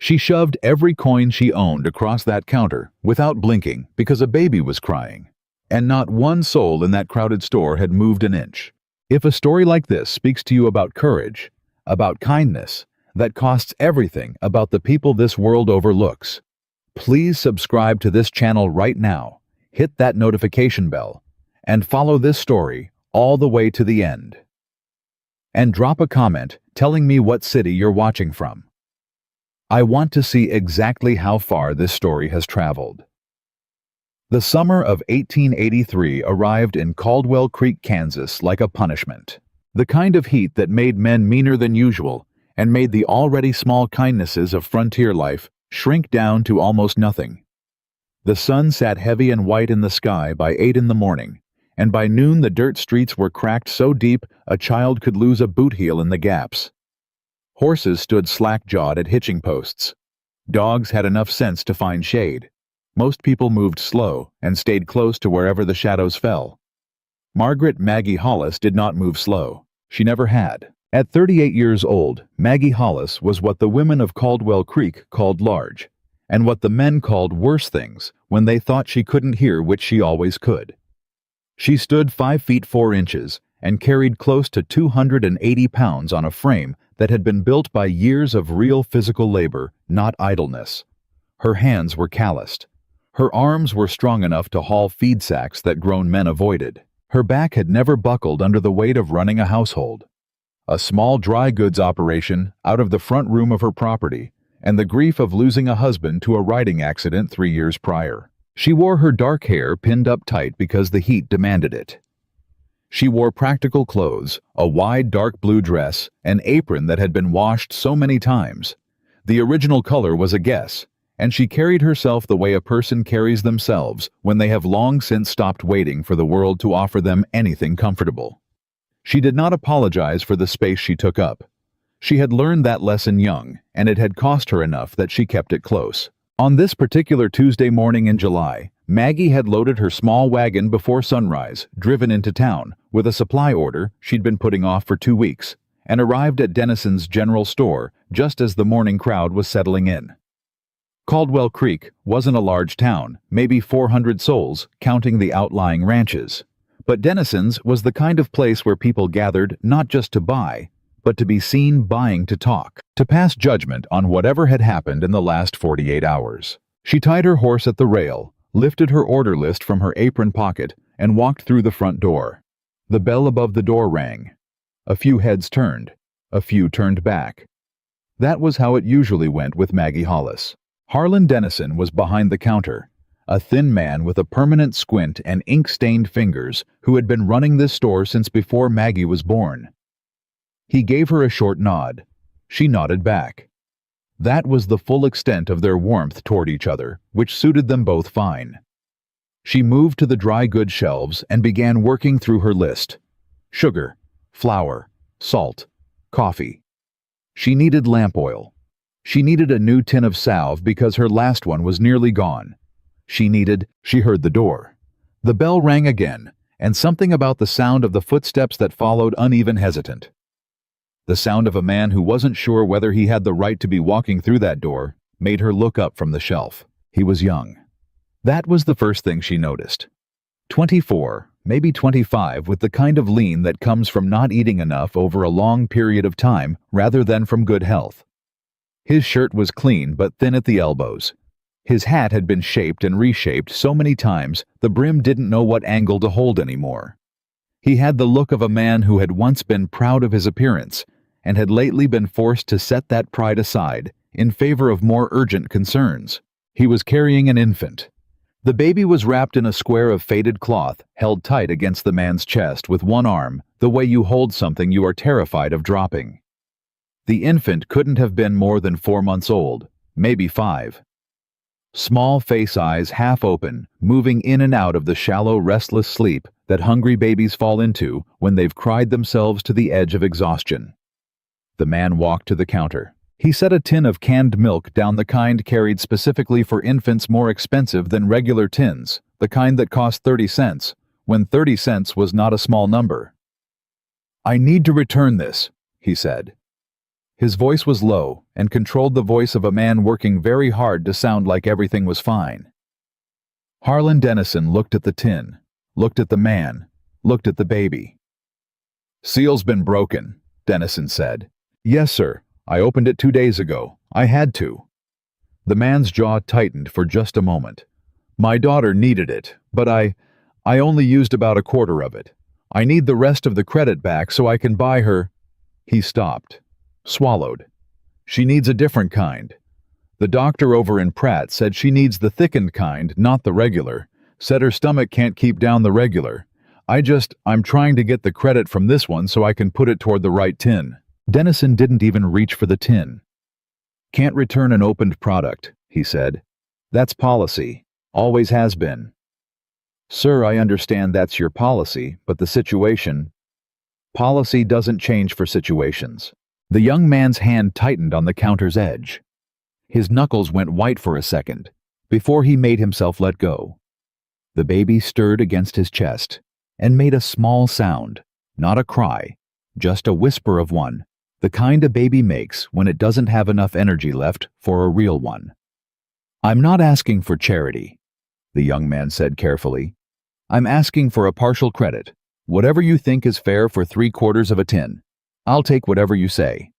She shoved every coin she owned across that counter without blinking because a baby was crying, and not one soul in that crowded store had moved an inch. If a story like this speaks to you about courage, about kindness, that costs everything about the people this world overlooks, please subscribe to this channel right now, hit that notification bell, and follow this story all the way to the end. And drop a comment telling me what city you're watching from. I want to see exactly how far this story has traveled. The summer of 1883 arrived in Caldwell Creek, Kansas like a punishment. The kind of heat that made men meaner than usual and made the already small kindnesses of frontier life shrink down to almost nothing. The sun sat heavy and white in the sky by 8 in the morning, and by noon the dirt streets were cracked so deep a child could lose a boot heel in the gaps. Horses stood slack-jawed at hitching posts. Dogs had enough sense to find shade. Most people moved slow and stayed close to wherever the shadows fell. Margaret Maggie Hollis did not move slow. She never had. At 38 years old, Maggie Hollis was what the women of Caldwell Creek called large, and what the men called worse things when they thought she couldn't hear, which she always could. She stood 5 feet 4 inches and carried close to 280 pounds on a frame that had been built by years of real physical labor, not idleness. Her hands were calloused. Her arms were strong enough to haul feed sacks that grown men avoided. Her back had never buckled under the weight of running a household. A small dry goods operation out of the front room of her property, and the grief of losing a husband to a riding accident 3 years prior. She wore her dark hair pinned up tight because the heat demanded it. She wore practical clothes, a wide dark blue dress, an apron that had been washed so many times. The original color was a guess, and she carried herself the way a person carries themselves when they have long since stopped waiting for the world to offer them anything comfortable. She did not apologize for the space she took up. She had learned that lesson young, and it had cost her enough that she kept it close. On this particular Tuesday morning in July, Maggie had loaded her small wagon before sunrise, driven into town, with a supply order she'd been putting off for 2 weeks, and arrived at Dennison's general store just as the morning crowd was settling in. Caldwell Creek wasn't a large town, maybe 400 souls, counting the outlying ranches. But Dennison's was the kind of place where people gathered not just to buy, but to be seen buying to talk, to pass judgment on whatever had happened in the last 48 hours. She tied her horse at the rail, lifted her order list from her apron pocket, and walked through the front door. The bell above the door rang. A few heads turned. A few turned back. That was how it usually went with Maggie Hollis. Harlan Dennison was behind the counter, a thin man with a permanent squint and ink-stained fingers who had been running this store since before Maggie was born. He gave her a short nod. She nodded back. That was the full extent of their warmth toward each other, which suited them both fine. She moved to the dry goods shelves and began working through her list. Sugar, flour, salt, coffee. She needed lamp oil. She needed a new tin of salve because her last one was nearly gone. She heard the door. The bell rang again, and something about the sound of the footsteps that followed uneven hesitant. The sound of a man who wasn't sure whether he had the right to be walking through that door made her look up from the shelf. He was young. That was the first thing she noticed. 24, maybe 25, with the kind of lean that comes from not eating enough over a long period of time rather than from good health. His shirt was clean but thin at the elbows. His hat had been shaped and reshaped so many times the brim didn't know what angle to hold anymore. He had the look of a man who had once been proud of his appearance and had lately been forced to set that pride aside in favor of more urgent concerns. He was carrying an infant. The baby was wrapped in a square of faded cloth held tight against the man's chest with one arm, the way you hold something you are terrified of dropping. The infant couldn't have been more than 4 months old, maybe 5. Small face eyes half open, moving in and out of the shallow, restless sleep that hungry babies fall into when they've cried themselves to the edge of exhaustion. The man walked to the counter. He set a tin of canned milk down, the kind carried specifically for infants, more expensive than regular tins, the kind that cost 30 cents, when 30 cents was not a small number. "I need to return this," he said. His voice was low and controlled the voice of a man working very hard to sound like everything was fine. Harlan Dennison looked at the tin, looked at the man, looked at the baby. "Seal's been broken," Dennison said. "Yes, sir. I opened it 2 days ago. I had to." The man's jaw tightened for just a moment. "My daughter needed it, but I only used about a quarter of it. I need the rest of the credit back so I can buy her." He stopped, swallowed. "She needs a different kind. The doctor over in Pratt said she needs the thickened kind, not the regular. Said her stomach can't keep down the regular. I'm trying to get the credit from this one so I can put it toward the right tin." Dennison didn't even reach for the tin. "Can't return an opened product," he said. "That's policy. Always has been." "Sir, I understand that's your policy, but the situation—" "Policy doesn't change for situations." The young man's hand tightened on the counter's edge. His knuckles went white for a second, before he made himself let go. The baby stirred against his chest and made a small sound, not a cry, just a whisper of one, the kind a baby makes when it doesn't have enough energy left for a real one. "I'm not asking for charity," the young man said carefully. "I'm asking for a partial credit. Whatever you think is fair for 3/4 of a tin. I'll take whatever you say."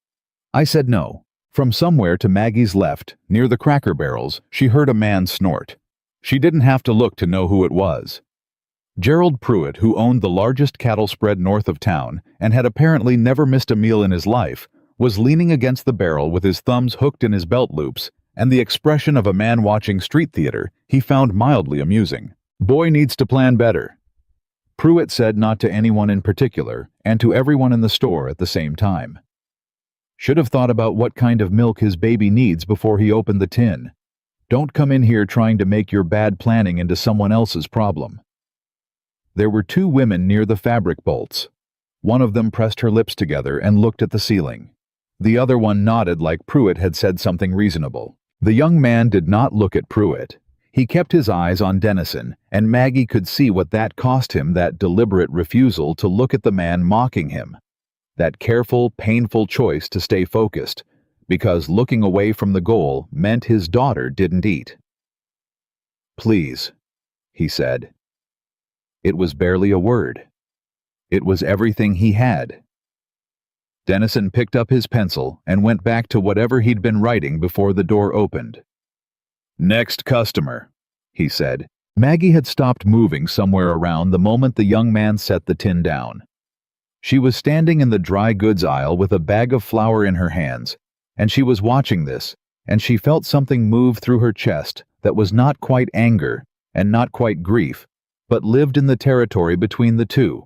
I said no. From somewhere to Maggie's left, near the Cracker Barrels, she heard a man snort. She didn't have to look to know who it was. Gerald Pruitt, who owned the largest cattle spread north of town and had apparently never missed a meal in his life, was leaning against the barrel with his thumbs hooked in his belt loops and the expression of a man watching street theater he found mildly amusing. "Boy needs to plan better," Pruitt said, not to anyone in particular and to everyone in the store at the same time. "Should have thought about what kind of milk his baby needs before he opened the tin. Don't come in here trying to make your bad planning into someone else's problem." There were 2 women near the fabric bolts. One of them pressed her lips together and looked at the ceiling. The other one nodded like Pruitt had said something reasonable. The young man did not look at Pruitt. He kept his eyes on Dennison, and Maggie could see what that cost him, that deliberate refusal to look at the man mocking him. That careful, painful choice to stay focused, because looking away from the goal meant his daughter didn't eat. "Please," he said. It was barely a word. It was everything he had. Dennison picked up his pencil and went back to whatever he'd been writing before the door opened. "Next customer," he said. Maggie had stopped moving somewhere around the moment the young man set the tin down. She was standing in the dry goods aisle with a bag of flour in her hands, and she was watching this, and she felt something move through her chest that was not quite anger and not quite grief, but lived in the territory between the two.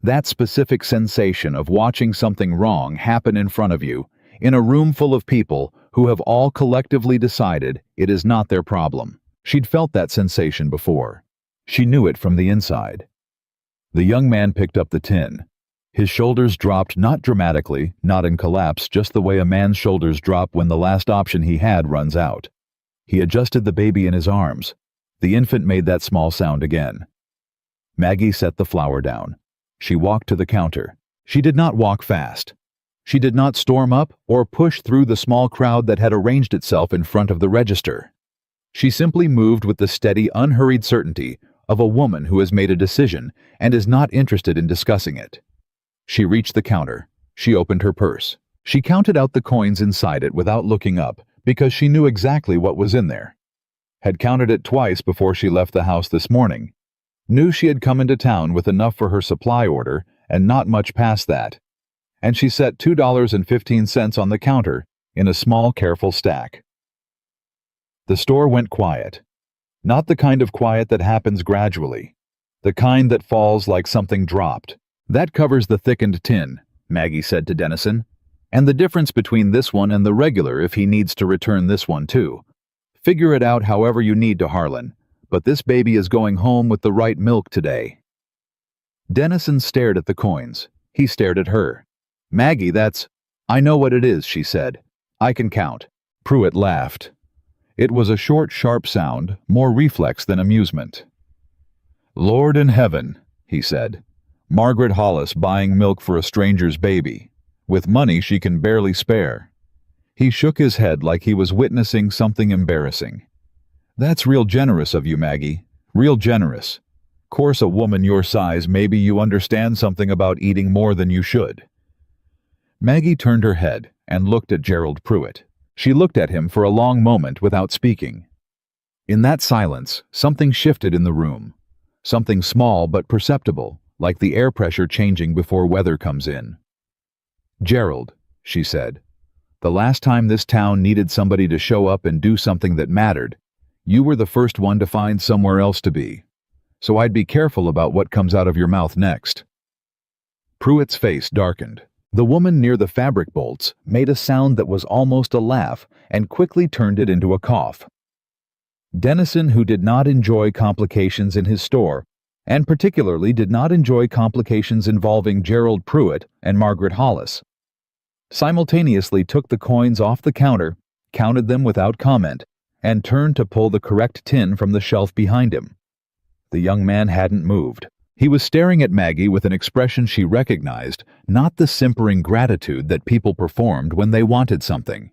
That specific sensation of watching something wrong happen in front of you, in a room full of people who have all collectively decided it is not their problem. She'd felt that sensation before. She knew it from the inside. The young man picked up the tin. His shoulders dropped, not dramatically, not in collapse, just the way a man's shoulders drop when the last option he had runs out. He adjusted the baby in his arms. The infant made that small sound again. Maggie set the flour down. She walked to the counter. She did not walk fast. She did not storm up or push through the small crowd that had arranged itself in front of the register. She simply moved with the steady, unhurried certainty of a woman who has made a decision and is not interested in discussing it. She reached the counter. She opened her purse. She counted out the coins inside it without looking up because she knew exactly what was in there. Had counted it twice before she left the house this morning. Knew she had come into town with enough for her supply order and not much past that. And she set $2.15 on the counter in a small, careful stack. The store went quiet. Not the kind of quiet that happens gradually. The kind that falls like something dropped. "That covers the thickened tin," Maggie said to Dennison. "And the difference between this one and the regular if he needs to return this one too. Figure it out however you need to, Harlan. But this baby is going home with the right milk today." Dennison stared at the coins. He stared at her. "Maggie, that's—" "I know what it is," she said. "I can count." Pruitt laughed. It was a short, sharp sound, more reflex than amusement. "Lord in heaven," he said. "Margaret Hollis buying milk for a stranger's baby, with money she can barely spare." He shook his head like he was witnessing something embarrassing. "That's real generous of you, Maggie. Real generous. Course a woman your size, maybe you understand something about eating more than you should." Maggie turned her head and looked at Gerald Pruitt. She looked at him for a long moment without speaking. In that silence, something shifted in the room. Something small but perceptible, like the air pressure changing before weather comes in. "Gerald," she said, "the last time this town needed somebody to show up and do something that mattered, you were the first one to find somewhere else to be. So I'd be careful about what comes out of your mouth next." Pruitt's face darkened. The woman near the fabric bolts made a sound that was almost a laugh and quickly turned it into a cough. Dennison, who did not enjoy complications in his store, and particularly did not enjoy complications involving Gerald Pruitt and Margaret Hollis, simultaneously took the coins off the counter, counted them without comment, and turned to pull the correct tin from the shelf behind him. The young man hadn't moved. He was staring at Maggie with an expression she recognized, not the simpering gratitude that people performed when they wanted something,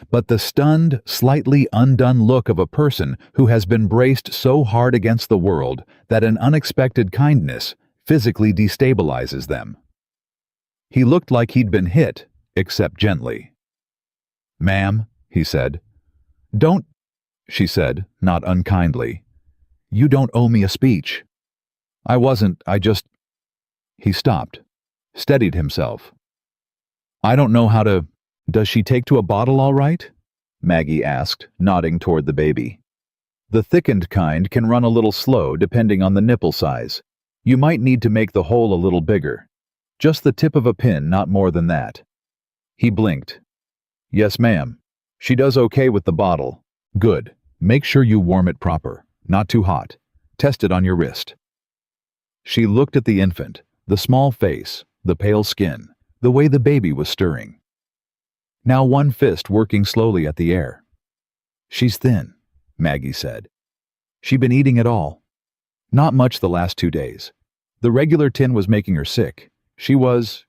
but the stunned, slightly undone look of a person who has been braced so hard against the world that an unexpected kindness physically destabilizes them. He looked like he'd been hit, except gently. "Ma'am," he said. "Don't," she said, not unkindly. "You don't owe me a speech." I just... He stopped, steadied himself. "I don't know how to... Does she take to a bottle all right?" Maggie asked, nodding toward the baby. "The thickened kind can run a little slow depending on the nipple size. You might need to make the hole a little bigger. Just the tip of a pin, not more than that." He blinked. "Yes, ma'am. She does okay with the bottle. Good. Make sure you warm it proper. Not too hot. Test it on your wrist." She looked at the infant, the small face, the pale skin, the way the baby was stirring. Now one fist working slowly at the air. "She's thin," Maggie said. "She'd been eating it all. Not much the last 2 days. The regular tin was making her sick. She was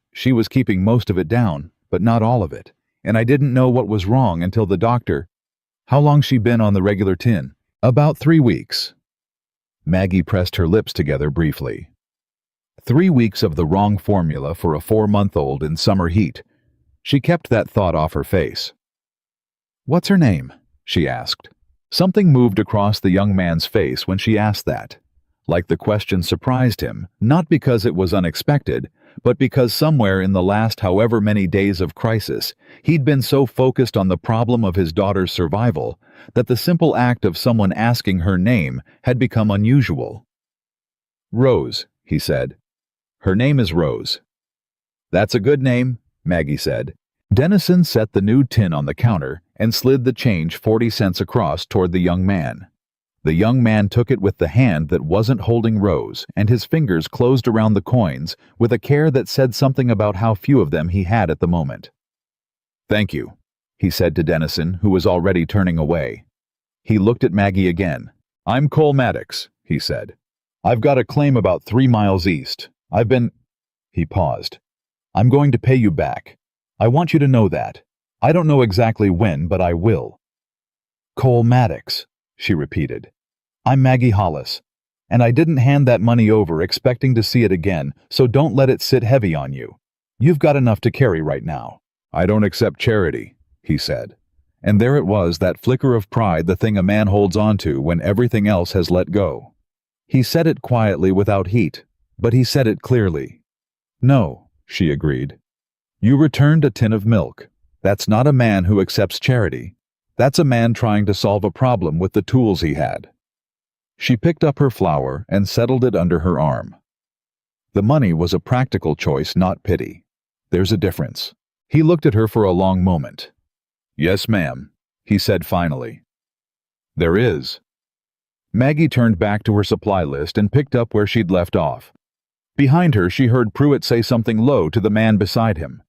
keeping most of it down, but not all of it. And I didn't know what was wrong until the doctor..." "How long she been on the regular tin?" "About 3 weeks." Maggie pressed her lips together briefly. 3 weeks of the wrong formula for a 4-month-old in summer heat. She kept that thought off her face. "What's her name?" she asked. Something moved across the young man's face when she asked that. Like the question surprised him, not because it was unexpected, but because somewhere in the last however many days of crisis, he'd been so focused on the problem of his daughter's survival that the simple act of someone asking her name had become unusual. "Rose," he said. "Her name is Rose." "That's a good name," Maggie said. Dennison set the new tin on the counter and slid the change 40 cents across toward the young man. The young man took it with the hand that wasn't holding Rose, and his fingers closed around the coins with a care that said something about how few of them he had at the moment. "Thank you," he said to Dennison, who was already turning away. He looked at Maggie again. "I'm Cole Maddox," he said. "I've got a claim about 3 miles east. I've been..." He paused. "I'm going to pay you back. I want you to know that. I don't know exactly when, but I will." "Cole Maddox," she repeated. "I'm Maggie Hollis, and I didn't hand that money over expecting to see it again, so don't let it sit heavy on you. You've got enough to carry right now." "I don't accept charity," he said. And there it was, that flicker of pride, the thing a man holds on to when everything else has let go. He said it quietly without heat, but he said it clearly. "No," she agreed. "You returned a tin of milk. That's not a man who accepts charity. That's a man trying to solve a problem with the tools he had." She picked up her flower and settled it under her arm. The money was a practical choice, not pity. There's a difference. He looked at her for a long moment. "Yes, ma'am," he said finally. "There is." Maggie turned back to her supply list and picked up where she'd left off. Behind her, she heard Pruitt say something low to the man beside him.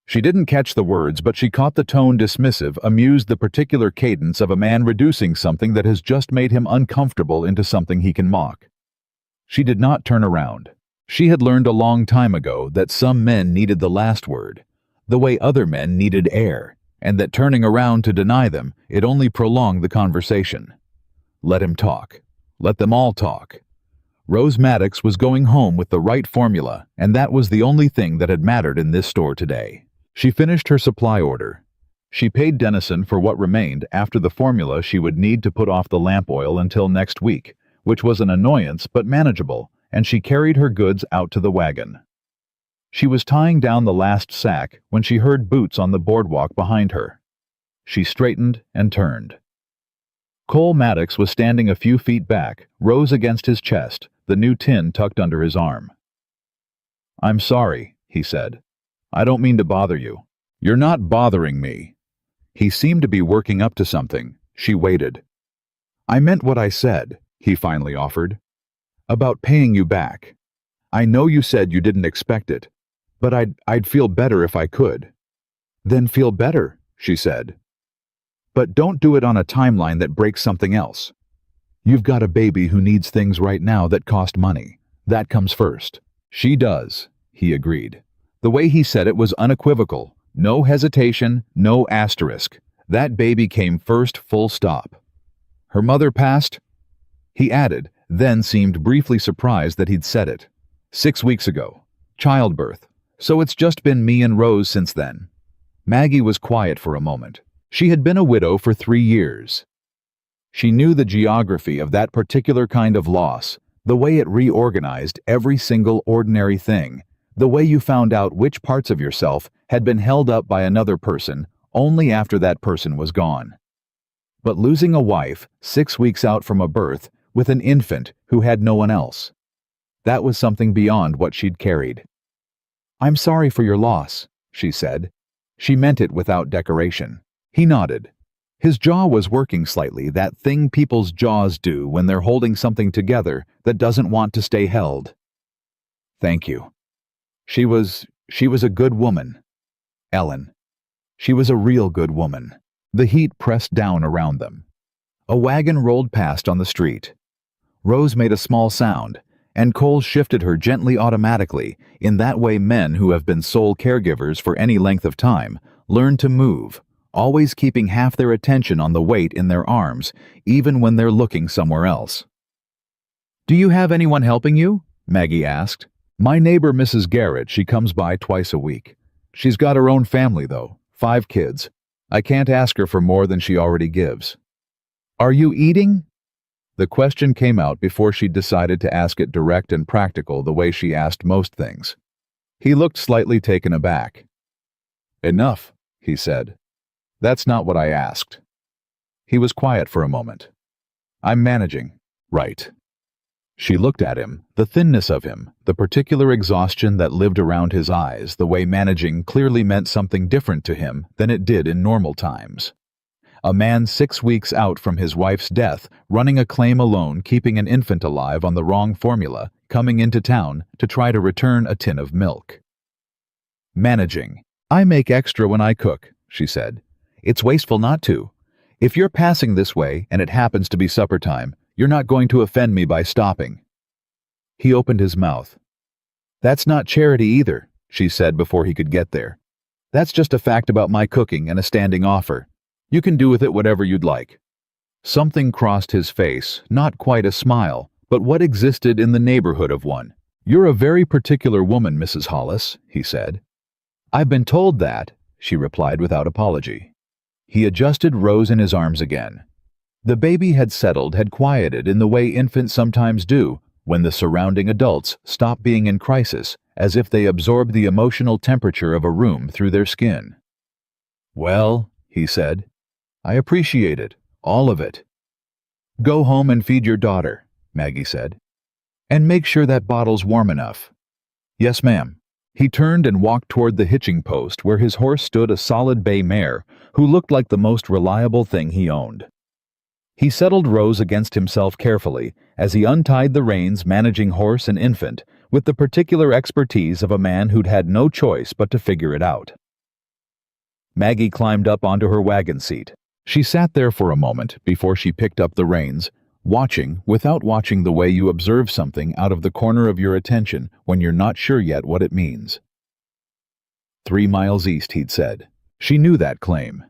She didn't catch the words, but she caught the tone dismissive, amused the particular cadence of a man reducing something that has just made him uncomfortable into something he can mock. She did not turn around. She had learned a long time ago that some men needed the last word, the way other men needed air, and that turning around to deny them, it only prolonged the conversation. Let him talk. Let them all talk. Rose Maddox was going home with the right formula, and that was the only thing that had mattered in this store today. She finished her supply order. She paid Dennison for what remained after the formula she would need to put off the lamp oil until next week, which was an annoyance but manageable, and she carried her goods out to the wagon. She was tying down the last sack when she heard boots on the boardwalk behind her. She straightened and turned. Cole Maddox was standing a few feet back, Rose against his chest, the new tin tucked under his arm. "I'm sorry," he said. "I don't mean to bother you." "You're not bothering me." He seemed to be working up to something. She waited. "I meant what I said," he finally offered. "About paying you back. I know you said you didn't expect it, but I'd feel better if I could." "Then feel better," she said. "But don't do it on a timeline that breaks something else. You've got a baby who needs things right now that cost money. That comes first." "She does," he agreed. The way he said it was unequivocal. No hesitation, no asterisk. That baby came first, full stop. "Her mother passed?" He added, then seemed briefly surprised that he'd said it. 6 weeks ago. Childbirth. So it's just been me and Rose since then." Maggie was quiet for a moment. She had been a widow for 3 years. She knew the geography of that particular kind of loss, the way it reorganized every single ordinary thing, the way you found out which parts of yourself had been held up by another person only after that person was gone. But losing a wife 6 weeks out from a birth with an infant who had no one else, that was something beyond what she'd carried. "I'm sorry for your loss," she said. She meant it without decoration. He nodded. His jaw was working slightly, that thing people's jaws do when they're holding something together that doesn't want to stay held. "Thank you. She was a good woman. Ellen. She was a real good woman." The heat pressed down around them. A wagon rolled past on the street. Rose made a small sound, and Cole shifted her gently automatically, in that way men who have been sole caregivers for any length of time learn to move, always keeping half their attention on the weight in their arms, even when they're looking somewhere else. "Do you have anyone helping you?" Maggie asked. "My neighbor Mrs. Garrett, she comes by twice a week. She's got her own family, though, 5 kids. I can't ask her for more than she already gives." "Are you eating?" The question came out before she decided to ask it direct and practical the way she asked most things. He looked slightly taken aback. "Enough," he said. "That's not what I asked." He was quiet for a moment. "I'm managing." "Right." She looked at him, the thinness of him, the particular exhaustion that lived around his eyes, the way managing clearly meant something different to him than it did in normal times. A man 6 weeks out from his wife's death, running a claim alone, keeping an infant alive on the wrong formula, coming into town to try to return a tin of milk. "Managing. I make extra when I cook," she said. "It's wasteful not to. If you're passing this way and it happens to be supper time, you're not going to offend me by stopping." He opened his mouth. "That's not charity either," she said before he could get there. "That's just a fact about my cooking and a standing offer. You can do with it whatever you'd like." Something crossed his face, not quite a smile, but what existed in the neighborhood of one. "You're a very particular woman, Mrs. Hollis," he said. "I've been told that," she replied without apology. He adjusted Rose in his arms again. The baby had settled, had quieted in the way infants sometimes do when the surrounding adults stop being in crisis, as if they absorb the emotional temperature of a room through their skin. "Well," he said, "I appreciate it, all of it." "Go home and feed your daughter," Maggie said. "And make sure that bottle's warm enough." "Yes, ma'am." He turned and walked toward the hitching post where his horse stood, a solid bay mare who looked like the most reliable thing he owned. He settled Rose against himself carefully as he untied the reins, managing horse and infant with the particular expertise of a man who'd had no choice but to figure it out. Maggie climbed up onto her wagon seat. She sat there for a moment before she picked up the reins, watching without watching, the way you observe something out of the corner of your attention when you're not sure yet what it means. 3 miles east, he'd said. She knew that claim.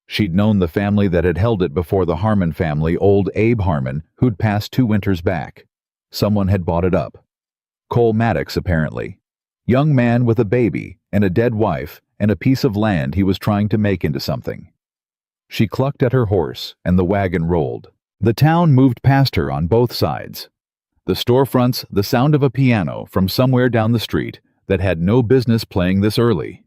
She'd known the family that had held it before the Harmon family, old Abe Harmon, who'd passed 2 winters back. Someone had bought it up. Cole Maddox, apparently. Young man with a baby and a dead wife and a piece of land he was trying to make into something. She clucked at her horse, and the wagon rolled. The town moved past her on both sides. The storefronts, the sound of a piano from somewhere down the street that had no business playing this early.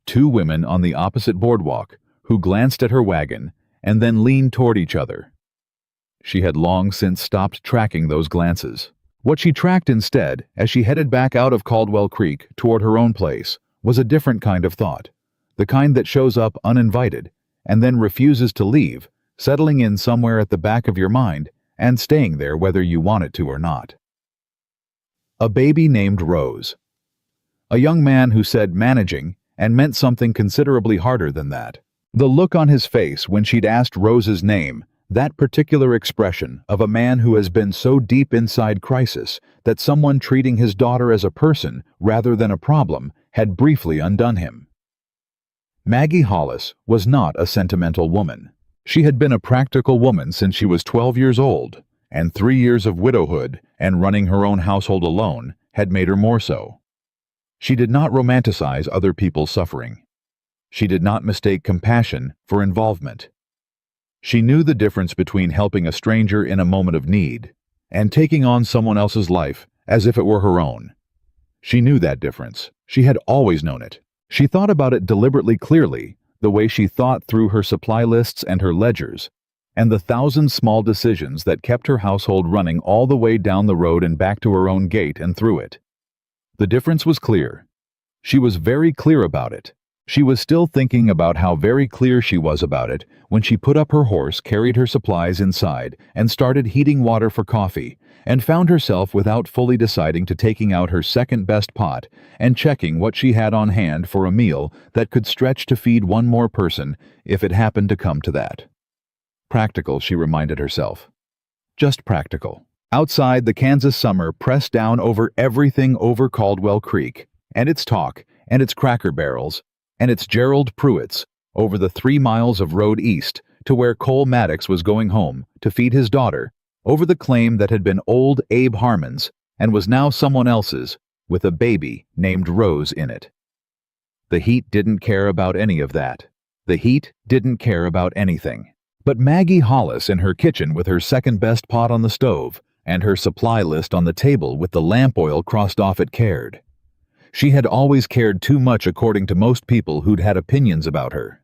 2 women on the opposite boardwalk who glanced at her wagon and then leaned toward each other. She had long since stopped tracking those glances. What she tracked instead, as she headed back out of Caldwell Creek toward her own place, was a different kind of thought, the kind that shows up uninvited and then refuses to leave, settling in somewhere at the back of your mind and staying there whether you want it to or not. A baby named Rose. A young man who said managing and meant something considerably harder than that. The look on his face when she'd asked Rose's name, that particular expression of a man who has been so deep inside crisis that someone treating his daughter as a person rather than a problem had briefly undone him. Maggie Hollis was not a sentimental woman. She had been a practical woman since she was 12 years old, and 3 years of widowhood and running her own household alone had made her more so. She did not romanticize other people's suffering. She did not mistake compassion for involvement. She knew the difference between helping a stranger in a moment of need and taking on someone else's life as if it were her own. She knew that difference. She had always known it. She thought about it deliberately clearly, the way she thought through her supply lists and her ledgers, and the 1,000 small decisions that kept her household running all the way down the road and back to her own gate and through it. The difference was clear. She was very clear about it. She was still thinking about how very clear she was about it when she put up her horse, carried her supplies inside, and started heating water for coffee, and found herself without fully deciding to taking out her second-best pot and checking what she had on hand for a meal that could stretch to feed one more person if it happened to come to that. Practical, she reminded herself. Just practical. Outside, the Kansas summer pressed down over everything over Caldwell Creek, and its talk, and its Cracker Barrels, and its Gerald Pruitts, over the 3 miles of road east to where Cole Maddox was going home to feed his daughter, over the claim that had been old Abe Harmon's and was now someone else's, with a baby named Rose in it. The heat didn't care about any of that. The heat didn't care about anything. But Maggie Hollis in her kitchen with her second-best pot on the stove and her supply list on the table with the lamp oil crossed off it cared. She had always cared too much according to most people who'd had opinions about her.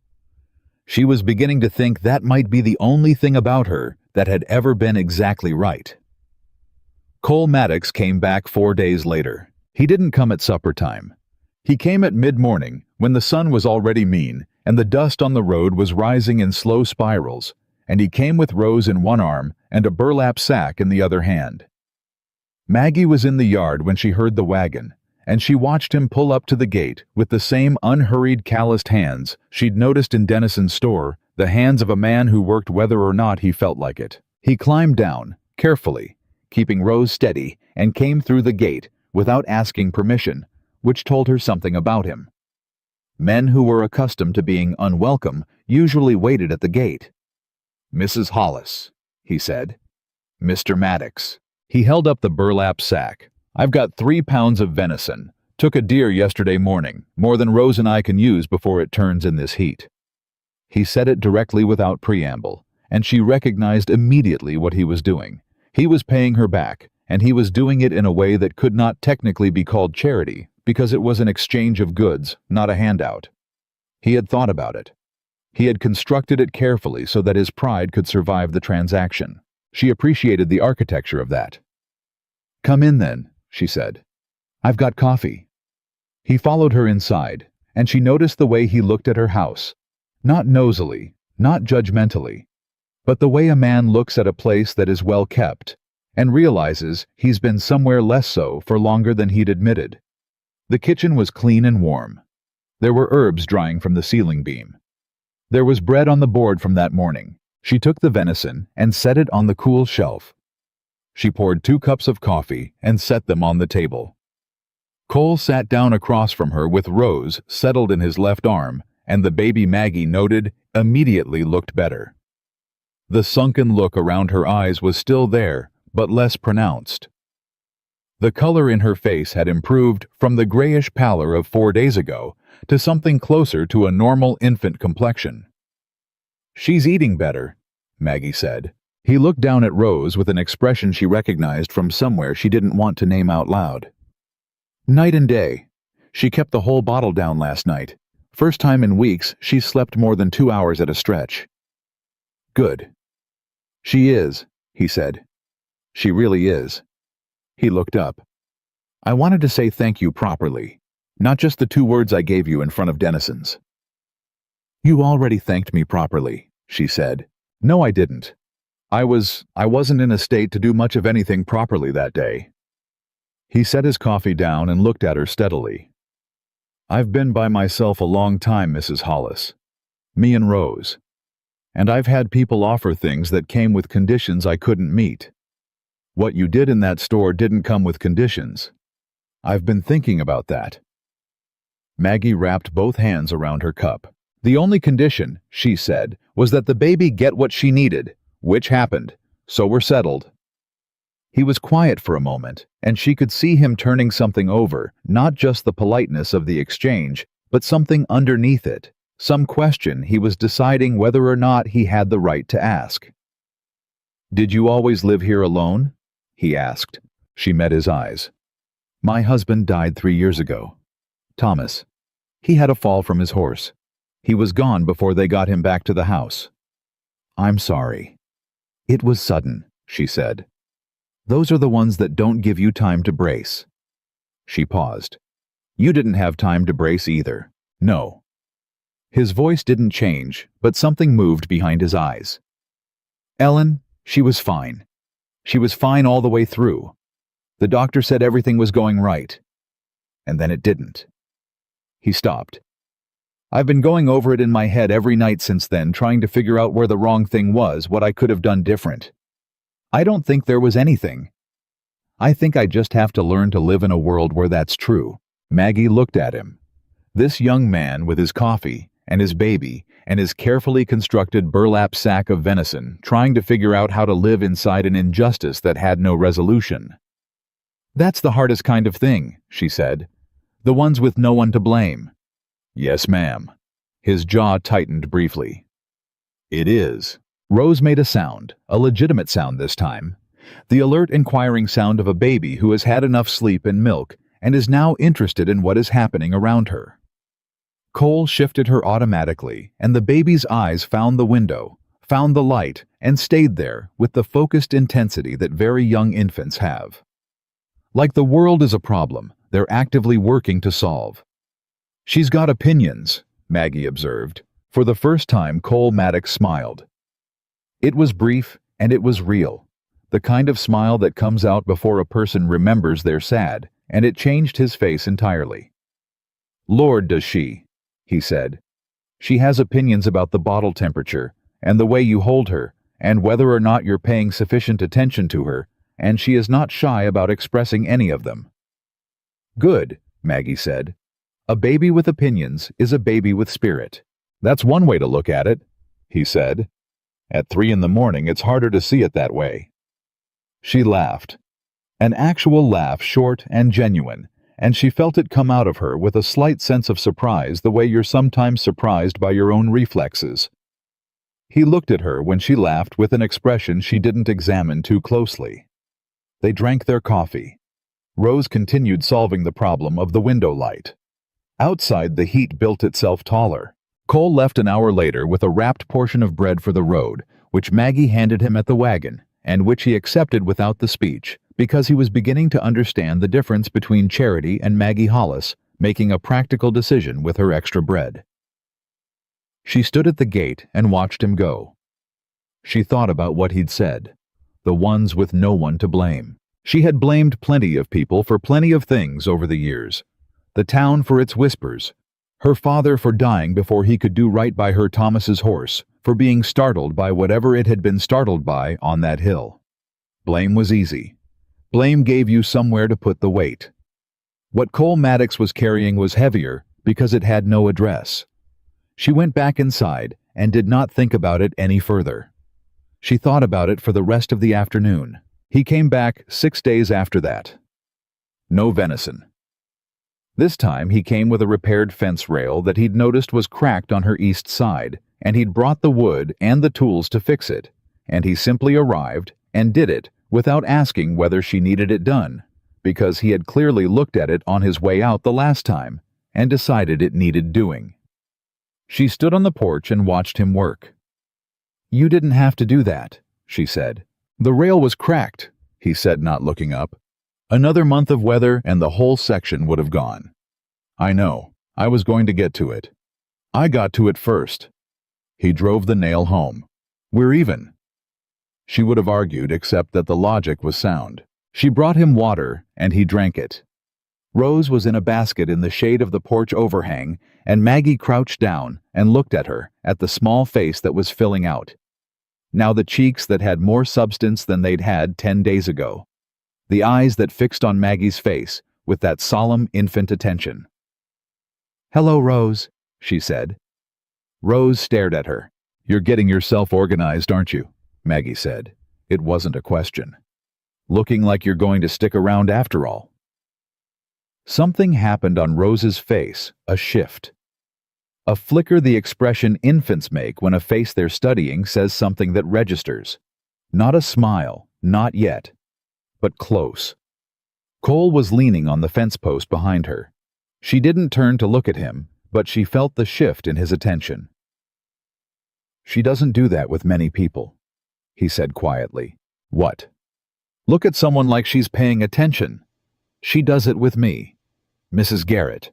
She was beginning to think that might be the only thing about her that had ever been exactly right. Cole Maddox came back 4 days later. He didn't come at supper time. He came at mid-morning when the sun was already mean and the dust on the road was rising in slow spirals, and he came with Rose in one arm and a burlap sack in the other hand. Maggie was in the yard when she heard the wagon, and she watched him pull up to the gate with the same unhurried, calloused hands she'd noticed in Dennison's store, the hands of a man who worked whether or not he felt like it. He climbed down, carefully, keeping Rose steady, and came through the gate without asking permission, which told her something about him. Men who were accustomed to being unwelcome usually waited at the gate. "Mrs. Hollis," he said. "Mr. Maddox." He held up the burlap sack. "I've got 3 pounds of venison. Took a deer yesterday morning, more than Rose and I can use before it turns in this heat." He said it directly without preamble, and she recognized immediately what he was doing. He was paying her back, and he was doing it in a way that could not technically be called charity, because it was an exchange of goods, not a handout. He had thought about it. He had constructed it carefully so that his pride could survive the transaction. She appreciated the architecture of that. "Come in then," she said. "I've got coffee." He followed her inside, and she noticed the way he looked at her house, not nosily, not judgmentally, but the way a man looks at a place that is well kept and realizes he's been somewhere less so for longer than he'd admitted. The kitchen was clean and warm. There were herbs drying from the ceiling beam. There was bread on the board from that morning. She took the venison and set it on the cool shelf. She poured 2 cups of coffee and set them on the table. Cole sat down across from her with Rose settled in his left arm and the baby Maggie noted immediately looked better. The sunken look around her eyes was still there, but less pronounced. The color in her face had improved from the grayish pallor of 4 days ago to something closer to a normal infant complexion. "She's eating better," Maggie said. He looked down at Rose with an expression she recognized from somewhere she didn't want to name out loud. "Night and day. She kept the whole bottle down last night. First time in weeks she's slept more than 2 hours at a stretch." "Good." "She is," he said. "She really is." He looked up. "I wanted to say thank you properly, not just the 2 words I gave you in front of Dennison's." "You already thanked me properly," she said. "No, I didn't. I wasn't in a state to do much of anything properly that day." He set his coffee down and looked at her steadily. "I've been by myself a long time, Mrs. Hollis. Me and Rose. And I've had people offer things that came with conditions I couldn't meet. What you did in that store didn't come with conditions. I've been thinking about that." Maggie wrapped both hands around her cup. "The only condition," she said, "was that the baby get what she needed, which happened, so we're settled." He was quiet for a moment, and she could see him turning something over, not just the politeness of the exchange, but something underneath it, some question he was deciding whether or not he had the right to ask. "Did you always live here alone?" he asked. She met his eyes. "My husband died 3 years ago. Thomas. He had a fall from his horse. He was gone before they got him back to the house." "I'm sorry." "It was sudden," she said. "Those are the ones that don't give you time to brace." She paused. "You didn't have time to brace either." "No." His voice didn't change, but something moved behind his eyes. "Ellen, she was fine. She was fine all the way through. The doctor said everything was going right. And then it didn't." He stopped. "I've been going over it in my head every night since then, trying to figure out where the wrong thing was, what I could have done different. I don't think there was anything. I think I just have to learn to live in a world where that's true." Maggie looked at him. This young man with his coffee and his baby and his carefully constructed burlap sack of venison, trying to figure out how to live inside an injustice that had no resolution. "That's the hardest kind of thing," she said. "The ones with no one to blame." "Yes, ma'am." His jaw tightened briefly. "It is." Rose made a sound, a legitimate sound this time. The alert, inquiring sound of a baby who has had enough sleep and milk and is now interested in what is happening around her. Cole shifted her automatically, and the baby's eyes found the window, found the light, and stayed there with the focused intensity that very young infants have. Like the world is a problem they're actively working to solve. "She's got opinions," Maggie observed. For the first time, Cole Maddox smiled. It was brief, and it was real. The kind of smile that comes out before a person remembers they're sad, and it changed his face entirely. "Lord, does she," he said. "She has opinions about the bottle temperature, and the way you hold her, and whether or not you're paying sufficient attention to her, and she is not shy about expressing any of them." "Good," Maggie said. "A baby with opinions is a baby with spirit." "That's one way to look at it," he said. "At 3 in the morning, it's harder to see it that way." She laughed. An actual laugh, short and genuine, and she felt it come out of her with a slight sense of surprise, the way you're sometimes surprised by your own reflexes. He looked at her when she laughed with an expression she didn't examine too closely. They drank their coffee. Rose continued solving the problem of the window light. Outside, the heat built itself taller. Cole left an hour later with a wrapped portion of bread for the road, which Maggie handed him at the wagon, and which he accepted without the speech, because he was beginning to understand the difference between Charity and Maggie Hollis, making a practical decision with her extra bread. She stood at the gate and watched him go. She thought about what he'd said. The ones with no one to blame. She had blamed plenty of people for plenty of things over the years. The town for its whispers. Her father for dying before he could do right by her Thomas's horse, for being startled by whatever it had been startled by on that hill. Blame was easy. Blame gave you somewhere to put the weight. What Cole Maddox was carrying was heavier because it had no address. She went back inside and did not think about it any further. She thought about it for the rest of the afternoon. He came back 6 days after that. No venison. This time he came with a repaired fence rail that he'd noticed was cracked on her east side, and he'd brought the wood and the tools to fix it, and he simply arrived and did it without asking whether she needed it done, because he had clearly looked at it on his way out the last time and decided it needed doing. She stood on the porch and watched him work. "You didn't have to do that," she said. "The rail was cracked," he said, not looking up. "Another month of weather and the whole section would have gone." "I know. I was going to get to it. I got to it first." He drove the nail home. "We're even." She would have argued, except that the logic was sound. She brought him water, and he drank it. Rose was in a basket in the shade of the porch overhang, and Maggie crouched down and looked at her, at the small face that was filling out. Now the cheeks that had more substance than they'd had 10 days ago. The eyes that fixed on Maggie's face with that solemn infant attention. "Hello, Rose," she said. Rose stared at her. "You're getting yourself organized, aren't you?" Maggie said. It wasn't a question. "Looking like you're going to stick around after all." Something happened on Rose's face, a shift. A flicker, the expression infants make when a face they're studying says something that registers. Not a smile, not yet, but close. Cole was leaning on the fence post behind her. She didn't turn to look at him, but she felt the shift in his attention. "She doesn't do that with many people," he said quietly. "What?" "Look at someone like she's paying attention. She does it with me. Mrs. Garrett.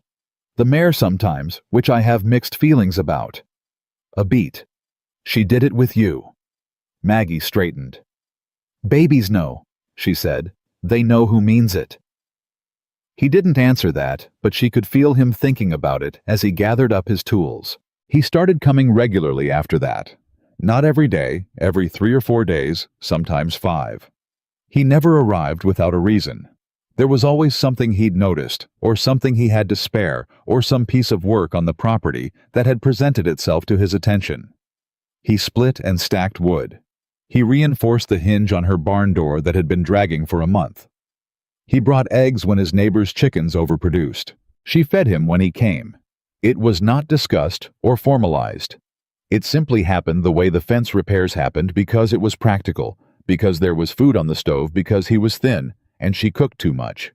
The mayor sometimes, which I have mixed feelings about. A beat. She did it with you." Maggie straightened. "Babies know," she said. "They know who means it." He didn't answer that, but she could feel him thinking about it as he gathered up his tools. He started coming regularly after that. Not every day, every 3 or 4 days, sometimes 5. He never arrived without a reason. There was always something he'd noticed, or something he had to spare, or some piece of work on the property that had presented itself to his attention. He split and stacked wood. He reinforced the hinge on her barn door that had been dragging for a month. He brought eggs when his neighbor's chickens overproduced. She fed him when he came. It was not discussed or formalized. It simply happened the way the fence repairs happened because it was practical, because there was food on the stove, because he was thin, and she cooked too much.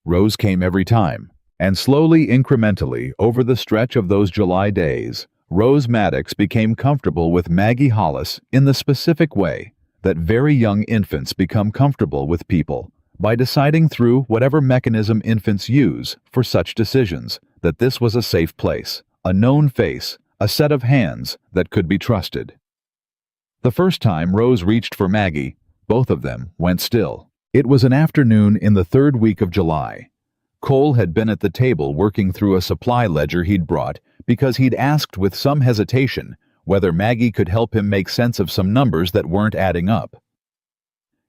Rose came every time, and slowly, incrementally, over the stretch of those July days, Rose Maddox became comfortable with Maggie Hollis in the specific way that very young infants become comfortable with people, by deciding through whatever mechanism infants use for such decisions that this was a safe place, a known face, a set of hands that could be trusted. The first time Rose reached for Maggie, both of them went still. It was an afternoon in the 3rd week of July. Cole had been at the table working through a supply ledger he'd brought because he'd asked with some hesitation whether Maggie could help him make sense of some numbers that weren't adding up.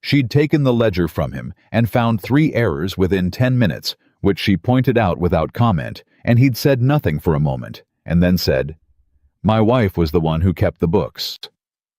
She'd taken the ledger from him and found 3 errors within 10 minutes, which she pointed out without comment, and he'd said nothing for a moment, and then said, "My wife was the one who kept the books."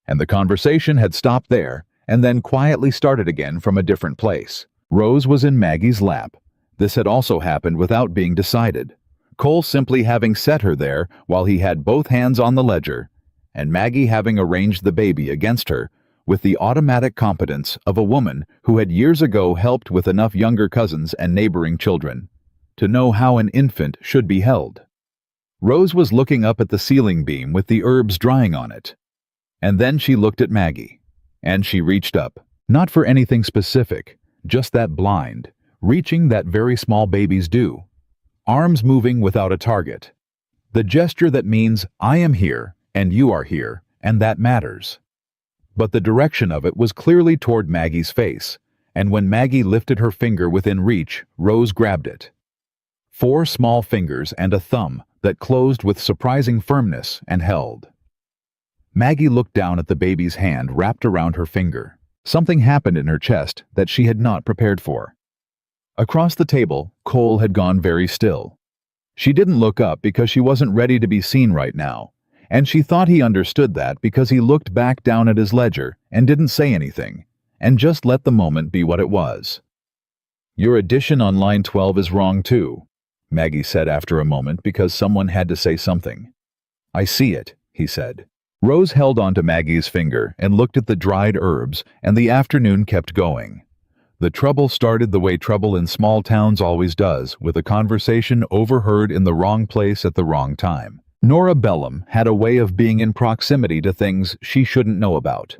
And the conversation had stopped there, and then quietly started again from a different place. Rose was in Maggie's lap. This had also happened without being decided. Cole simply having set her there while he had both hands on the ledger, and Maggie having arranged the baby against her with the automatic competence of a woman who had years ago helped with enough younger cousins and neighboring children to know how an infant should be held. Rose was looking up at the ceiling beam with the herbs drying on it. And then she looked at Maggie. And she reached up, not for anything specific, just that blind, reaching that very small babies do. Arms moving without a target. The gesture that means, I am here, and you are here, and that matters. But the direction of it was clearly toward Maggie's face, and when Maggie lifted her finger within reach, Rose grabbed it. 4 small fingers and a thumb that closed with surprising firmness and held. Maggie looked down at the baby's hand wrapped around her finger. Something happened in her chest that she had not prepared for. Across the table, Cole had gone very still. She didn't look up because she wasn't ready to be seen right now, and she thought he understood that because he looked back down at his ledger and didn't say anything, and just let the moment be what it was. "Your addition on line 12 is wrong too," Maggie said after a moment because someone had to say something. "I see it," he said. Rose held onto Maggie's finger and looked at the dried herbs, and the afternoon kept going. The trouble started the way trouble in small towns always does, with a conversation overheard in the wrong place at the wrong time. Nora Bellum had a way of being in proximity to things she shouldn't know about.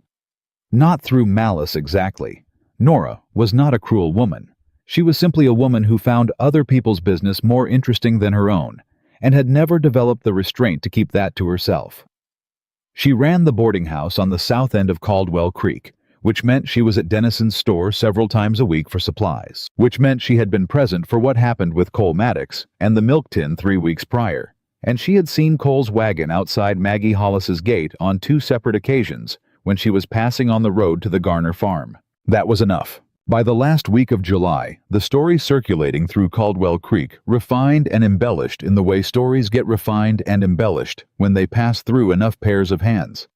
Not through malice exactly. Nora was not a cruel woman. She was simply a woman who found other people's business more interesting than her own, and had never developed the restraint to keep that to herself. She ran the boarding house on the south end of Caldwell Creek, which meant she was at Dennison's store several times a week for supplies, which meant she had been present for what happened with Cole Maddox and the milk tin 3 weeks prior, and she had seen Cole's wagon outside Maggie Hollis's gate on 2 separate occasions when she was passing on the road to the Garner farm. That was enough. By the last week of July, the stories circulating through Caldwell Creek refined and embellished in the way stories get refined and embellished when they pass through enough pairs of hands.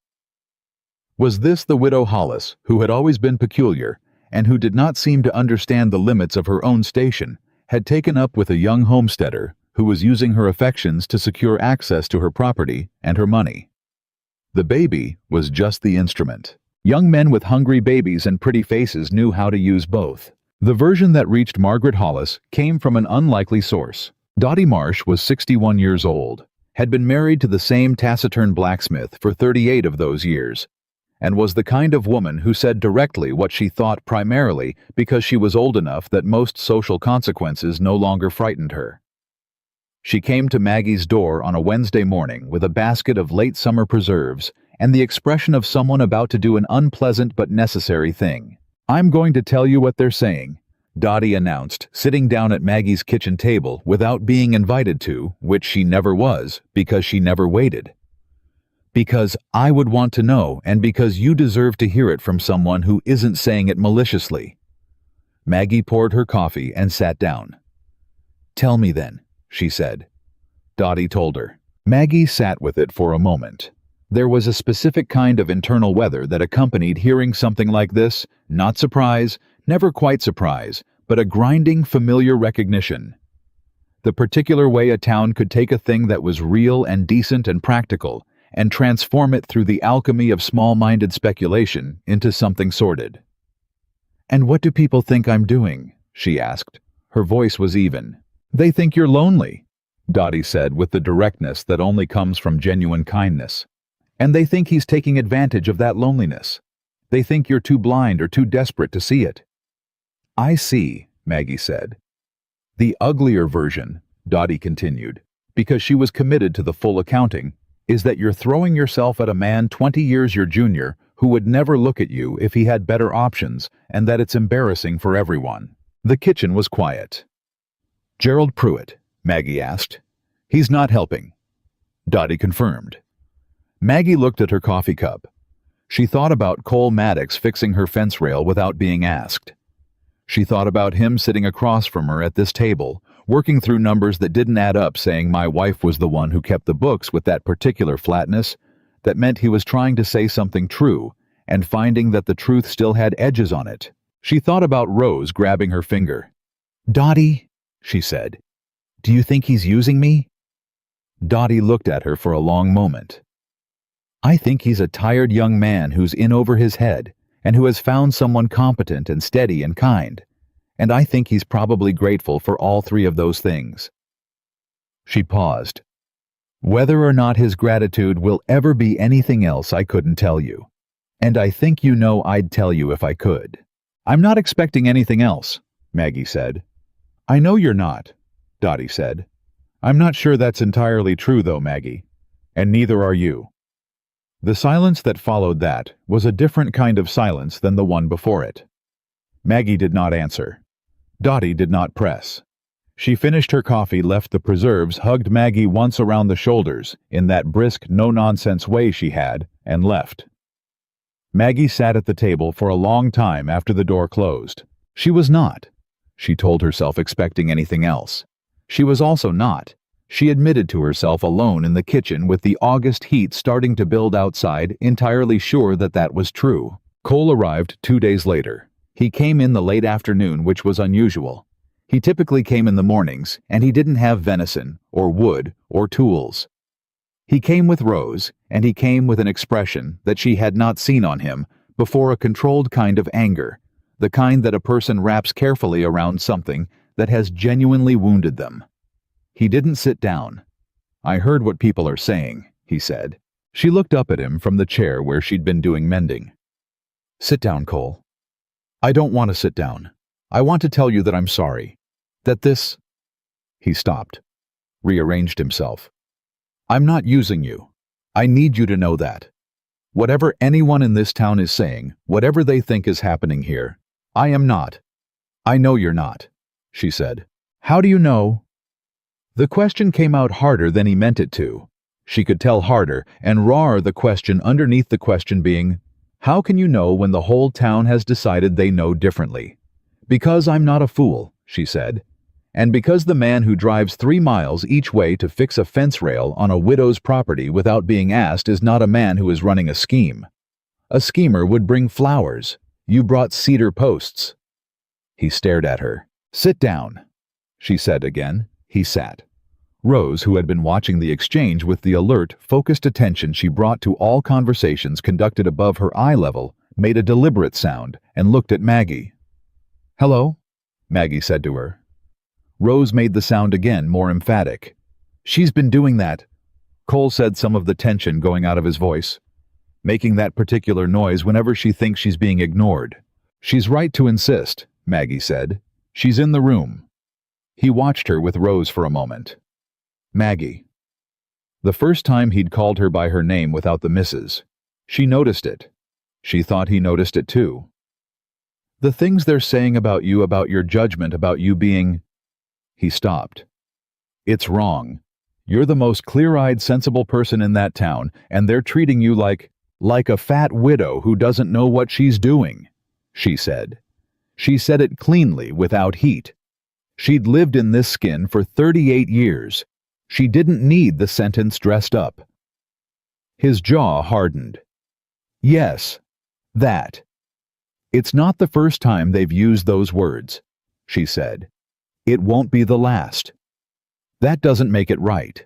Was this the widow Hollis, who had always been peculiar, and who did not seem to understand the limits of her own station, had taken up with a young homesteader who was using her affections to secure access to her property and her money? The baby was just the instrument. Young men with hungry babies and pretty faces knew how to use both. The version that reached Margaret Hollis came from an unlikely source. Dottie Marsh was 61 years old, had been married to the same taciturn blacksmith for 38 of those years, and was the kind of woman who said directly what she thought primarily because she was old enough that most social consequences no longer frightened her. She came to Maggie's door on a Wednesday morning with a basket of late summer preserves and the expression of someone about to do an unpleasant but necessary thing. "I'm going to tell you what they're saying," Dottie announced, sitting down at Maggie's kitchen table without being invited to, which she never was, because she never waited. "Because I would want to know, and because you deserve to hear it from someone who isn't saying it maliciously." Maggie poured her coffee and sat down. "Tell me then," she said. Dottie told her. Maggie sat with it for a moment. There was a specific kind of internal weather that accompanied hearing something like this, not surprise, never quite surprise, but a grinding, familiar recognition. The particular way a town could take a thing that was real and decent and practical and transform it through the alchemy of small-minded speculation into something sordid. "And what do people think I'm doing?" she asked. Her voice was even. "They think you're lonely," Dottie said with the directness that only comes from genuine kindness. "And they think he's taking advantage of that loneliness. They think you're too blind or too desperate to see it." "I see," Maggie said. "The uglier version," Dottie continued, because she was committed to the full accounting, "is that you're throwing yourself at a man 20 years your junior who would never look at you if he had better options, and that it's embarrassing for everyone." The kitchen was quiet. "Gerald Pruitt?" Maggie asked. "He's not helping," Dottie confirmed. Maggie looked at her coffee cup. She thought about Cole Maddox fixing her fence rail without being asked. She thought about him sitting across from her at this table, working through numbers that didn't add up, saying my wife was the one who kept the books with that particular flatness, that meant he was trying to say something true, and finding that the truth still had edges on it. She thought about Rose grabbing her finger. "Dottie," she said, "do you think he's using me?" Dottie looked at her for a long moment. "I think he's a tired young man who's in over his head and who has found someone competent and steady and kind, and I think he's probably grateful for all 3 of those things." She paused. "Whether or not his gratitude will ever be anything else I couldn't tell you. And I think you know I'd tell you if I could." "I'm not expecting anything else," Maggie said. "I know you're not," Dottie said. "I'm not sure that's entirely true though, Maggie. And neither are you." The silence that followed that was a different kind of silence than the one before it. Maggie did not answer. Dottie did not press. She finished her coffee, left the preserves, hugged Maggie once around the shoulders in that brisk, no-nonsense way she had, and left. Maggie sat at the table for a long time after the door closed. She was not, she told herself, expecting anything else. She was also not, She admitted to herself alone in the kitchen with the August heat starting to build outside, entirely sure that that was true. Cole arrived 2 days later. He came in the late afternoon, which was unusual. He typically came in the mornings, and he didn't have venison, or wood, or tools. He came with Rose, and he came with an expression that she had not seen on him before, a controlled kind of anger, the kind that a person wraps carefully around something that has genuinely wounded them. He didn't sit down. "I heard what people are saying," he said. She looked up at him from the chair where she'd been doing mending. "Sit down, Cole." "I don't want to sit down. I want to tell you that I'm sorry. That this—" He stopped, rearranged himself. "I'm not using you. I need you to know that. Whatever anyone in this town is saying, whatever they think is happening here, I am not." "I know you're not," she said. "How do you know?" The question came out harder than he meant it to. She could tell harder and rawer the question underneath the question being, "How can you know when the whole town has decided they know differently?" "Because I'm not a fool," she said. "And because the man who drives 3 miles each way to fix a fence rail on a widow's property without being asked is not a man who is running a scheme. A schemer would bring flowers. You brought cedar posts." He stared at her. "Sit down," she said again. He sat. Rose, who had been watching the exchange with the alert, focused attention she brought to all conversations conducted above her eye level, made a deliberate sound and looked at Maggie. "Hello?" Maggie said to her. Rose made the sound again, more emphatic. "She's been doing that." Cole said, some of the tension going out of his voice. "Making that particular noise whenever she thinks she's being ignored." "She's right to insist," Maggie said. "She's in the room." He watched her with Rose for a moment. "Maggie." The first time he'd called her by her name without the misses. She noticed it. She thought he noticed it too. "The things they're saying about you, about your judgment, about you being—" He stopped. "It's wrong. You're the most clear-eyed, sensible person in that town, and they're treating you like a fat widow who doesn't know what she's doing," she said. She said it cleanly, without heat. She'd lived in this skin for 38 years. She didn't need the sentence dressed up. His jaw hardened. "Yes, that. It's not the first time they've used those words," she said. "It won't be the last. That doesn't make it right."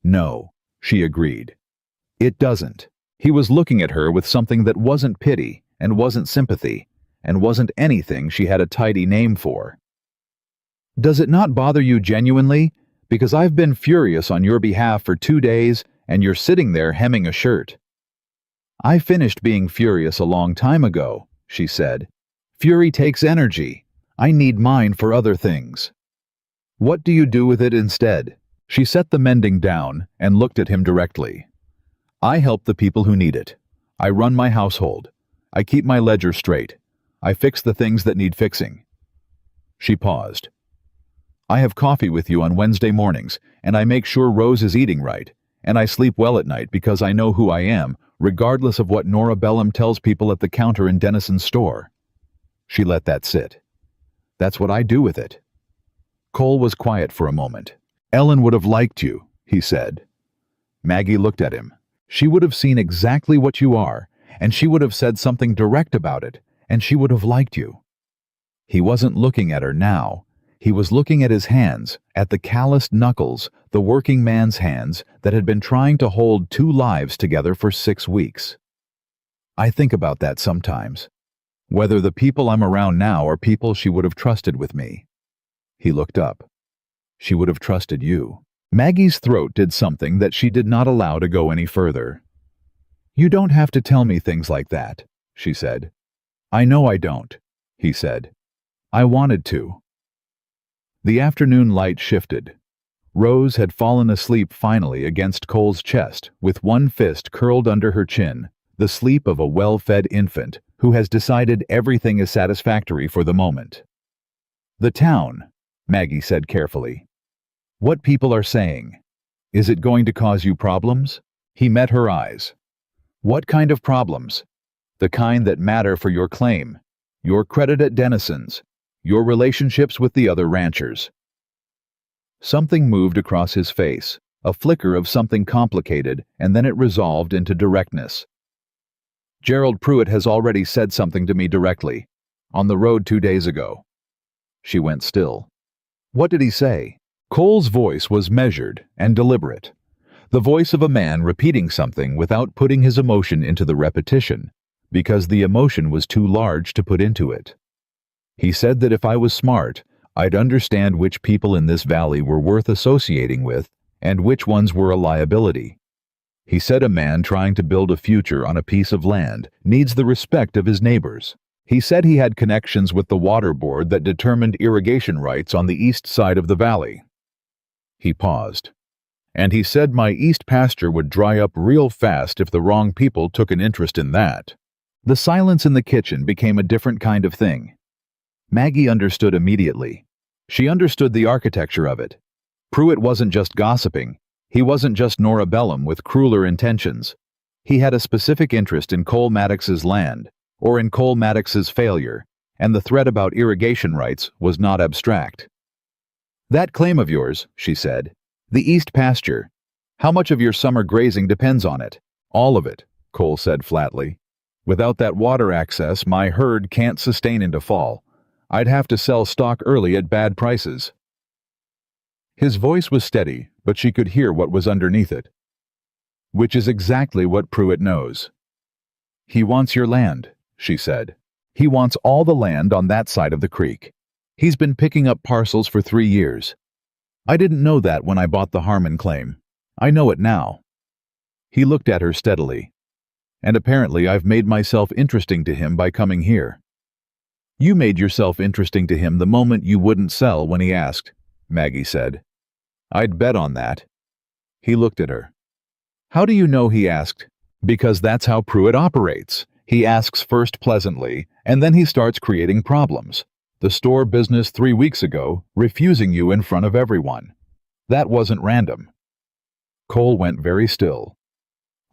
"No," she agreed. "It doesn't." He was looking at her with something that wasn't pity, and wasn't sympathy, and wasn't anything she had a tidy name for. "Does it not bother you genuinely? Because I've been furious on your behalf for 2 days, and you're sitting there hemming a shirt." "I finished being furious a long time ago," she said. "Fury takes energy. I need mine for other things." "What do you do with it instead?" She set the mending down and looked at him directly. "I help the people who need it. I run my household. I keep my ledger straight. I fix the things that need fixing." She paused. "I have coffee with you on Wednesday mornings, and I make sure Rose is eating right, and I sleep well at night because I know who I am, regardless of what Nora Bellum tells people at the counter in Dennison's store." She let that sit. "That's what I do with it." Cole was quiet for a moment. "Ellen would have liked you," he said. Maggie looked at him. "She would have seen exactly what you are, and she would have said something direct about it, and she would have liked you." He wasn't looking at her now. He was looking at his hands, at the calloused knuckles, the working man's hands that had been trying to hold 2 lives together for 6 weeks. "I think about that sometimes. Whether the people I'm around now are people she would have trusted with me." He looked up. "She would have trusted you." Maggie's throat did something that she did not allow to go any further. "You don't have to tell me things like that," she said. "I know I don't," he said. "I wanted to." The afternoon light shifted. Rose had fallen asleep finally against Cole's chest, with one fist curled under her chin, the sleep of a well-fed infant who has decided everything is satisfactory for the moment. "The town," Maggie said carefully. "What people are saying. Is it going to cause you problems?" He met her eyes. "What kind of problems?" "The kind that matter for your claim, your credit at Dennison's, your relationships with the other ranchers." Something moved across his face, a flicker of something complicated, and then it resolved into directness. Gerald Pruitt has already said something to me directly. On the road 2 days ago. She went still. What did he say? Cole's voice was measured and deliberate. The voice of a man repeating something without putting his emotion into the repetition, because the emotion was too large to put into it. He said that if I was smart, I'd understand which people in this valley were worth associating with and which ones were a liability. He said a man trying to build a future on a piece of land needs the respect of his neighbors. He said he had connections with the water board that determined irrigation rights on the east side of the valley. He paused. And he said my east pasture would dry up real fast if the wrong people took an interest in that. The silence in the kitchen became a different kind of thing. Maggie understood immediately. She understood the architecture of it. Pruitt wasn't just gossiping. He wasn't just Nora Bellum with crueler intentions. He had a specific interest in Cole Maddox's land, or in Cole Maddox's failure, and the threat about irrigation rights was not abstract. That claim of yours, she said, the east pasture. How much of your summer grazing depends on it? All of it, Cole said flatly. Without that water access, my herd can't sustain into fall. I'd have to sell stock early at bad prices. His voice was steady, but she could hear what was underneath it. Which is exactly what Pruitt knows. He wants your land, she said. He wants all the land on that side of the creek. He's been picking up parcels for 3 years. I didn't know that when I bought the Harmon claim. I know it now. He looked at her steadily. And apparently I've made myself interesting to him by coming here. You made yourself interesting to him the moment you wouldn't sell when he asked, Maggie said. I'd bet on that. He looked at her. How do you know he asked? Because that's how Pruitt operates. He asks first pleasantly, and then he starts creating problems. The store business 3 weeks ago, refusing you in front of everyone. That wasn't random. Cole went very still.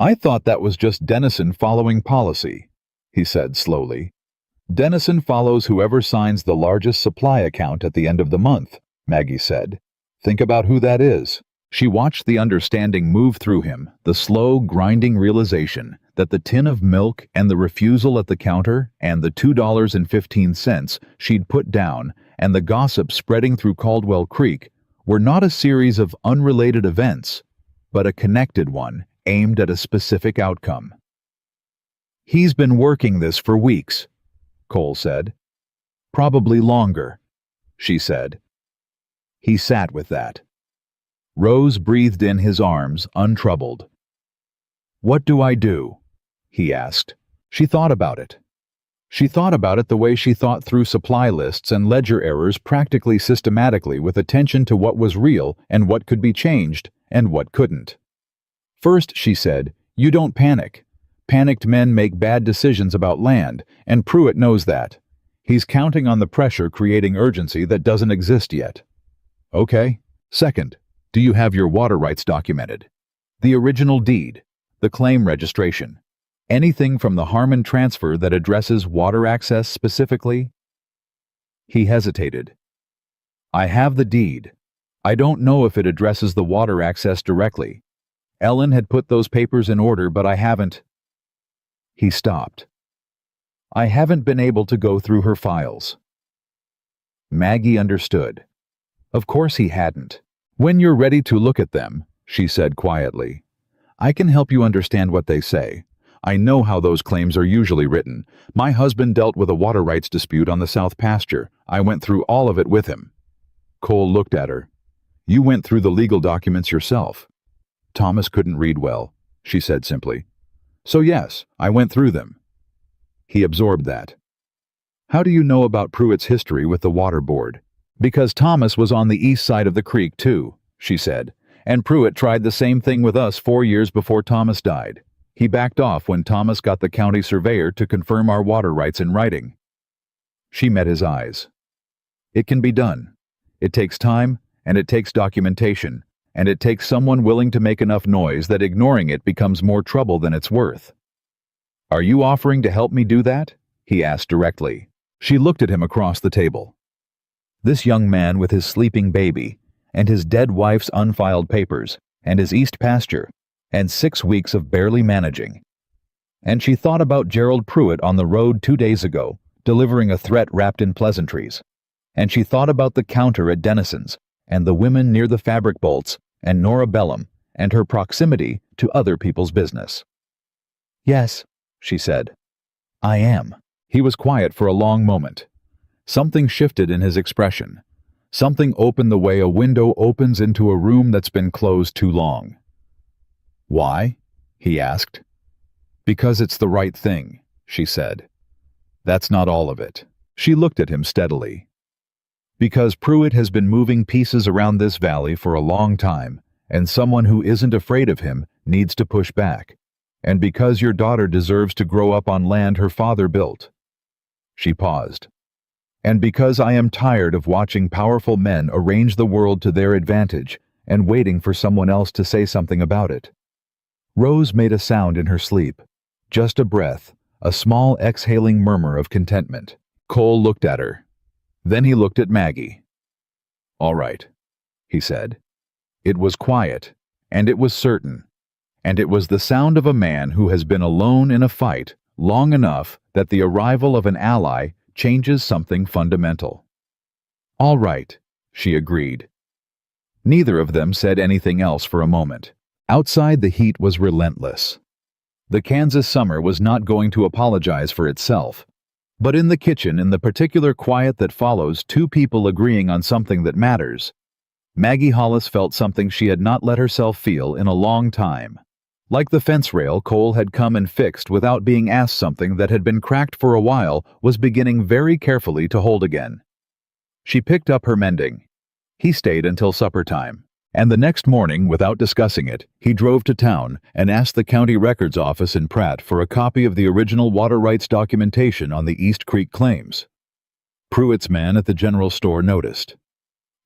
I thought that was just Dennison following policy, he said slowly. Dennison follows whoever signs the largest supply account at the end of the month, Maggie said. Think about who that is. She watched the understanding move through him, the slow, grinding realization that the tin of milk and the refusal at the counter and the $2.15 she'd put down and the gossip spreading through Caldwell Creek were not a series of unrelated events, but a connected one aimed at a specific outcome. He's been working this for weeks, Cole said. Probably longer, she said. He sat with that. Rose breathed in his arms, untroubled. What do I do? He asked. She thought about it. She thought about it the way she thought through supply lists and ledger errors practically systematically with attention to what was real and what could be changed and what couldn't. First, she said, you don't panic. Panicked men make bad decisions about land, and Pruitt knows that. He's counting on the pressure creating urgency that doesn't exist yet. Okay. Second, do you have your water rights documented? The original deed, the claim registration, anything from the Harmon transfer that addresses water access specifically? He hesitated. I have the deed. I don't know if it addresses the water access directly. Ellen had put those papers in order, but I haven't. He stopped. I haven't been able to go through her files. Maggie understood. Of course he hadn't. When you're ready to look at them, she said quietly, I can help you understand what they say. I know how those claims are usually written. My husband dealt with a water rights dispute on the South Pasture. I went through all of it with him. Cole looked at her. You went through the legal documents yourself. Thomas couldn't read well, she said simply. So yes, I went through them. He absorbed that. How do you know about Pruitt's history with the water board? Because Thomas was on the east side of the creek too, she said, and Pruitt tried the same thing with us 4 years before Thomas died. He backed off when Thomas got the county surveyor to confirm our water rights in writing. She met his eyes. It can be done. It takes time, and it takes documentation, and it takes someone willing to make enough noise that ignoring it becomes more trouble than it's worth. Are you offering to help me do that? He asked directly. She looked at him across the table. This young man with his sleeping baby, and his dead wife's unfiled papers, and his east pasture, and 6 weeks of barely managing. And she thought about Gerald Pruitt on the road 2 days ago, delivering a threat wrapped in pleasantries. And she thought about the counter at Dennison's, and the women near the fabric bolts, and Nora Bellum, and her proximity to other people's business. "Yes," she said. "I am." He was quiet for a long moment. Something shifted in his expression. Something opened the way a window opens into a room that's been closed too long. "Why?" he asked. "Because it's the right thing," she said. "That's not all of it." She looked at him steadily. "Because Pruitt has been moving pieces around this valley for a long time, and someone who isn't afraid of him needs to push back. And because your daughter deserves to grow up on land her father built." She paused. "And because I am tired of watching powerful men arrange the world to their advantage and waiting for someone else to say something about it." Rose made a sound in her sleep. Just a breath, a small exhaling murmur of contentment. Cole looked at her. Then he looked at Maggie. "All right," he said. It was quiet, and it was certain, and it was the sound of a man who has been alone in a fight long enough that the arrival of an ally changes something fundamental. "All right," she agreed. Neither of them said anything else for a moment. Outside, the heat was relentless. The Kansas summer was not going to apologize for itself. But in the kitchen, in the particular quiet that follows two people agreeing on something that matters, Maggie Hollis felt something she had not let herself feel in a long time. Like the fence rail Cole had come and fixed without being asked, something that had been cracked for a while was beginning very carefully to hold again. She picked up her mending. He stayed until supper time. And the next morning, without discussing it, he drove to town and asked the county records office in Pratt for a copy of the original water rights documentation on the East Creek claims. Pruitt's man at the general store noticed.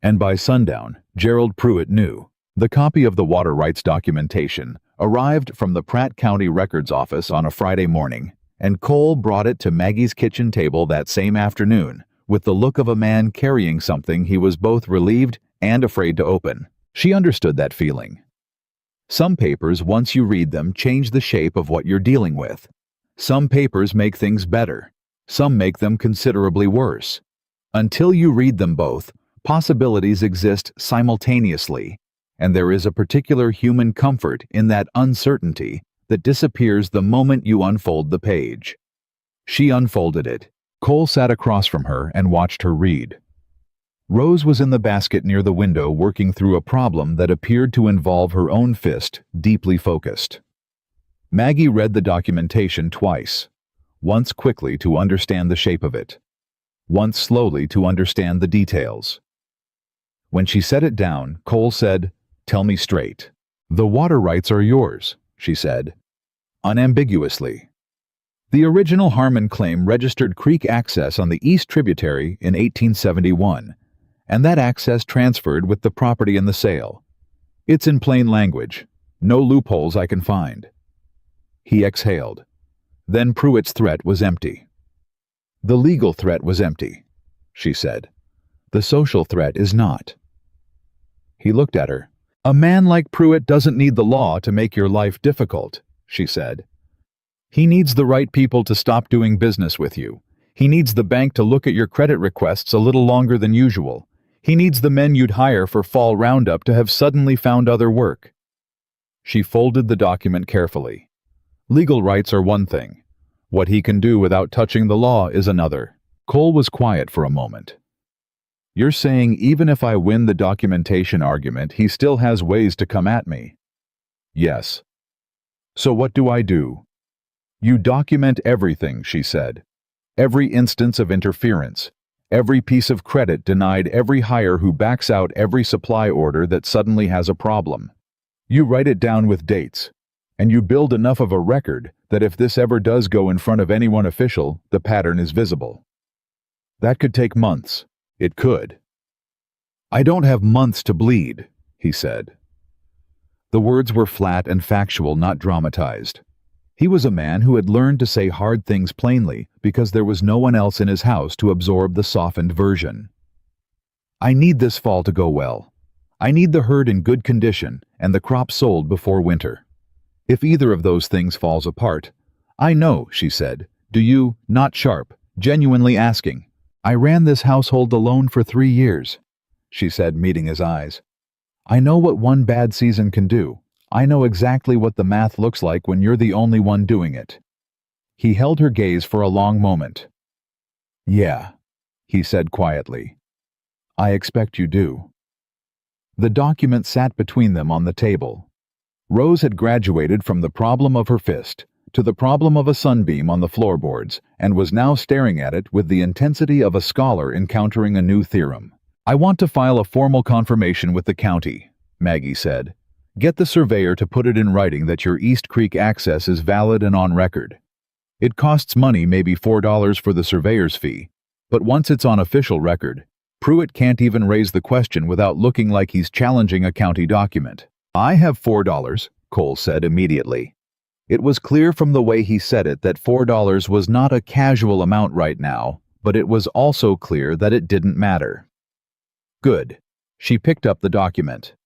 And by sundown, Gerald Pruitt knew. The copy of the water rights documentation arrived from the Pratt County Records Office on a Friday morning, and Cole brought it to Maggie's kitchen table that same afternoon, with the look of a man carrying something he was both relieved and afraid to open. She understood that feeling. Some papers, once you read them, change the shape of what you're dealing with. Some papers make things better. Some make them considerably worse. Until you read them both, possibilities exist simultaneously, and there is a particular human comfort in that uncertainty that disappears the moment you unfold the page. She unfolded it. Cole sat across from her and watched her read. Rose was in the basket near the window working through a problem that appeared to involve her own fist, deeply focused. Maggie read the documentation twice, once quickly to understand the shape of it, once slowly to understand the details. When she set it down, Cole said, "Tell me straight." "The water rights are yours," she said, unambiguously. The original Harmon claim registered creek access on the east tributary in 1871, and that access transferred with the property in the sale. It's in plain language. No loopholes I can find. He exhaled. Then Pruitt's threat was empty. "The legal threat was empty," she said. "The social threat is not." He looked at her. "A man like Pruitt doesn't need the law to make your life difficult," she said. "He needs the right people to stop doing business with you. He needs the bank to look at your credit requests a little longer than usual. He needs the men you'd hire for fall roundup to have suddenly found other work." She folded the document carefully. Legal rights are one thing. What he can do without touching the law is another. Cole was quiet for a moment. "You're saying even if I win the documentation argument, he still has ways to come at me?" "Yes." "So what do I do?" "You document everything," she said. "Every instance of interference. Every piece of credit denied, every hire who backs out every supply order that suddenly has a problem. You write it down with dates, and you build enough of a record that if this ever does go in front of anyone official, the pattern is visible. That could take months. It could." "I don't have months to bleed," he said. The words were flat and factual, not dramatized. He was a man who had learned to say hard things plainly because there was no one else in his house to absorb the softened version. "I need this fall to go well. I need the herd in good condition and the crop sold before winter. If either of those things falls apart, I know, she said. Do you, not sharp, genuinely asking? I ran this household alone for 3 years, she said, meeting his eyes. I know what one bad season can do. I know exactly what the math looks like when you're the only one doing it. He held her gaze for a long moment. Yeah, he said quietly. I expect you do. The document sat between them on the table. Rose had graduated from the problem of her fist to the problem of a sunbeam on the floorboards and was now staring at it with the intensity of a scholar encountering a new theorem. I want to file a formal confirmation with the county, Maggie said. Get the surveyor to put it in writing that your East Creek access is valid and on record. It costs money, maybe $4 for the surveyor's fee, but once it's on official record, Pruitt can't even raise the question without looking like he's challenging a county document. I have $4, Cole said immediately. It was clear from the way he said it that $4 was not a casual amount right now, but it was also clear that it didn't matter. Good. She picked up the document.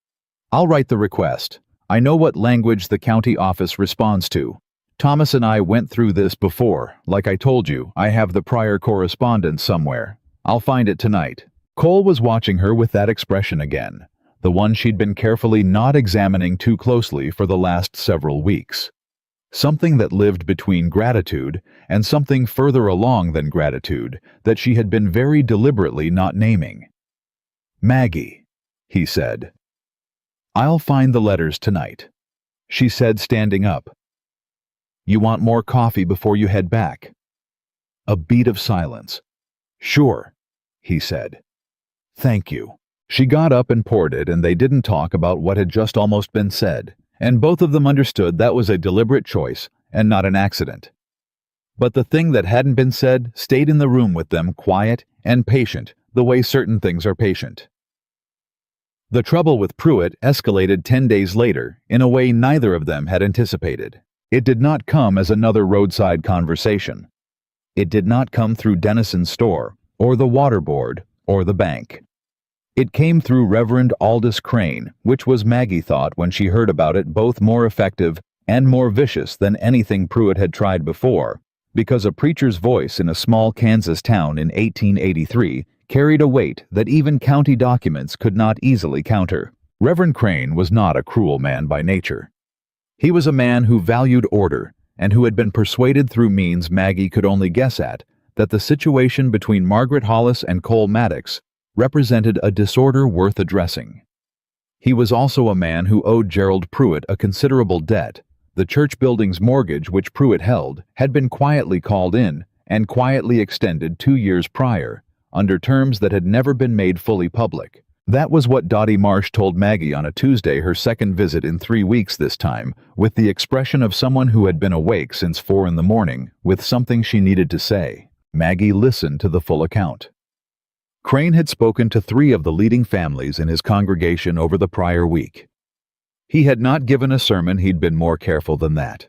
I'll write the request. I know what language the county office responds to. Thomas and I went through this before. Like I told you, I have the prior correspondence somewhere. I'll find it tonight. Cole was watching her with that expression again, the one she'd been carefully not examining too closely for the last several weeks. Something that lived between gratitude and something further along than gratitude that she had been very deliberately not naming. Maggie, he said. I'll find the letters tonight, she said, standing up. You want more coffee before you head back? A beat of silence. Sure, he said. Thank you. She got up and poured it, and they didn't talk about what had just almost been said, and both of them understood that was a deliberate choice and not an accident. But the thing that hadn't been said stayed in the room with them, quiet and patient, the way certain things are patient. The trouble with Pruitt escalated 10 days later in a way neither of them had anticipated. It did not come as another roadside conversation. It did not come through Dennison's store, or the water board, or the bank. It came through Reverend Aldous Crane, which was, Maggie thought when she heard about it, both more effective and more vicious than anything Pruitt had tried before, because a preacher's voice in a small Kansas town in 1883 carried a weight that even county documents could not easily counter. Reverend Crane was not a cruel man by nature. He was a man who valued order and who had been persuaded through means Maggie could only guess at that the situation between Margaret Hollis and Cole Maddox represented a disorder worth addressing. He was also a man who owed Gerald Pruitt a considerable debt. The church building's mortgage, which Pruitt held, had been quietly called in and quietly extended 2 years prior, under terms that had never been made fully public. That was what Dottie Marsh told Maggie on a Tuesday, her second visit in 3 weeks this time, with the expression of someone who had been awake since 4 in the morning, with something she needed to say. Maggie listened to the full account. Crane had spoken to 3 of the leading families in his congregation over the prior week. He had not given a sermon, he'd been more careful than that.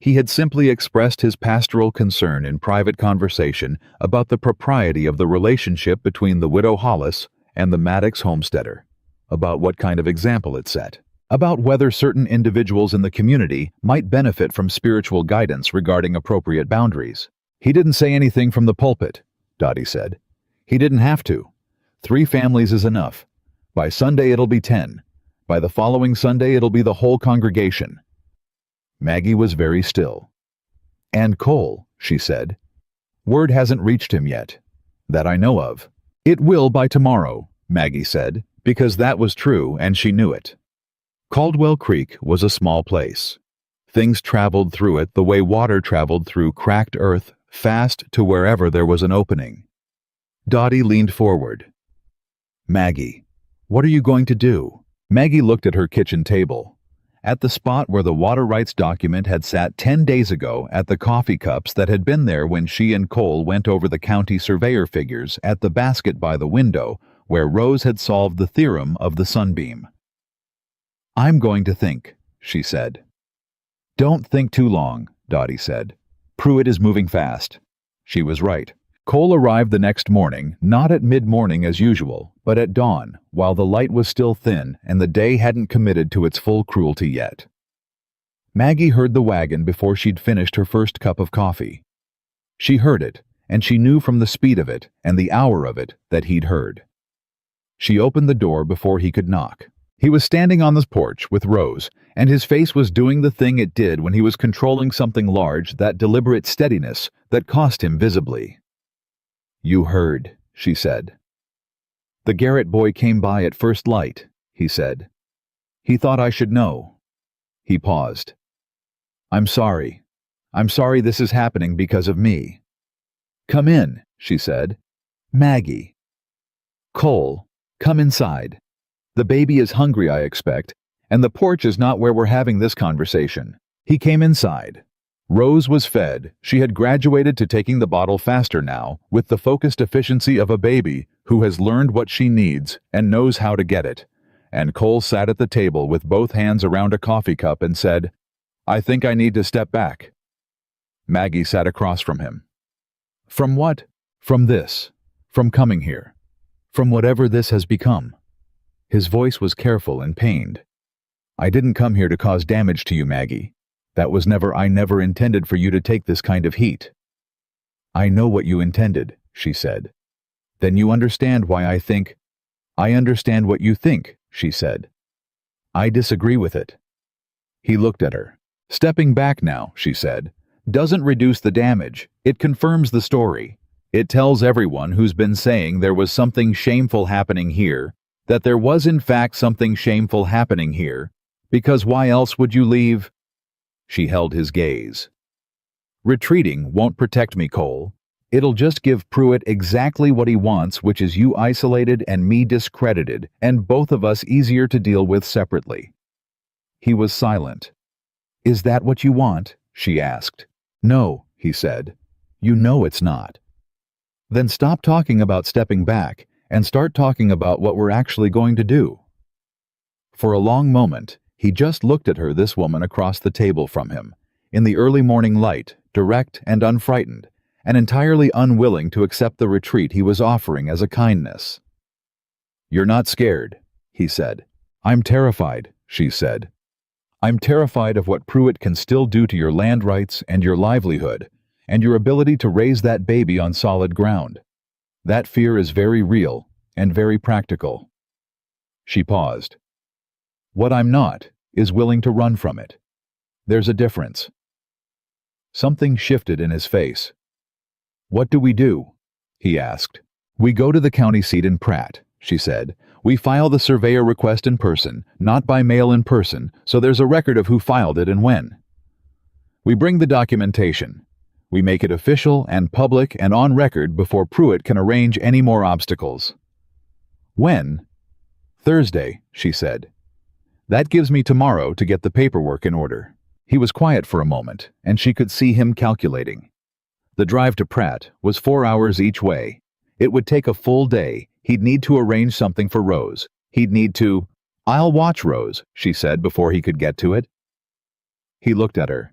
He had simply expressed his pastoral concern in private conversation about the propriety of the relationship between the widow Hollis and the Maddox homesteader, about what kind of example it set, about whether certain individuals in the community might benefit from spiritual guidance regarding appropriate boundaries. He didn't say anything from the pulpit, Dottie said. He didn't have to. 3 families is enough. By Sunday it'll be 10. By the following Sunday it'll be the whole congregation. Maggie was very still. And Cole, she said. Word hasn't reached him yet. That I know of. It will by tomorrow, Maggie said, because that was true and she knew it. Caldwell Creek was a small place. Things traveled through it the way water traveled through cracked earth, fast to wherever there was an opening. Dottie leaned forward. Maggie, what are you going to do? Maggie looked at her kitchen table. At the spot where the water rights document had sat 10 days ago, at the coffee cups that had been there when she and Cole went over the county surveyor figures, at the basket by the window where Rose had solved the theorem of the sunbeam. I'm going to think, she said. Don't think too long, Dottie said. Pruitt is moving fast. She was right. Cole arrived the next morning, not at mid-morning as usual, but at dawn, while the light was still thin and the day hadn't committed to its full cruelty yet. Maggie heard the wagon before she'd finished her first cup of coffee. She heard it, and she knew from the speed of it and the hour of it that he'd heard. She opened the door before he could knock. He was standing on the porch with Rose, and his face was doing the thing it did when he was controlling something large, that deliberate steadiness that cost him visibly. "You heard," she said. "The Garrett boy came by at first light," he said. "He thought I should know." He paused. "I'm sorry. I'm sorry this is happening because of me." "Come in," she said. "Maggie." "Cole, come inside. The baby is hungry, I expect, and the porch is not where we're having this conversation." He came inside. Rose was fed. She had graduated to taking the bottle faster now, with the focused efficiency of a baby who has learned what she needs and knows how to get it. And Cole sat at the table with both hands around a coffee cup and said, "I think I need to step back." Maggie sat across from him. "From what?" "From this. From coming here. From whatever this has become." His voice was careful and pained. "I didn't come here to cause damage to you, Maggie. I never intended for you to take this kind of heat." "I know what you intended," she said. "Then you understand why I think—" "I understand what you think," she said. "I disagree with it." He looked at her. "Stepping back now," she said, "doesn't reduce the damage. It confirms the story. It tells everyone who's been saying there was something shameful happening here that there was in fact something shameful happening here, because why else would you leave?" She held his gaze. "Retreating won't protect me, Cole. It'll just give Pruitt exactly what he wants, which is you isolated and me discredited, and both of us easier to deal with separately." He was silent. "Is that what you want?" she asked. "No," he said. "You know it's not." "Then stop talking about stepping back and start talking about what we're actually going to do." For a long moment, he just looked at her, this woman across the table from him, in the early morning light, direct and unfrightened, and entirely unwilling to accept the retreat he was offering as a kindness. "You're not scared," he said. "I'm terrified," she said. "I'm terrified of what Pruitt can still do to your land rights and your livelihood, and your ability to raise that baby on solid ground. That fear is very real and very practical." She paused. "What I'm not is willing to run from it. There's a difference." Something shifted in his face. "What do we do?" he asked. "We go to the county seat in Pratt," she said. "We file the surveyor request in person, not by mail in person, so there's a record of who filed it and when. We bring the documentation. We make it official and public and on record before Pruitt can arrange any more obstacles." "When?" "Thursday," she said. "That gives me tomorrow to get the paperwork in order." He was quiet for a moment, and she could see him calculating. The drive to Pratt was 4 hours each way. It would take a full day. He'd need to arrange something for Rose. He'd need to— "I'll watch Rose," she said before he could get to it. He looked at her.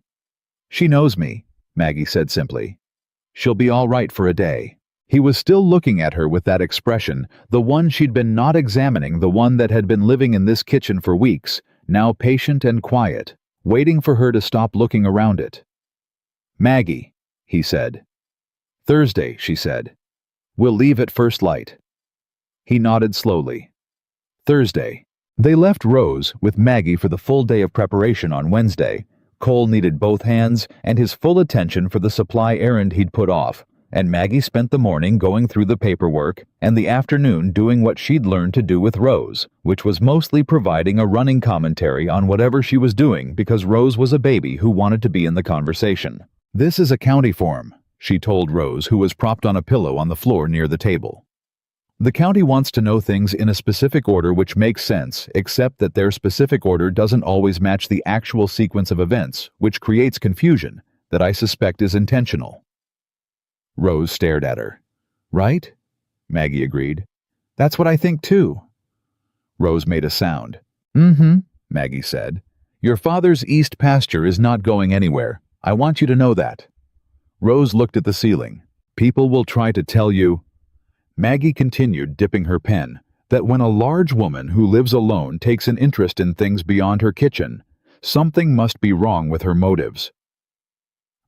"She knows me," Maggie said simply. "She'll be all right for a day." He was still looking at her with that expression, the one she'd been not examining, the one that had been living in this kitchen for weeks, now patient and quiet, waiting for her to stop looking around it. "Maggie," he said. "Thursday," she said. "We'll leave at first light." He nodded slowly. Thursday. They left Rose with Maggie for the full day of preparation on Wednesday. Cole needed both hands and his full attention for the supply errand he'd put off, and Maggie spent the morning going through the paperwork and the afternoon doing what she'd learned to do with Rose, which was mostly providing a running commentary on whatever she was doing because Rose was a baby who wanted to be in the conversation. "This is a county form," she told Rose, who was propped on a pillow on the floor near the table. "The county wants to know things in a specific order which makes sense, except that their specific order doesn't always match the actual sequence of events, which creates confusion that I suspect is intentional." Rose stared at her. "Right?" Maggie agreed. "That's what I think too." Rose made a sound. "Mm-hmm," Maggie said. "Your father's east pasture is not going anywhere. I want you to know that." Rose looked at the ceiling. People will try to tell you, Maggie continued, dipping her pen, that when a large woman who lives alone takes an interest in things beyond her kitchen, something must be wrong with her motives.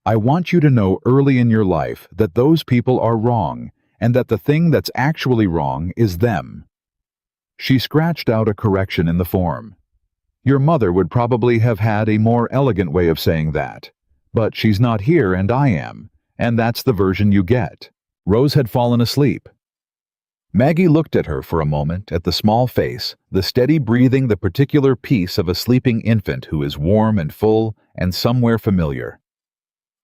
I want you to know early in your life that those people are wrong, and that the thing that's actually wrong is them. She scratched out a correction in the form. Your mother would probably have had a more elegant way of saying that, but she's not here and I am, and that's the version you get. Rose had fallen asleep. Maggie looked at her for a moment, at the small face, the steady breathing, the particular peace of a sleeping infant who is warm and full and somewhere familiar.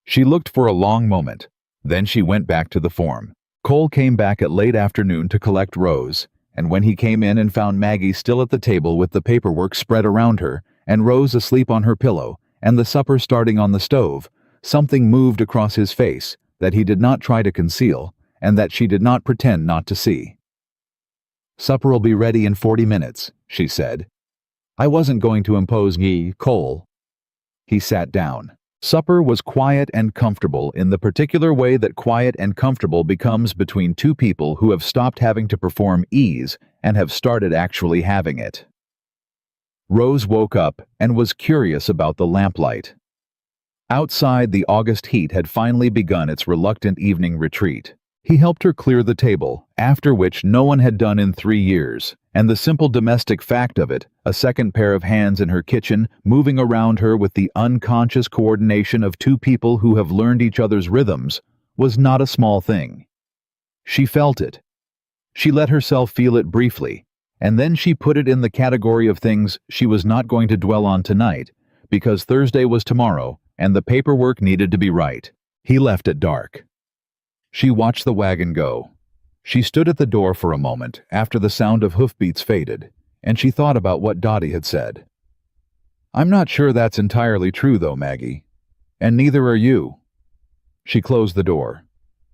She looked for a long moment. Then she went back to the form. Cole came back at late afternoon to collect Rose, and when he came in and found Maggie still at the table with the paperwork spread around her, and Rose asleep on her pillow, and the supper starting on the stove, something moved across his face that he did not try to conceal, and that she did not pretend not to see. "Supper'll be ready in 40 minutes, she said. "I wasn't going to impose ye, Cole." He sat down. Supper was quiet and comfortable in the particular way that quiet and comfortable becomes between two people who have stopped having to perform ease and have started actually having it. Rose woke up and was curious about the lamplight. Outside, the August heat had finally begun its reluctant evening retreat. He helped her clear the table, after which no one had done in 3 years, and the simple domestic fact of it, a second pair of hands in her kitchen, moving around her with the unconscious coordination of two people who have learned each other's rhythms, was not a small thing. She felt it. She let herself feel it briefly, and then she put it in the category of things she was not going to dwell on tonight, because Thursday was tomorrow, and the paperwork needed to be right. He left at dark. She watched the wagon go. She stood at the door for a moment after the sound of hoofbeats faded, and she thought about what Dottie had said. "I'm not sure that's entirely true, though, Maggie. And neither are you." She closed the door.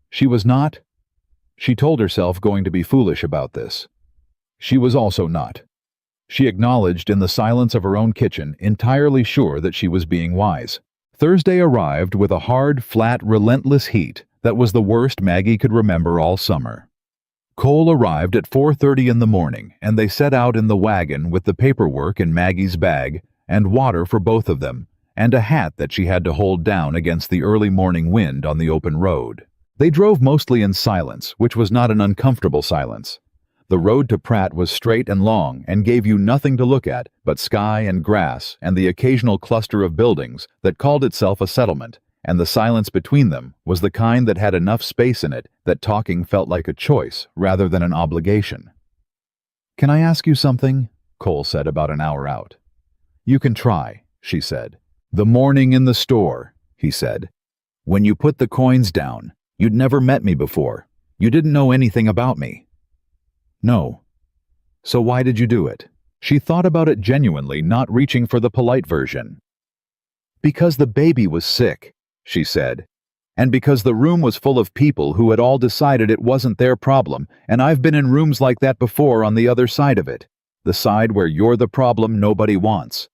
She was not, she told herself, going to be foolish about this. She was also not. She acknowledged in the silence of her own kitchen, entirely sure that she was being wise. Thursday arrived with a hard, flat, relentless heat that was the worst Maggie could remember all summer. Cole arrived at 4:30 in the morning, and they set out in the wagon with the paperwork in Maggie's bag, and water for both of them, and a hat that she had to hold down against the early morning wind on the open road. They drove mostly in silence, which was not an uncomfortable silence. The road to Pratt was straight and long and gave you nothing to look at but sky and grass and the occasional cluster of buildings that called itself a settlement, and the silence between them was the kind that had enough space in it that talking felt like a choice rather than an obligation. "Can I ask you something?" Cole said about an hour out. "You can try," she said. "The morning in the store," he said. "When you put the coins down, you'd never met me before. You didn't know anything about me." "No." "So why did you do it?" She thought about it genuinely, not reaching for the polite version. "Because the baby was sick," she said, "and because the room was full of people who had all decided it wasn't their problem, and I've been in rooms like that before on the other side of it, the side where you're the problem nobody wants."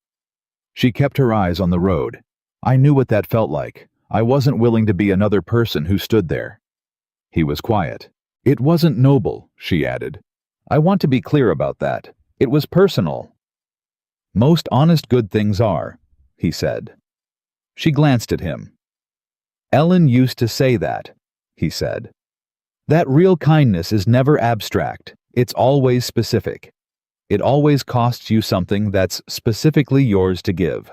She kept her eyes on the road. "I knew what that felt like. I wasn't willing to be another person who stood there." He was quiet. "It wasn't noble," she added. "I want to be clear about that. It was personal." "Most honest good things are," he said. She glanced at him. "Ellen used to say that," he said. "That real kindness is never abstract. It's always specific. It always costs you something that's specifically yours to give."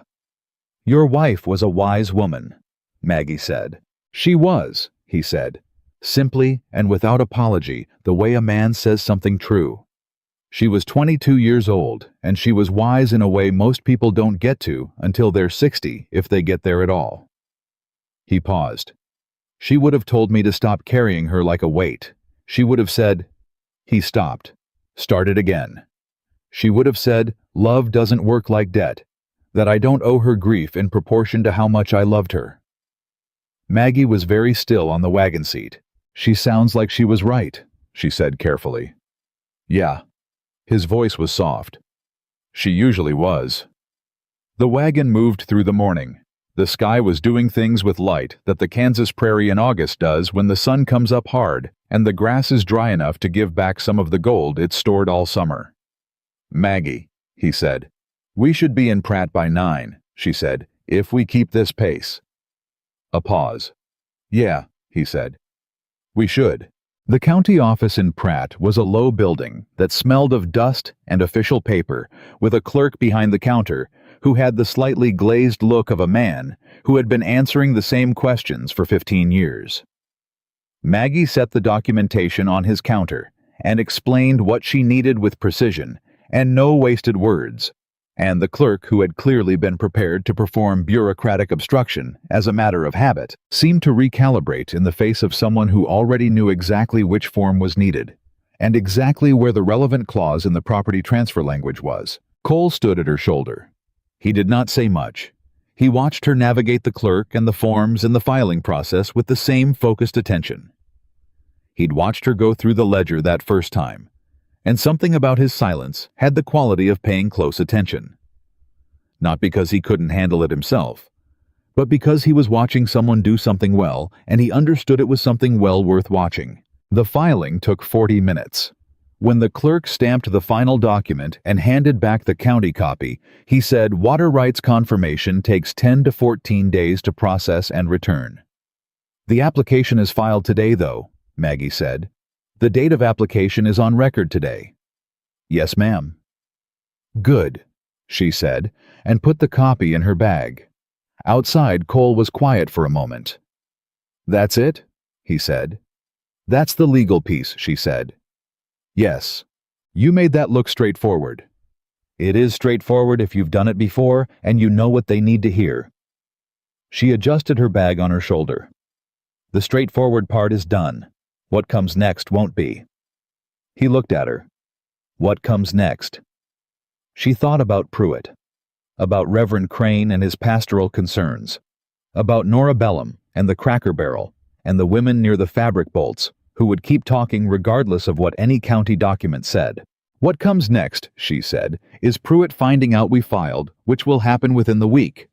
"Your wife was a wise woman," Maggie said. "She was," he said, simply and without apology, the way a man says something true. "She was 22 years old, and she was wise in a way most people don't get to until they're 60, if they get there at all." He paused. "She would have told me to stop carrying her like a weight. She would have said—" He stopped, started again. "She would have said, love doesn't work like debt, that I don't owe her grief in proportion to how much I loved her." Maggie was very still on the wagon seat. "She sounds like she was right," she said carefully. "Yeah." His voice was soft. "She usually was." The wagon moved through the morning. The sky was doing things with light that the Kansas prairie in August does when the sun comes up hard and the grass is dry enough to give back some of the gold it stored all summer. "Maggie," he said. "We should be in Pratt by 9, she said, "if we keep this pace." A pause. "Yeah," he said. "We should." The county office in Pratt was a low building that smelled of dust and official paper, with a clerk behind the counter who had the slightly glazed look of a man who had been answering the same questions for 15 years. Maggie set the documentation on his counter and explained what she needed with precision and no wasted words, and the clerk, who had clearly been prepared to perform bureaucratic obstruction as a matter of habit, seemed to recalibrate in the face of someone who already knew exactly which form was needed, and exactly where the relevant clause in the property transfer language was. Cole stood at her shoulder. He did not say much. He watched her navigate the clerk and the forms and the filing process with the same focused attention. He'd watched her go through the ledger that first time, and something about his silence had the quality of paying close attention. Not because he couldn't handle it himself, but because he was watching someone do something well, and he understood it was something well worth watching. The filing took 40 minutes. When the clerk stamped the final document and handed back the county copy, he said water rights confirmation takes 10 to 14 days to process and return. "The application is filed today, though," Maggie said. "The date of application is on record today." "Yes, ma'am." "Good," she said, and put the copy in her bag. Outside, Cole was quiet for a moment. "That's it?" he said. "That's the legal piece," she said. "Yes. You made that look straightforward." "It is straightforward if you've done it before and you know what they need to hear." She adjusted her bag on her shoulder. "The straightforward part is done. What comes next won't be." He looked at her. "What comes next?" She thought about Pruitt, about Reverend Crane and his pastoral concerns, about Nora Bellum and the Cracker Barrel and the women near the fabric bolts who would keep talking regardless of what any county document said. "What comes next," she said, "is Pruitt finding out we filed, which will happen within the week.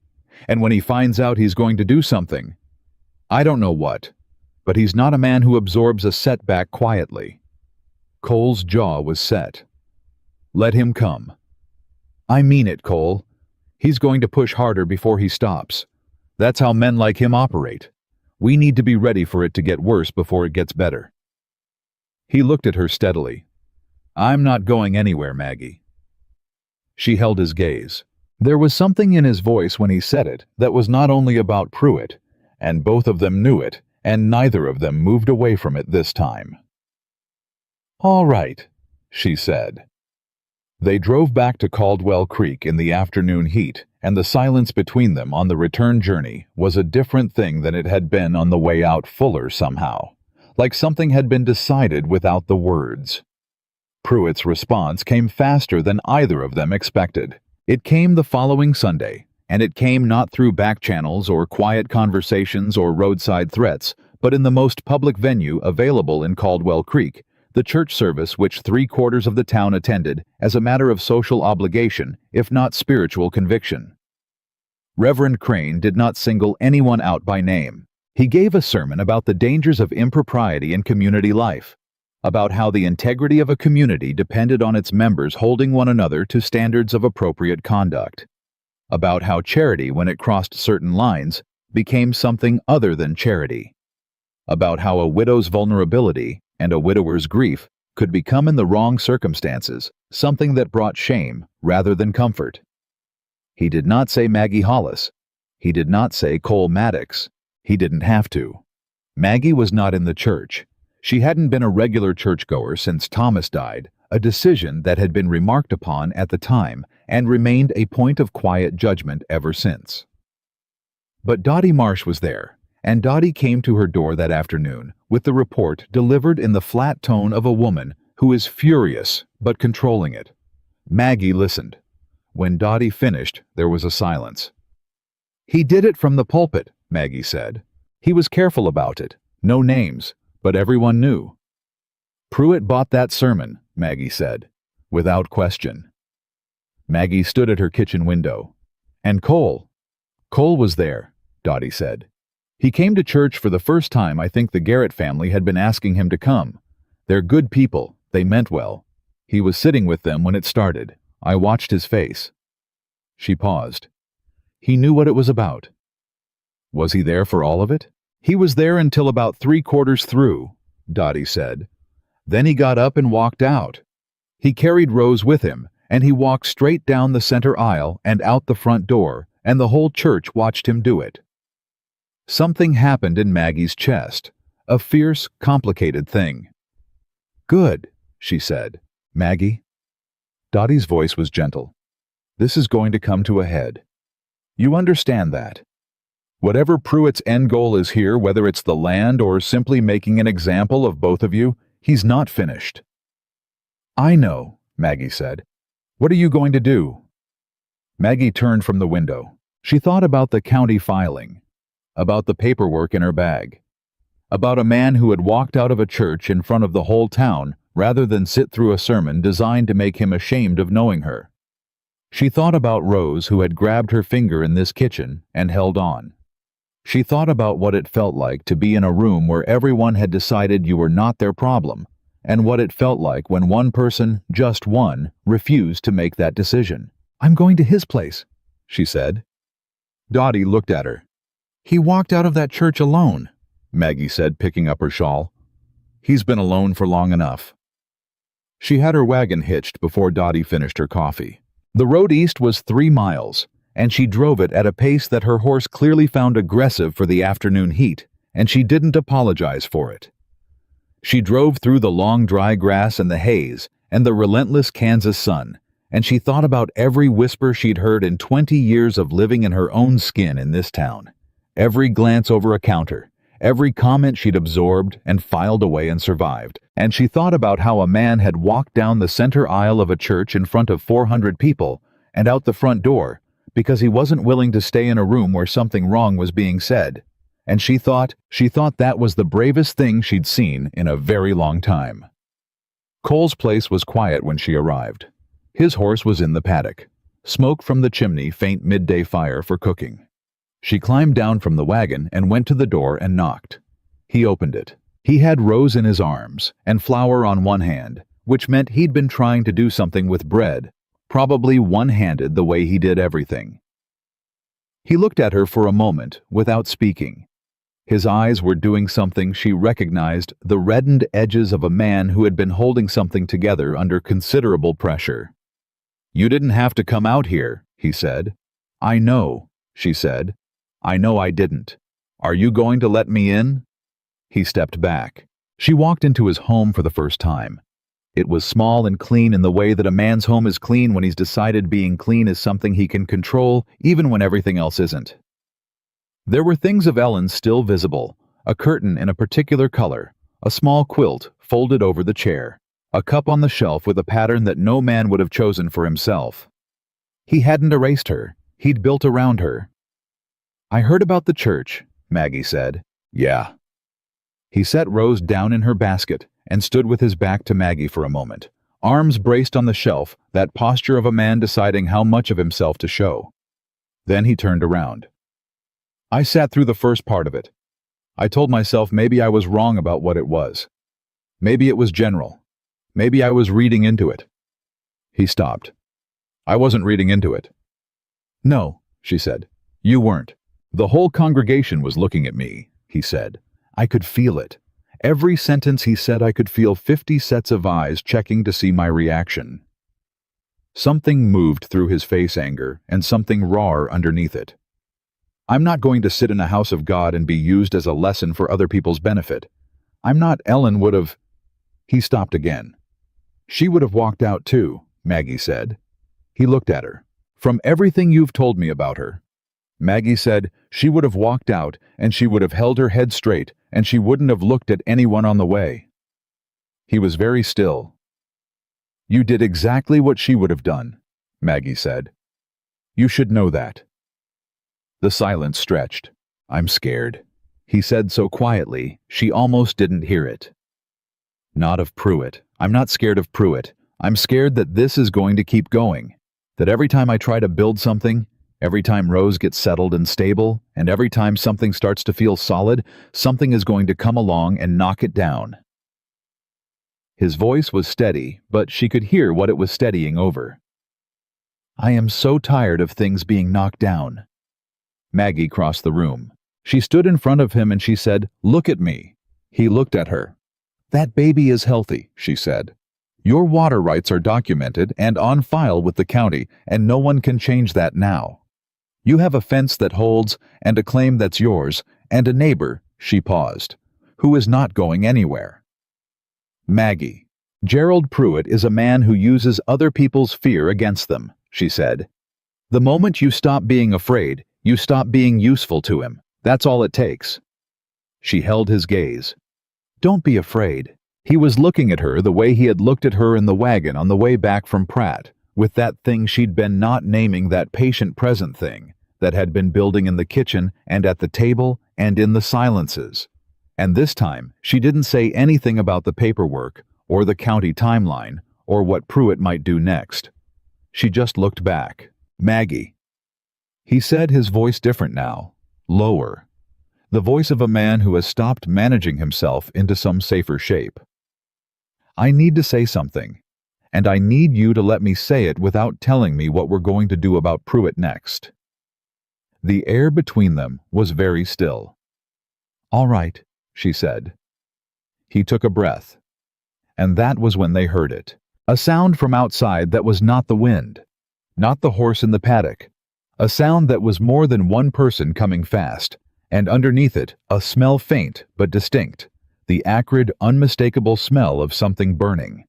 And when he finds out he's going to do something, I don't know what, but he's not a man who absorbs a setback quietly." Cole's jaw was set. "Let him come." "I mean it, Cole. He's going to push harder before he stops. That's how men like him operate. We need to be ready for it to get worse before it gets better." He looked at her steadily. "I'm not going anywhere, Maggie." She held his gaze. There was something in his voice when he said it that was not only about Pruitt, and both of them knew it, and neither of them moved away from it this time. "All right," she said. They drove back to Caldwell Creek in the afternoon heat, and the silence between them on the return journey was a different thing than it had been on the way out, fuller somehow, like something had been decided without the words. Pruitt's response came faster than either of them expected. It came the following Sunday, and it came not through back channels or quiet conversations or roadside threats, but in the most public venue available in Caldwell Creek, the church service which 3/4 of the town attended as a matter of social obligation, if not spiritual conviction. Reverend Crane did not single anyone out by name. He gave a sermon about the dangers of impropriety in community life, about how the integrity of a community depended on its members holding one another to standards of appropriate conduct, about how charity, when it crossed certain lines, became something other than charity, about how a widow's vulnerability and a widower's grief could become, in the wrong circumstances, something that brought shame rather than comfort. He did not say Maggie Hollis. He did not say Cole Maddox. He didn't have to. Maggie was not in the church. She hadn't been a regular churchgoer since Thomas died, a decision that had been remarked upon at the time and remained a point of quiet judgment ever since. But Dottie Marsh was there, and Dottie came to her door that afternoon with the report delivered in the flat tone of a woman who is furious but controlling it. Maggie listened. When Dottie finished, there was a silence. "He did it from the pulpit," Maggie said. "He was careful about it. No names, but everyone knew." "Pruitt bought that sermon," Maggie said, without question. Maggie stood at her kitchen window. "And Cole was there," Dottie said. He came to church for the first time. I think the Garrett family had been asking him to come. They're good people. They meant well. He was sitting with them when it started. I watched his face. She paused. He knew what it was about. Was he there for all of it? He was there until about 3/4 through, Dottie said. Then he got up and walked out. He carried Rose with him, and he walked straight down the center aisle and out the front door, and the whole church watched him do it. Something happened in Maggie's chest, a fierce, complicated thing. Good, she said. Maggie? Dottie's voice was gentle. This is going to come to a head. You understand that. Whatever Pruitt's end goal is here, whether it's the land or simply making an example of both of you, he's not finished. I know, Maggie said. What are you going to do? Maggie turned from the window. She thought about the county filing, about the paperwork in her bag, about a man who had walked out of a church in front of the whole town rather than sit through a sermon designed to make him ashamed of knowing her. She thought about Rose, who had grabbed her finger in this kitchen and held on. She thought about what it felt like to be in a room where everyone had decided you were not their problem, and what it felt like when one person, just one, refused to make that decision. I'm going to his place, she said. Dottie looked at her. He walked out of that church alone, Maggie said, picking up her shawl. He's been alone for long enough. She had her wagon hitched before Dottie finished her coffee. The road east was 3 miles, and she drove it at a pace that her horse clearly found aggressive for the afternoon heat, and she didn't apologize for it. She drove through the long dry grass and the haze and the relentless Kansas sun, and she thought about every whisper she'd heard in 20 years of living in her own skin in this town, every glance over a counter, every comment she'd absorbed and filed away and survived, and she thought about how a man had walked down the center aisle of a church in front of 400 people and out the front door because he wasn't willing to stay in a room where something wrong was being said. And she thought that was the bravest thing she'd seen in a very long time. Cole's place was quiet when she arrived. His horse was in the paddock. Smoke from the chimney, faint midday fire for cooking. She climbed down from the wagon and went to the door and knocked. He opened it. He had Rose in his arms and flour on one hand, which meant he'd been trying to do something with bread, probably one-handed the way he did everything. He looked at her for a moment without speaking. His eyes were doing something she recognized, the reddened edges of a man who had been holding something together under considerable pressure. You didn't have to come out here, he said. I know, she said. I know I didn't. Are you going to let me in? He stepped back. She walked into his home for the first time. It was small and clean in the way that a man's home is clean when he's decided being clean is something he can control even when everything else isn't. There were things of Ellen's still visible, a curtain in a particular color, a small quilt folded over the chair, a cup on the shelf with a pattern that no man would have chosen for himself. He hadn't erased her. He'd built around her. I heard about the church, Maggie said. Yeah. He set Rose down in her basket and stood with his back to Maggie for a moment, arms braced on the shelf, that posture of a man deciding how much of himself to show. Then he turned around. I sat through the first part of it. I told myself maybe I was wrong about what it was. Maybe it was general. Maybe I was reading into it. He stopped. I wasn't reading into it. No, she said. You weren't. The whole congregation was looking at me, he said. I could feel it. Every sentence he said I could feel 50 sets of eyes checking to see my reaction. Something moved through his face anger and something raw underneath it. I'm not going to sit in a house of God and be used as a lesson for other people's benefit. I'm not. Ellen would have... He stopped again. She would have walked out too, Maggie said. He looked at her. From everything you've told me about her. Maggie said she would have walked out and she would have held her head straight and she wouldn't have looked at anyone on the way. He was very still. You did exactly what she would have done, Maggie said. You should know that. The silence stretched. I'm scared, he said so quietly she almost didn't hear it. Not of Pruitt. I'm not scared of Pruitt. I'm scared that this is going to keep going. That every time I try to build something, Every time Rose gets settled and stable, and every time something starts to feel solid, something is going to come along and knock it down. His voice was steady, but she could hear what it was steadying over. I am so tired of things being knocked down. Maggie crossed the room. She stood in front of him and she said, "Look at me." He looked at her. "That baby is healthy," she said. "Your water rights are documented and on file with the county, and no one can change that now. You have a fence that holds, and a claim that's yours, and a neighbor," she paused, "who is not going anywhere." Maggie. Gerald Pruitt is a man who uses other people's fear against them, she said. The moment you stop being afraid, you stop being useful to him. That's all it takes. She held his gaze. Don't be afraid. He was looking at her the way he had looked at her in the wagon on the way back from Pratt, with that thing she'd been not naming, that patient present thing that had been building in the kitchen and at the table and in the silences. And this time, she didn't say anything about the paperwork, or the county timeline, or what Pruitt might do next. She just looked back. Maggie. He said, his voice different now, lower. The voice of a man who has stopped managing himself into some safer shape. I need to say something, and I need you to let me say it without telling me what we're going to do about Pruitt next. The air between them was very still. All right, she said. He took a breath. And that was when they heard it. A sound from outside that was not the wind, not the horse in the paddock. A sound that was more than one person coming fast, and underneath it, a smell faint but distinct, the acrid, unmistakable smell of something burning.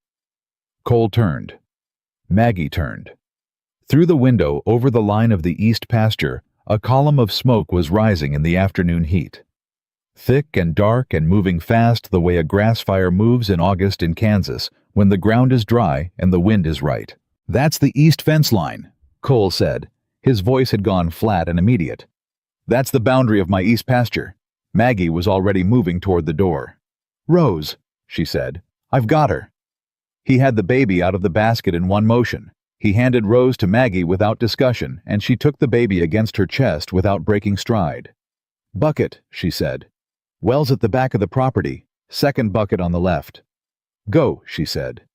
Cole turned. Maggie turned. Through the window over the line of the east pasture, a column of smoke was rising in the afternoon heat. Thick and dark and moving fast the way a grass fire moves in August in Kansas when the ground is dry and the wind is right. That's the east fence line, Cole said. His voice had gone flat and immediate. That's the boundary of my east pasture. Maggie was already moving toward the door. Rose, she said. I've got her. He had the baby out of the basket in one motion. He handed Rose to Maggie without discussion, and she took the baby against her chest without breaking stride. Bucket, she said. Well's at the back of the property, second bucket on the left. Go, she said.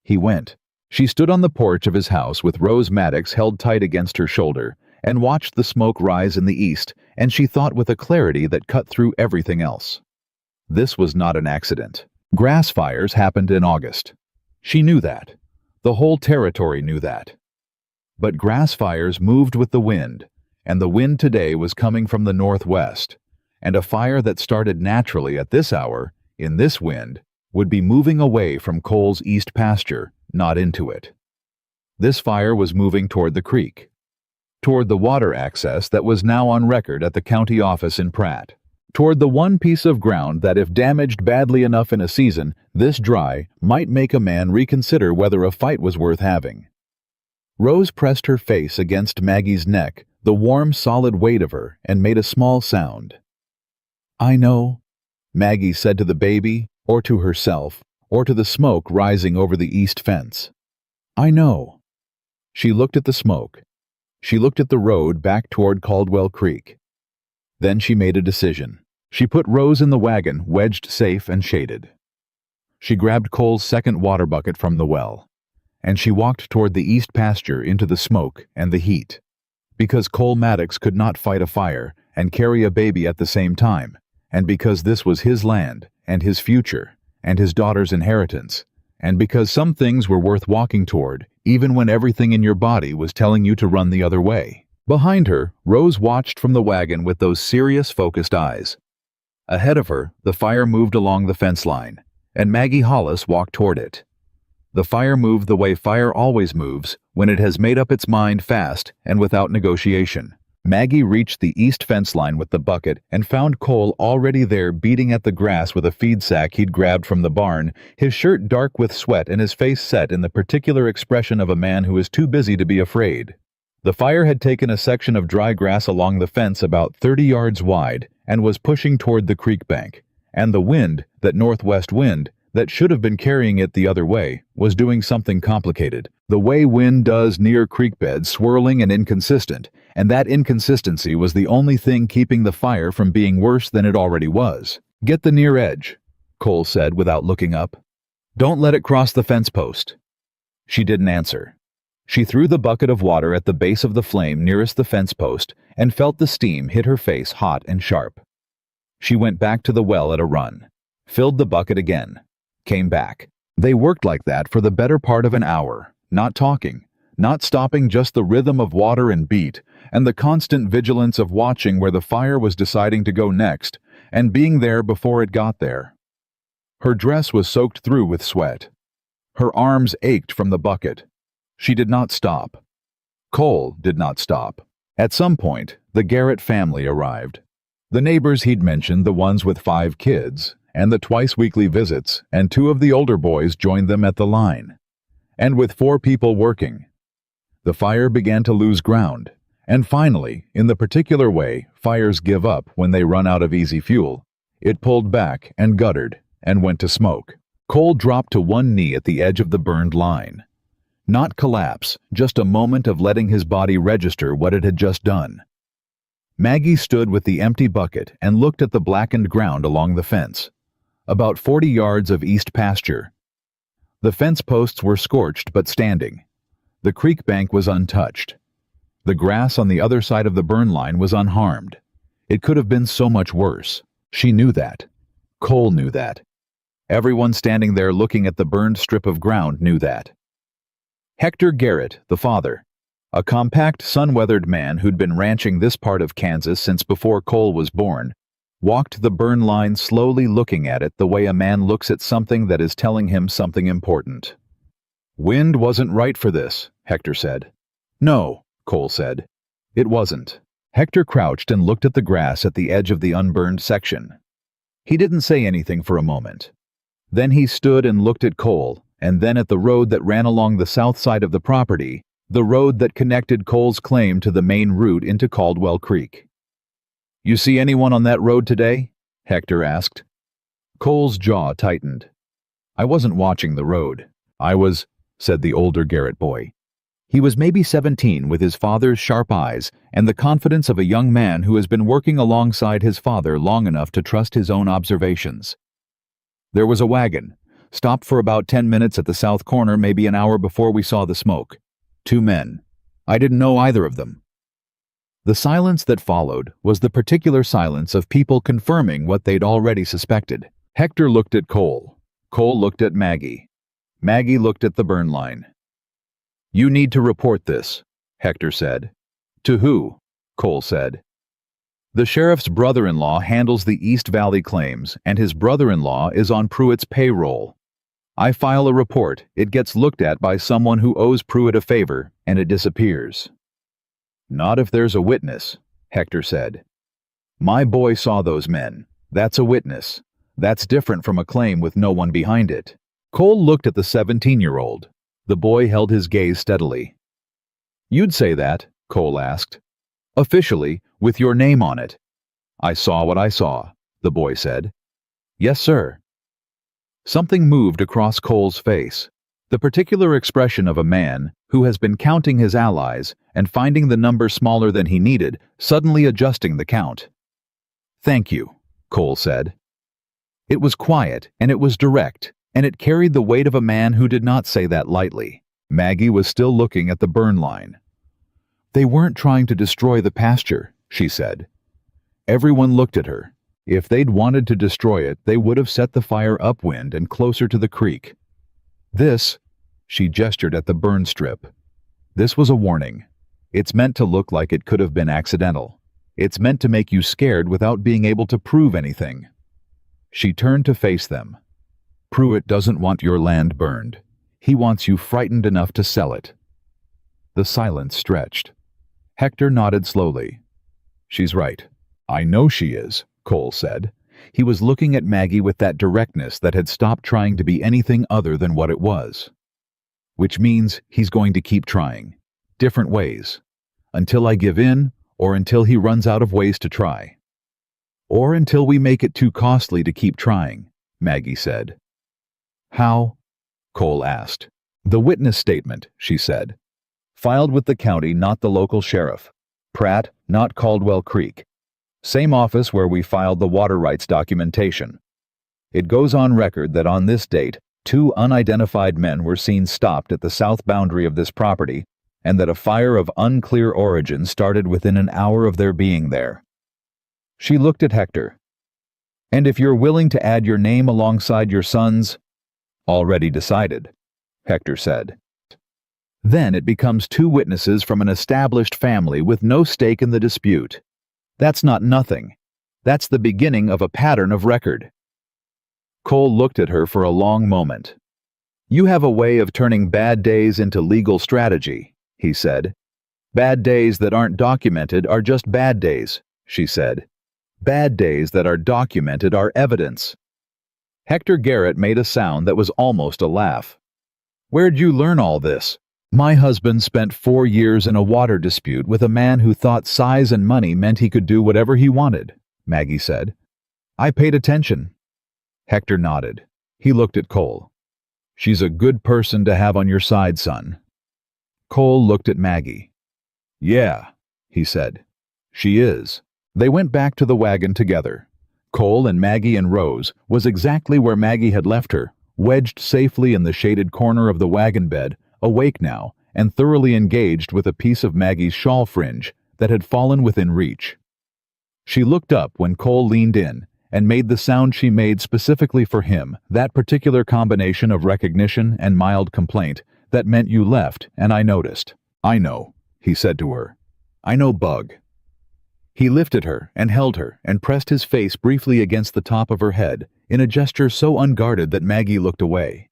He went. She stood on the porch of his house with Rose Maddox held tight against her shoulder and watched the smoke rise in the east, and she thought with a clarity that cut through everything else. This was not an accident. Grass fires happened in August. She knew that. The whole territory knew that. But grass fires moved with the wind, and the wind today was coming from the northwest, and a fire that started naturally at this hour, in this wind, would be moving away from Cole's east pasture, not into it. This fire was moving toward the creek, toward the water access that was now on record at the county office in Pratt, toward the one piece of ground that, if damaged badly enough in a season this dry, might make a man reconsider whether a fight was worth having. Rose pressed her face against Maggie's neck, the warm, solid weight of her, and made a small sound. I know, Maggie said to the baby, or to herself, or to the smoke rising over the east fence. I know. She looked at the smoke. She looked at the road back toward Caldwell Creek. Then she made a decision. She put Rose in the wagon, wedged safe and shaded. She grabbed Cole's second water bucket from the well, and she walked toward the east pasture into the smoke and the heat. Because Cole Maddox could not fight a fire and carry a baby at the same time, and because this was his land and his future and his daughter's inheritance, and because some things were worth walking toward, even when everything in your body was telling you to run the other way. Behind her, Rose watched from the wagon with those serious, focused eyes. Ahead of her, the fire moved along the fence line, and Maggie Hollis walked toward it. The fire moved the way fire always moves when it has made up its mind fast and without negotiation. Maggie reached the east fence line with the bucket and found Cole already there beating at the grass with a feed sack he'd grabbed from the barn, his shirt dark with sweat and his face set in the particular expression of a man who is too busy to be afraid. The fire had taken a section of dry grass along the fence about 30 yards wide and was pushing toward the creek bank, and the wind, that northwest wind, that should have been carrying it the other way was doing something complicated, the way wind does near creek beds, swirling and inconsistent, and that inconsistency was the only thing keeping the fire from being worse than it already was. "Get the near edge," Cole said without looking up. "Don't let it cross the fence post." She didn't answer. She threw the bucket of water at the base of the flame nearest the fence post and felt the steam hit her face hot and sharp. She went back to the well at a run, filled the bucket again, came back. They worked like that for the better part of an hour, not talking, not stopping, just the rhythm of water and beat, and the constant vigilance of watching where the fire was deciding to go next, and being there before it got there. Her dress was soaked through with sweat. Her arms ached from the bucket. She did not stop. Cole did not stop. At some point, the Garrett family arrived. The neighbors he'd mentioned, the ones with 5 kids, and the twice-weekly visits, and 2 of the older boys joined them at the line. And with 4 people working, the fire began to lose ground. And finally, in the particular way fires give up when they run out of easy fuel, it pulled back and guttered and went to smoke. Cole dropped to one knee at the edge of the burned line. Not collapse, just a moment of letting his body register what it had just done. Maggie stood with the empty bucket and looked at the blackened ground along the fence. About 40 yards of east pasture. The fence posts were scorched but standing. The creek bank was untouched. The grass on the other side of the burn line was unharmed. It could have been so much worse. She knew that. Cole knew that. Everyone standing there looking at the burned strip of ground knew that. Hector Garrett, the father, a compact, sun-weathered man who'd been ranching this part of Kansas since before Cole was born, walked the burn line slowly, looking at it the way a man looks at something that is telling him something important. "Wind wasn't right for this," Hector said. "No," Cole said. "It wasn't." Hector crouched and looked at the grass at the edge of the unburned section. He didn't say anything for a moment. Then he stood and looked at Cole, and then at the road that ran along the south side of the property, the road that connected Cole's claim to the main route into Caldwell Creek. "You see anyone on that road today?" Hector asked. Cole's jaw tightened. "I wasn't watching the road. I was," said the older Garrett boy. He was maybe 17, with his father's sharp eyes and the confidence of a young man who has been working alongside his father long enough to trust his own observations. "There was a wagon. Stopped for about 10 minutes at the south corner, maybe an hour before we saw the smoke. 2 men. I didn't know either of them." The silence that followed was the particular silence of people confirming what they'd already suspected. Hector looked at Cole. Cole looked at Maggie. Maggie looked at the burn line. "You need to report this," Hector said. "To who?" Cole said. "The sheriff's brother-in-law handles the East Valley claims, and his brother-in-law is on Pruitt's payroll. I file a report, it gets looked at by someone who owes Pruitt a favor, and it disappears." "Not if there's a witness," Hector said. "My boy saw those men. That's a witness. That's different from a claim with no one behind it." Cole looked at the 17-year-old. The boy held his gaze steadily. "You'd say that?" Cole asked. "Officially, with your name on it." "I saw what I saw," the boy said. "Yes, sir." Something moved across Cole's face, the particular expression of a man who has been counting his allies and finding the number smaller than he needed, suddenly adjusting the count. "Thank you," Cole said. It was quiet, and it was direct, and it carried the weight of a man who did not say that lightly. Maggie was still looking at the burn line. "They weren't trying to destroy the pasture," she said. Everyone looked at her. If they'd wanted to destroy it, they would have set the fire upwind and closer to the creek. This, she gestured at the burn strip. This was a warning. It's meant to look like it could have been accidental. It's meant to make you scared without being able to prove anything. She turned to face them. "Pruitt doesn't want your land burned. He wants you frightened enough to sell it." The silence stretched. Hector nodded slowly. "She's right. I know she is," Cole said. He was looking at Maggie with that directness that had stopped trying to be anything other than what it was. "Which means he's going to keep trying. Different ways. Until I give in, or until he runs out of ways to try. Or until we make it too costly to keep trying," Maggie said. How? Cole asked. The witness statement, she said. Filed with the county, not the local sheriff. Pratt, not Caldwell Creek. Same office where we filed the water rights documentation. It goes on record that on this date, 2 unidentified men were seen stopped at the south boundary of this property, and that a fire of unclear origin started within an hour of their being there. She looked at Hector. And if you're willing to add your name alongside your son's, already decided, Hector said. Then it becomes 2 witnesses from an established family with no stake in the dispute. That's not nothing. That's the beginning of a pattern of record. Cole looked at her for a long moment. You have a way of turning bad days into legal strategy, he said. Bad days that aren't documented are just bad days, she said. Bad days that are documented are evidence. Hector Garrett made a sound that was almost a laugh. Where'd you learn all this? My husband spent 4 years in a water dispute with a man who thought size and money meant he could do whatever he wanted, Maggie said. I paid attention. Hector nodded. He looked at Cole. She's a good person to have on your side, son. Cole looked at Maggie. Yeah, he said. She is. They went back to the wagon together. Cole and Maggie and Rose was exactly where Maggie had left her, wedged safely in the shaded corner of the wagon bed, awake now and thoroughly engaged with a piece of Maggie's shawl fringe that had fallen within reach. She looked up when Cole leaned in and made the sound she made specifically for him, that particular combination of recognition and mild complaint that meant you left and I noticed. I know, he said to her. I know, Bug. He lifted her and held her and pressed his face briefly against the top of her head in a gesture so unguarded that Maggie looked away.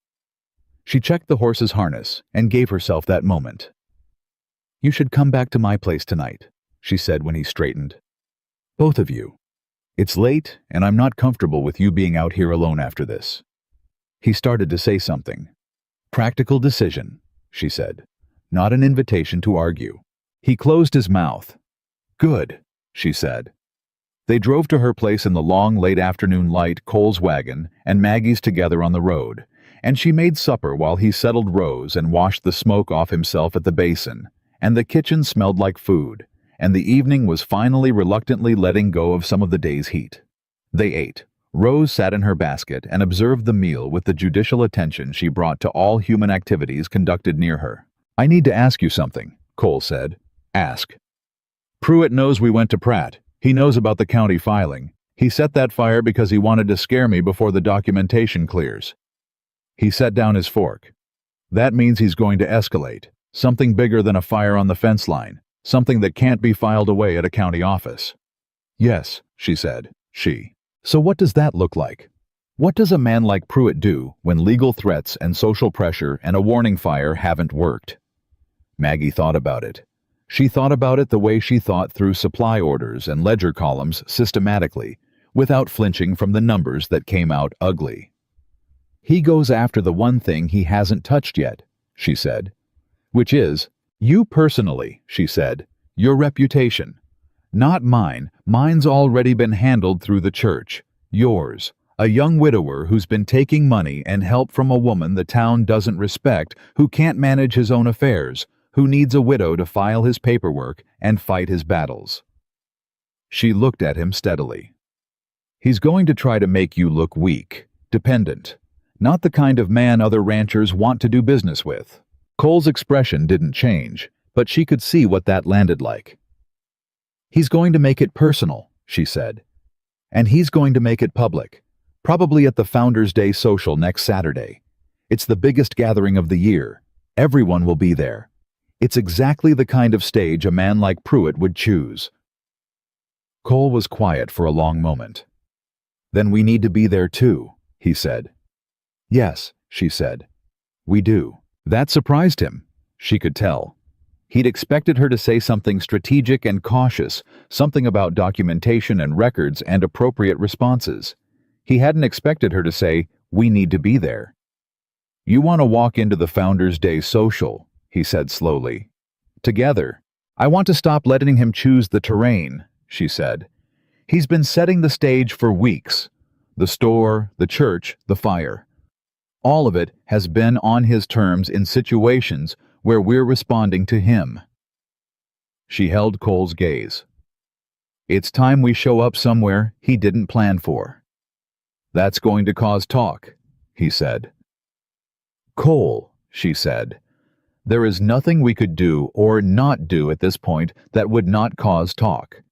She checked the horse's harness and gave herself that moment. You should come back to my place tonight, she said when he straightened. Both of you. It's late, and I'm not comfortable with you being out here alone after this. He started to say something. Practical decision, she said, not an invitation to argue. He closed his mouth. Good, she said. They drove to her place in the long, late afternoon light, Cole's wagon, and Maggie's together on the road, and she made supper while he settled Rose and washed the smoke off himself at the basin, and the kitchen smelled like food, and the evening was finally reluctantly letting go of some of the day's heat. They ate. Rose sat in her basket and observed the meal with the judicial attention she brought to all human activities conducted near her. I need to ask you something, Cole said. Ask. Pruitt knows we went to Pratt. He knows about the county filing. He set that fire because he wanted to scare me before the documentation clears. He set down his fork. That means he's going to escalate. Something bigger than a fire on the fence line. Something that can't be filed away at a county office. Yes, she said. So what does that look like? What does a man like Pruitt do when legal threats and social pressure and a warning fire haven't worked? Maggie thought about it. She thought about it the way she thought through supply orders and ledger columns systematically, without flinching from the numbers that came out ugly. He goes after the one thing he hasn't touched yet, she said. Which is, you personally, she said, your reputation. Not mine. Mine's already been handled through the church. Yours. A young widower who's been taking money and help from a woman the town doesn't respect, who can't manage his own affairs, who needs a widow to file his paperwork and fight his battles. She looked at him steadily. He's going to try to make you look weak, dependent, not the kind of man other ranchers want to do business with. Cole's expression didn't change, but she could see what that landed like. He's going to make it personal, she said. And he's going to make it public, probably at the Founders' Day social next Saturday. It's the biggest gathering of the year. Everyone will be there. It's exactly the kind of stage a man like Pruitt would choose. Cole was quiet for a long moment. Then we need to be there too, he said. Yes, she said. We do. That surprised him. She could tell. He'd expected her to say something strategic and cautious, something about documentation and records and appropriate responses. He hadn't expected her to say, we need to be there. You want to walk into the Founders' Day social, he said slowly. Together. I want to stop letting him choose the terrain, she said. He's been setting the stage for weeks. The store, the church, the fire. All of it has been on his terms in situations where we're responding to him. She held Cole's gaze. It's time we show up somewhere he didn't plan for. That's going to cause talk, he said. Cole, she said, there is nothing we could do or not do at this point that would not cause talk.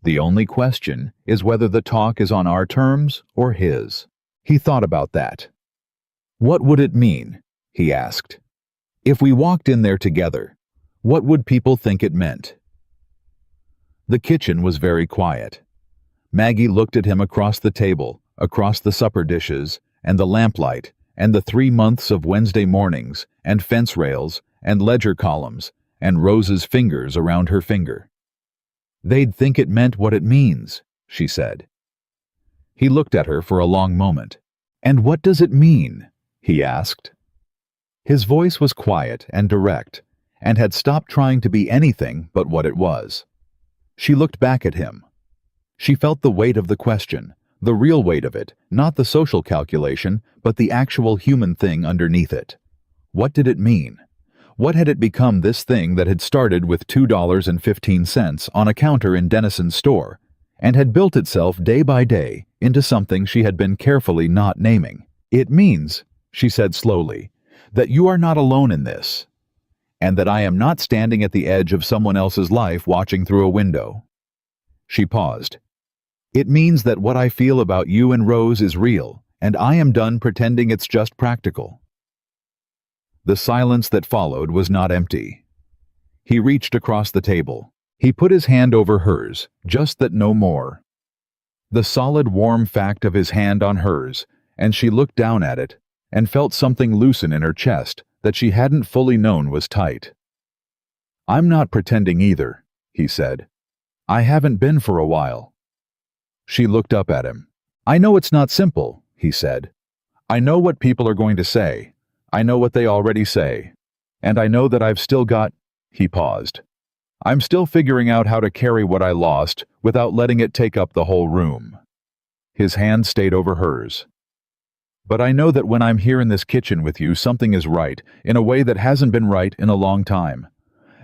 The only question is whether the talk is on our terms or his. He thought about that. What would it mean? He asked. If we walked in there together, what would people think it meant? The kitchen was very quiet. Maggie looked at him across the table, across the supper dishes, and the lamplight, and the 3 months of Wednesday mornings, and fence rails, and ledger columns, and Rose's fingers around her finger. They'd think it meant what it means, she said. He looked at her for a long moment. And what does it mean? He asked. His voice was quiet and direct, and had stopped trying to be anything but what it was. She looked back at him. She felt the weight of the question, the real weight of it, not the social calculation, but the actual human thing underneath it. What did it mean? What had it become, this thing that had started with $2.15 on a counter in Denison's store, and had built itself day by day into something she had been carefully not naming? It means, she said slowly, that you are not alone in this, and that I am not standing at the edge of someone else's life watching through a window. She paused. It means that what I feel about you and Rose is real, and I am done pretending it's just practical. The silence that followed was not empty. He reached across the table. He put his hand over hers, just that, no more. The solid, warm fact of his hand on hers, and she looked down at it, and felt something loosen in her chest that she hadn't fully known was tight. I'm not pretending either, he said. I haven't been for a while. She looked up at him. I know it's not simple, he said. I know what people are going to say. I know what they already say. And I know that I've still got... He paused. I'm still figuring out how to carry what I lost without letting it take up the whole room. His hand stayed over hers. But I know that when I'm here in this kitchen with you, something is right, in a way that hasn't been right in a long time.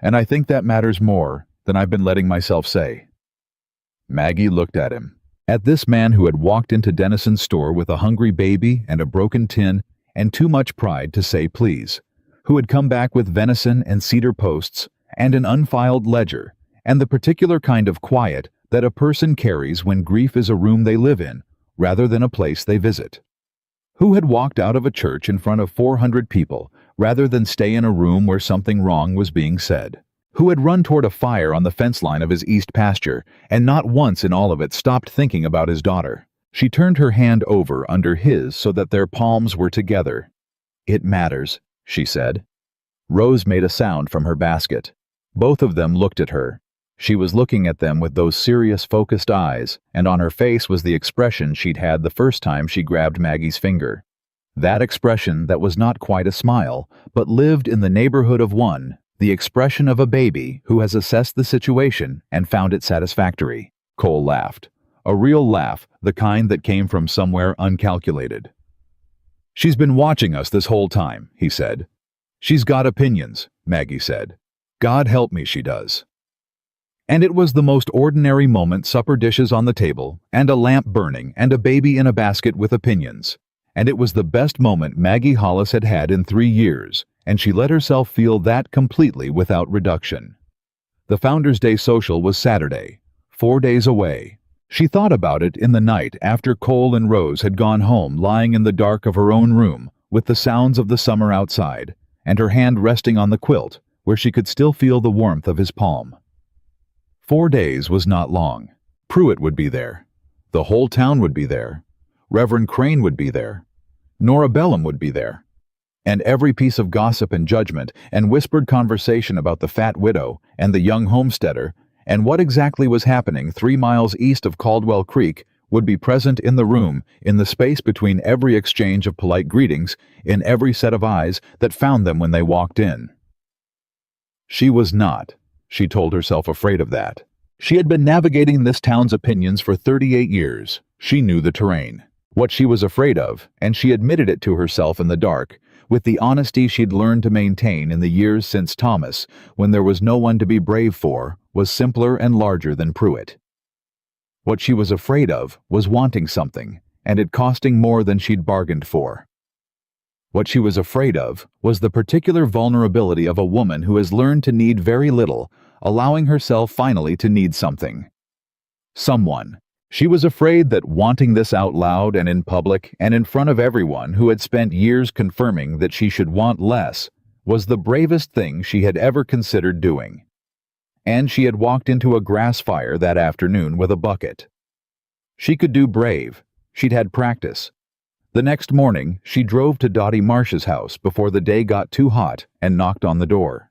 And I think that matters more than I've been letting myself say. Maggie looked at him. At this man who had walked into Denison's store with a hungry baby and a broken tin and too much pride to say please, who had come back with venison and cedar posts and an unfiled ledger, and the particular kind of quiet that a person carries when grief is a room they live in, rather than a place they visit. Who had walked out of a church in front of 400 people, rather than stay in a room where something wrong was being said. Who had run toward a fire on the fence line of his east pasture, and not once in all of it stopped thinking about his daughter. She turned her hand over under his so that their palms were together. It matters, she said. Rose made a sound from her basket. Both of them looked at her. She was looking at them with those serious, focused eyes, and on her face was the expression she'd had the first time she grabbed Maggie's finger. That expression that was not quite a smile, but lived in the neighborhood of one, the expression of a baby who has assessed the situation and found it satisfactory. Cole laughed. A real laugh, the kind that came from somewhere uncalculated. She's been watching us this whole time, he said. She's got opinions, Maggie said. God help me, she does. And it was the most ordinary moment, supper dishes on the table, and a lamp burning, and a baby in a basket with opinions. And it was the best moment Maggie Hollis had had in 3 years, and she let herself feel that completely without reduction. The Founders' Day social was Saturday, 4 days away. She thought about it in the night after Cole and Rose had gone home, lying in the dark of her own room, with the sounds of the summer outside, and her hand resting on the quilt, where she could still feel the warmth of his palm. 4 days was not long. Pruitt would be there. The whole town would be there. Reverend Crane would be there. Nora Bellum would be there. And every piece of gossip and judgment and whispered conversation about the fat widow and the young homesteader and what exactly was happening 3 miles east of Caldwell Creek would be present in the room, in the space between every exchange of polite greetings, in every set of eyes that found them when they walked in. She was not, she told herself, afraid of that. She had been navigating this town's opinions for 38 years. She knew the terrain. what she was afraid of, and she admitted it to herself in the dark, with the honesty she'd learned to maintain in the years since Thomas, when there was no one to be brave for, was simpler and larger than Pruitt. What she was afraid of was wanting something, and it costing more than she'd bargained for. What she was afraid of was the particular vulnerability of a woman who has learned to need very little, allowing herself finally to need something. Someone. She was afraid that wanting this out loud and in public and in front of everyone who had spent years confirming that she should want less was the bravest thing she had ever considered doing. And she had walked into a grass fire that afternoon with a bucket. She could do brave. She'd had practice. The next morning, she drove to Dottie Marsh's house before the day got too hot and knocked on the door.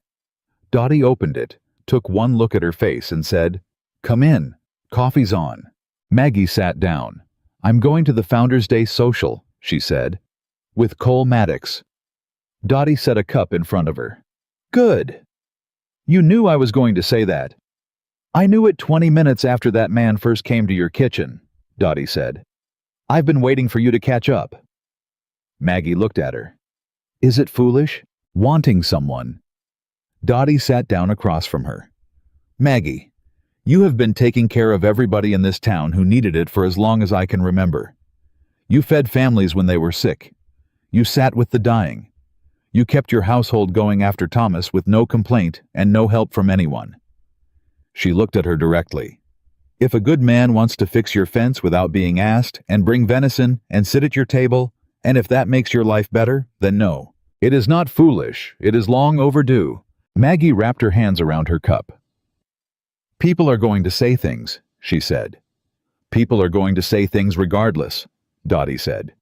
Dottie opened it, took one look at her face and said, "Come in. Coffee's on." Maggie sat down. "I'm going to the Founders' Day social," she said, "with Cole Maddox." Dottie set a cup in front of her. "Good. You knew I was going to say that." "I knew it 20 minutes after that man first came to your kitchen," Dottie said. "I've been waiting for you to catch up." Maggie looked at her. "Is it foolish? Wanting someone?" Dottie sat down across from her. "Maggie, you have been taking care of everybody in this town who needed it for as long as I can remember. You fed families when they were sick. You sat with the dying. You kept your household going after Thomas with no complaint and no help from anyone." She looked at her directly. "If a good man wants to fix your fence without being asked, and bring venison, and sit at your table, and if that makes your life better, then no. It is not foolish, it is long overdue." Maggie wrapped her hands around her cup. "People are going to say things," she said. "People are going to say things regardless," Dottie said.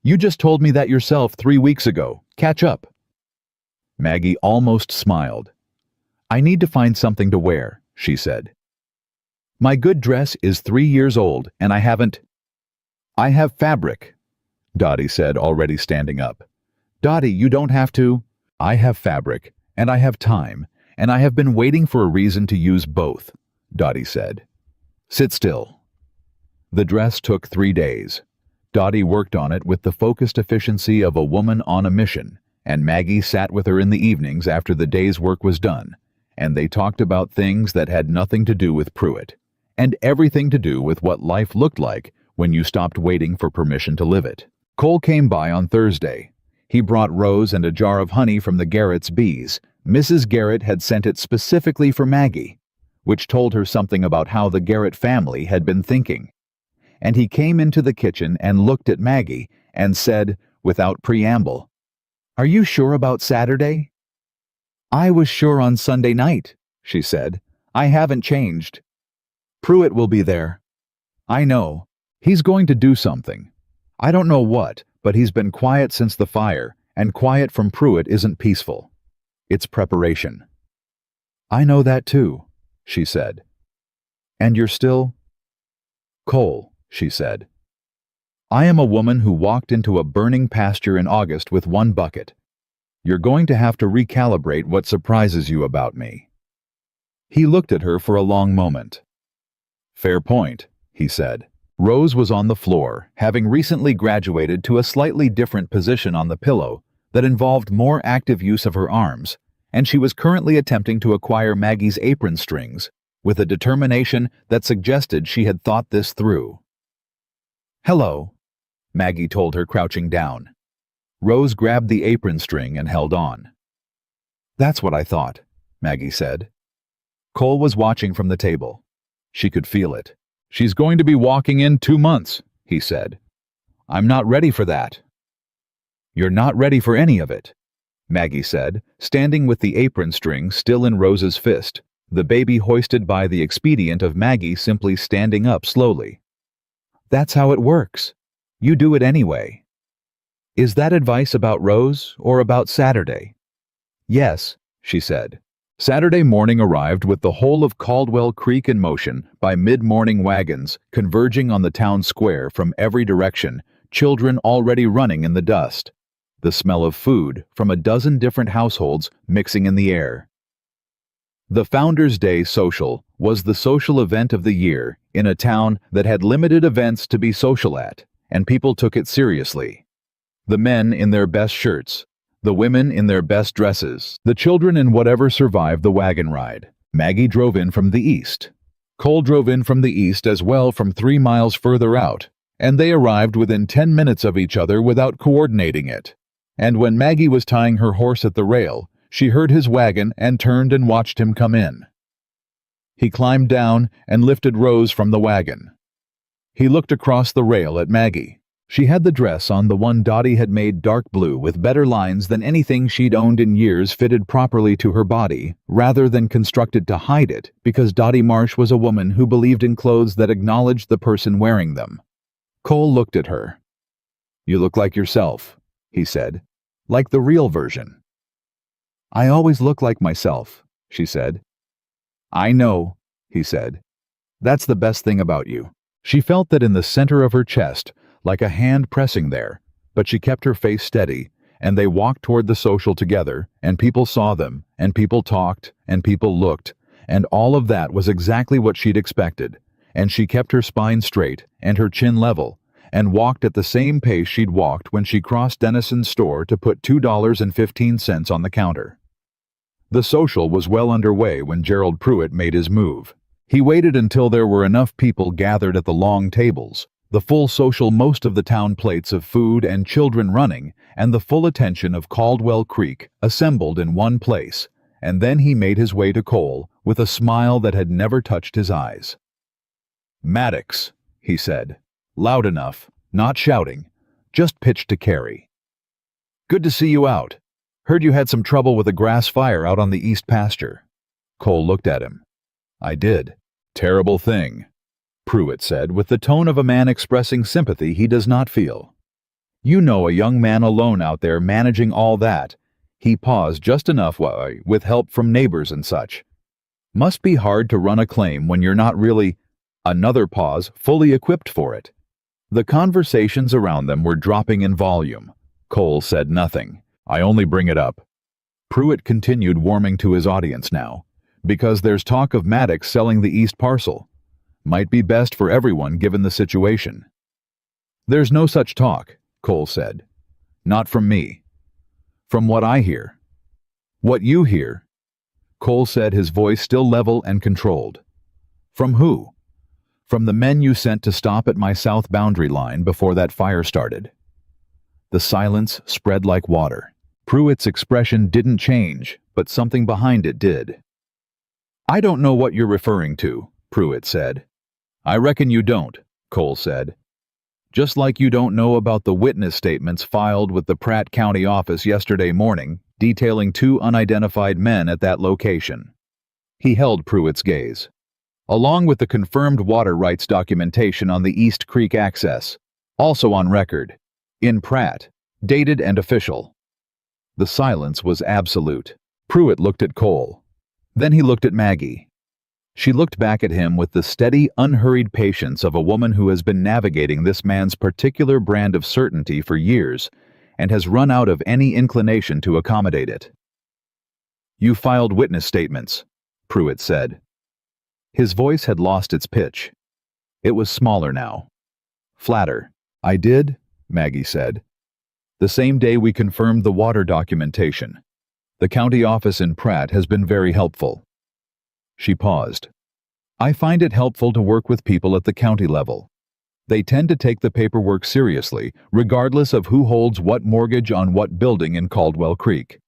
"You just told me that yourself 3 weeks ago. Catch up." Maggie almost smiled. "I need to find something to wear," she said. "My good dress is 3 years old, and I haven't—" "I have fabric," Dottie said, already standing up. "Dottie, you don't have to—" "I have fabric, and I have time, and I have been waiting for a reason to use both," Dottie said. "Sit still." The dress took 3 days. Dottie worked on it with the focused efficiency of a woman on a mission, and Maggie sat with her in the evenings after the day's work was done, and they talked about things that had nothing to do with Pruitt, and everything to do with what life looked like when you stopped waiting for permission to live it. Cole came by on Thursday. He brought Rose and a jar of honey from the Garrett's bees. Mrs. Garrett had sent it specifically for Maggie, which told her something about how the Garrett family had been thinking. And he came into the kitchen and looked at Maggie and said, without preamble, "Are you sure about Saturday?" "I was sure on Sunday night," she said. "I haven't changed." "Pruitt will be there." "I know. He's going to do something. I don't know what, but he's been quiet since the fire, and quiet from Pruitt isn't peaceful. It's preparation." "I know that too," she said. "And you're still—" "Cole," she said. "I am a woman who walked into a burning pasture in August with 1 bucket. You're going to have to recalibrate what surprises you about me." He looked at her for a long moment. "Fair point," he said. Rose was on the floor, having recently graduated to a slightly different position on the pillow that involved more active use of her arms, and she was currently attempting to acquire Maggie's apron strings with a determination that suggested she had thought this through. "Hello," Maggie told her, crouching down. Rose grabbed the apron string and held on. "That's what I thought," Maggie said. Cole was watching from the table. She could feel it. "She's going to be walking in 2 months," he said. "I'm not ready for that." "You're not ready for any of it," Maggie said, standing with the apron string still in Rose's fist, the baby hoisted by the expedient of Maggie simply standing up slowly. "That's how it works. You do it anyway." "Is that advice about Rose or about Saturday?" "Yes," she said. Saturday morning arrived with the whole of Caldwell Creek in motion by mid-morning wagons converging on the town square from every direction, children already running in the dust. The smell of food from a dozen different households mixing in the air. The Founders' Day Social was the social event of the year in a town that had limited events to be social at, and people took it seriously. The men in their best shirts, the women in their best dresses, the children in whatever survived the wagon ride. Maggie drove in from the east. Cole drove in from the east as well from 3 miles further out, and they arrived within 10 minutes of each other without coordinating it. And when Maggie was tying her horse at the rail, she heard his wagon and turned and watched him come in. He climbed down and lifted Rose from the wagon. He looked across the rail at Maggie. She had the dress on, the one Dottie had made dark blue with better lines than anything she'd owned in years, fitted properly to her body, rather than constructed to hide it, because Dottie Marsh was a woman who believed in clothes that acknowledged the person wearing them. Cole looked at her. "You look like yourself," he said. "Like the real version." "I always look like myself," she said. "I know," he said. "That's the best thing about you." She felt that in the center of her chest, like a hand pressing there, but she kept her face steady, and they walked toward the social together, and people saw them, and people talked, and people looked, and all of that was exactly what she'd expected, and she kept her spine straight and her chin level, and walked at the same pace she'd walked when she crossed Dennison's store to put $2.15 on the counter. The social was well underway when Gerald Pruitt made his move. He waited until there were enough people gathered at the long tables, the full social, most of the town plates of food and children running, and the full attention of Caldwell Creek assembled in one place, and then he made his way to Cole with a smile that had never touched his eyes. "Maddox," he said, loud enough, not shouting, just pitched to carry. "Good to see you out. Heard you had some trouble with a grass fire out on the east pasture." Cole looked at him. "I did. Terrible thing," Pruitt said with the tone of a man expressing sympathy he does not feel. "You know, a young man alone out there managing all that." He paused just enough, with help from neighbors and such. "Must be hard to run a claim when you're not really—" Another pause, fully equipped for it. The conversations around them were dropping in volume. Cole said nothing. "I only bring it up," Pruitt continued, warming to his audience now, "because there's talk of Maddox selling the east parcel. Might be best for everyone given the situation." "There's no such talk," Cole said. "Not from me. From what I hear." "What you hear?" Cole said, his voice still level and controlled. "From who?" "From the men you sent to stop at my south boundary line before that fire started." The silence spread like water. Pruitt's expression didn't change, but something behind it did. "I don't know what you're referring to," Pruitt said. "I reckon you don't," Cole said. "Just like you don't know about the witness statements filed with the Pratt County office yesterday morning, detailing 2 unidentified men at that location." He held Pruitt's gaze. "Along with the confirmed water rights documentation on the East Creek access, also on record, in Pratt, dated and official." The silence was absolute. Pruitt looked at Cole. Then he looked at Maggie. She looked back at him with the steady, unhurried patience of a woman who has been navigating this man's particular brand of certainty for years and has run out of any inclination to accommodate it. "You filed witness statements," Pruitt said. His voice had lost its pitch. It was smaller now. Flatter. "I did," Maggie said. "The same day we confirmed the water documentation. The county office in Pratt has been very helpful." She paused. "I find it helpful to work with people at the county level. They tend to take the paperwork seriously, regardless of who holds what mortgage on what building in Caldwell Creek."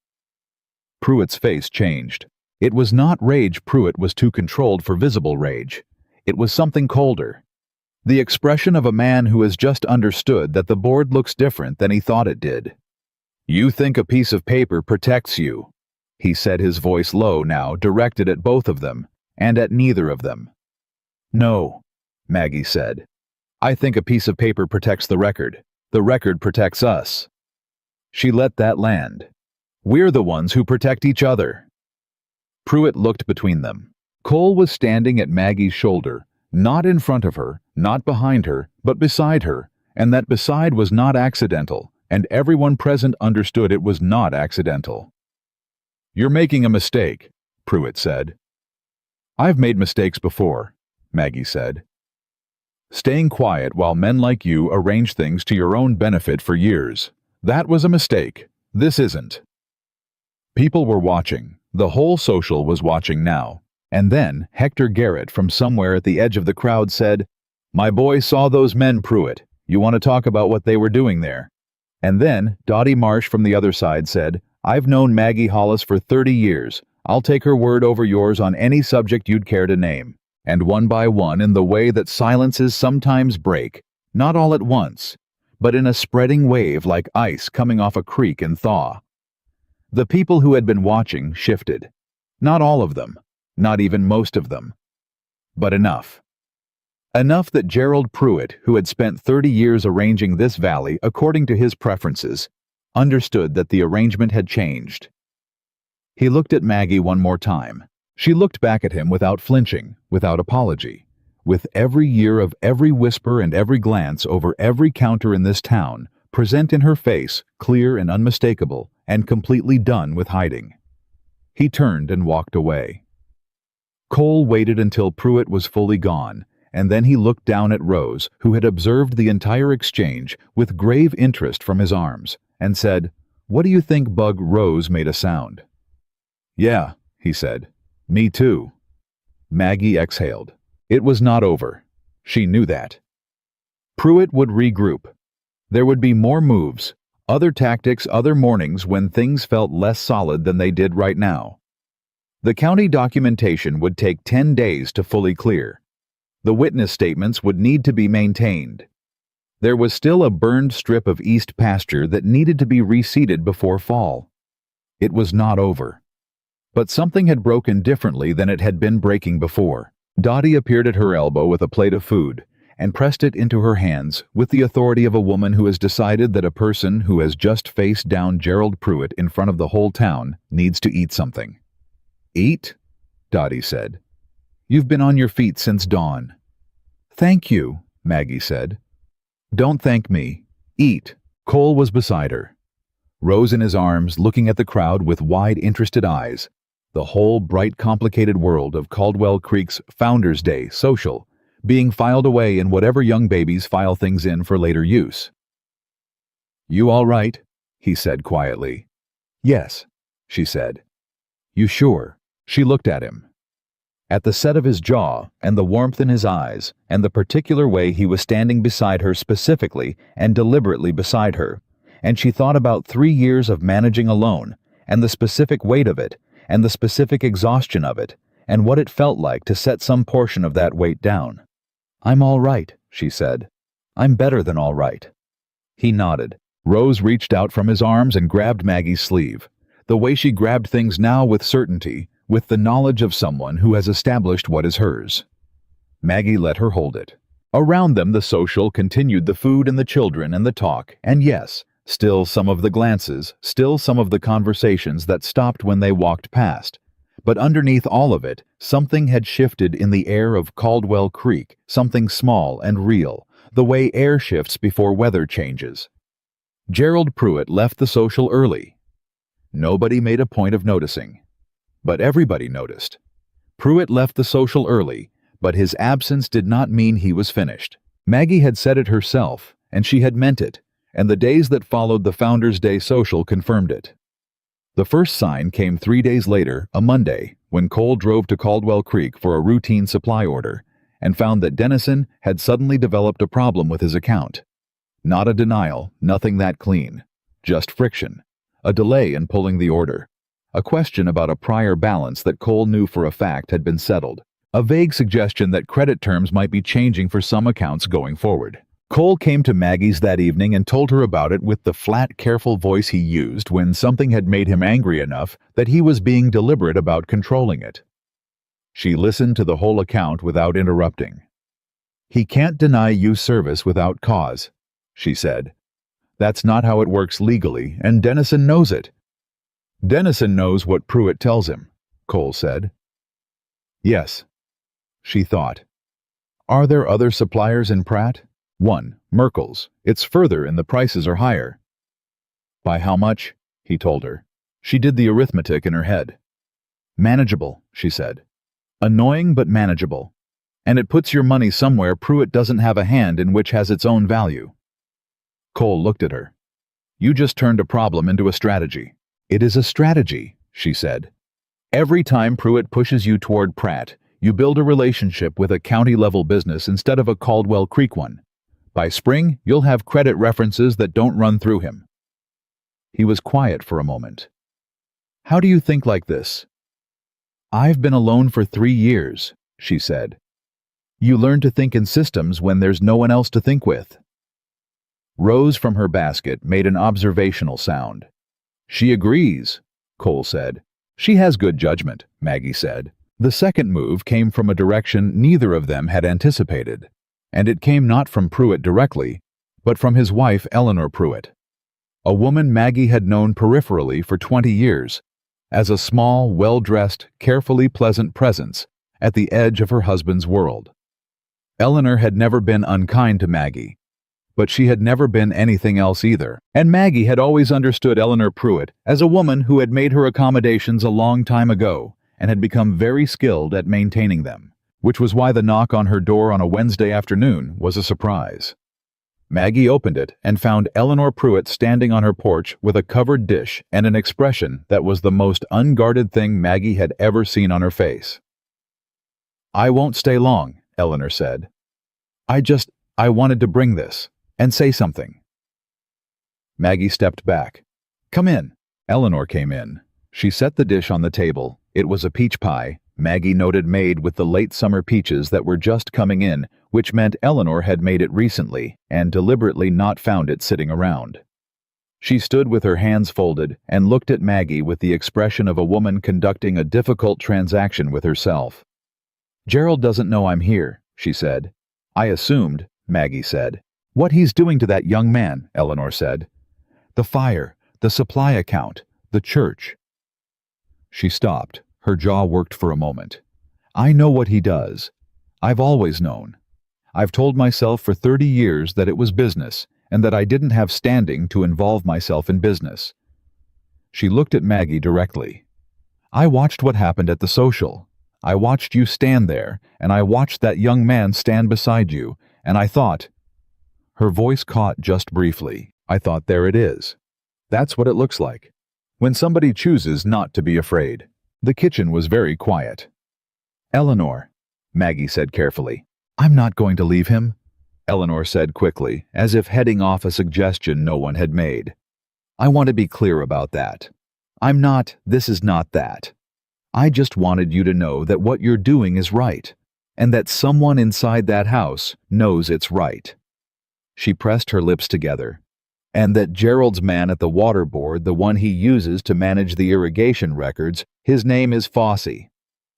Pruitt's face changed. It was not rage. Pruitt was too controlled for visible rage. It was something colder. The expression of a man who has just understood that the board looks different than he thought it did. "You think a piece of paper protects you," he said, his voice low now, directed at both of them, and at neither of them. "No," Maggie said. "I think a piece of paper protects the record. The record protects us." She let that land. "We're the ones who protect each other." Pruitt looked between them. Cole was standing at Maggie's shoulder, not in front of her, not behind her, but beside her, and that beside was not accidental, and everyone present understood it was not accidental. "You're making a mistake," Pruitt said. "I've made mistakes before," Maggie said. Staying quiet while men like you arrange things to your own benefit for years. That was a mistake. This isn't. People were watching. The whole social was watching now. And then Hector Garrett from somewhere at the edge of the crowd said, "My boy saw those men, Pruitt. You want to talk about what they were doing there?" And then Dottie Marsh from the other side said, "I've known Maggie Hollis for 30 years. I'll take her word over yours on any subject you'd care to name." And one by one, in the way that silences sometimes break, not all at once, but in a spreading wave like ice coming off a creek in thaw. The people who had been watching shifted. Not all of them, not even most of them, but enough. Enough that Gerald Pruitt, who had spent 30 years arranging this valley according to his preferences, understood that the arrangement had changed. He looked at Maggie one more time. She looked back at him without flinching, without apology. With every year of every whisper and every glance over every counter in this town, present in her face, clear and unmistakable, and completely done with hiding. He turned and walked away. Cole waited until Pruitt was fully gone, and then he looked down at Rose, who had observed the entire exchange with grave interest from his arms, and said, "What do you think, Bug?" Rose made a sound. "Yeah," he said. "Me too." Maggie exhaled. It was not over. She knew that. Pruitt would regroup. There would be more moves, other tactics, other mornings when things felt less solid than they did right now. The county documentation would take 10 days to fully clear. The witness statements would need to be maintained. There was still a burned strip of east pasture that needed to be reseeded before fall. It was not over. But something had broken differently than it had been breaking before. Dottie appeared at her elbow with a plate of food, and pressed it into her hands with the authority of a woman who has decided that a person who has just faced down Gerald Pruitt in front of the whole town needs to eat something. "Eat?" Dottie said. "You've been on your feet since dawn." "Thank you," Maggie said. "Don't thank me. Eat." Cole was beside her. Rose in his arms, looking at the crowd with wide, interested eyes. The whole bright, complicated world of Caldwell Creek's Founders Day social being filed away in whatever young babies file things in for later use. "You all right?" he said quietly. "Yes," she said. "You sure?" She looked at him. At the set of his jaw, and the warmth in his eyes, and the particular way he was standing beside her specifically and deliberately beside her, and she thought about 3 years of managing alone, and the specific weight of it, and the specific exhaustion of it, and what it felt like to set some portion of that weight down. "I'm all right," she said. "I'm better than all right." He nodded. Rose reached out from his arms and grabbed Maggie's sleeve. The way she grabbed things now with certainty, with the knowledge of someone who has established what is hers. Maggie let her hold it. Around them the social continued, the food and the children and the talk, and yes, still some of the glances, still some of the conversations that stopped when they walked past. But underneath all of it, something had shifted in the air of Caldwell Creek, something small and real, the way air shifts before weather changes. Gerald Pruitt left the social early. Nobody made a point of noticing. But everybody noticed. Pruitt left the social early, but his absence did not mean he was finished. Maggie had said it herself, and she had meant it, and the days that followed the Founders Day social confirmed it. The first sign came 3 days later, a Monday, when Cole drove to Caldwell Creek for a routine supply order, and found that Dennison had suddenly developed a problem with his account. Not a denial, nothing that clean. Just friction. A delay in pulling the order. A question about a prior balance that Cole knew for a fact had been settled. A vague suggestion that credit terms might be changing for some accounts going forward. Cole came to Maggie's that evening and told her about it with the flat, careful voice he used when something had made him angry enough that he was being deliberate about controlling it. She listened to the whole account without interrupting. "He can't deny you service without cause," she said. "That's not how it works legally, and Dennison knows it." "Dennison knows what Pruitt tells him," Cole said. "Yes," she thought. "Are there other suppliers in Pratt?" "One, Merkel's. It's further and the prices are higher." "By how much?" he told her. She did the arithmetic in her head. "Manageable," she said. "Annoying but manageable." And it puts your money somewhere Pruitt doesn't have a hand in, which has its own value. Cole looked at her. You just turned a problem into a strategy. It is a strategy, she said. Every time Pruitt pushes you toward Pratt, you build a relationship with a county-level business instead of a Caldwell Creek one. By spring, you'll have credit references that don't run through him. He was quiet for a moment. How do you think like this? I've been alone for 3 years, she said. You learn to think in systems when there's no one else to think with. Rose from her basket made an observational sound. She agrees, Cole said. She has good judgment, Maggie said. The second move came from a direction neither of them had anticipated, and it came not from Pruitt directly, but from his wife Eleanor Pruitt, a woman Maggie had known peripherally for 20 years, as a small, well-dressed, carefully pleasant presence at the edge of her husband's world. Eleanor had never been unkind to Maggie, but she had never been anything else either, and Maggie had always understood Eleanor Pruitt as a woman who had made her accommodations a long time ago and had become very skilled at maintaining them, which was why the knock on her door on a Wednesday afternoon was a surprise. Maggie opened it and found Eleanor Pruitt standing on her porch with a covered dish and an expression that was the most unguarded thing Maggie had ever seen on her face. I won't stay long, Eleanor said. I wanted to bring this and say something. Maggie stepped back. Come in. Eleanor came in. She set the dish on the table. It was a peach pie, Maggie noted, made with the late summer peaches that were just coming in, which meant Eleanor had made it recently and deliberately not found it sitting around. She stood with her hands folded and looked at Maggie with the expression of a woman conducting a difficult transaction with herself. Gerald doesn't know I'm here, she said. I assumed, Maggie said. What he's doing to that young man, Eleanor said. The fire, the supply account, the church. She stopped. Her jaw worked for a moment. I know what he does. I've always known. I've told myself for 30 years that it was business and that I didn't have standing to involve myself in business. She looked at Maggie directly. I watched what happened at the social. I watched you stand there, and I watched that young man stand beside you, and I thought... Her voice caught just briefly. I thought, there it is. That's what it looks like when somebody chooses not to be afraid. The kitchen was very quiet. Eleanor, Maggie said carefully. I'm not going to leave him, Eleanor said quickly, as if heading off a suggestion no one had made. I want to be clear about that. This is not that. I just wanted you to know that what you're doing is right, and that someone inside that house knows it's right. She pressed her lips together. And that Gerald's man at the water board, the one he uses to manage the irrigation records, his name is Fossey,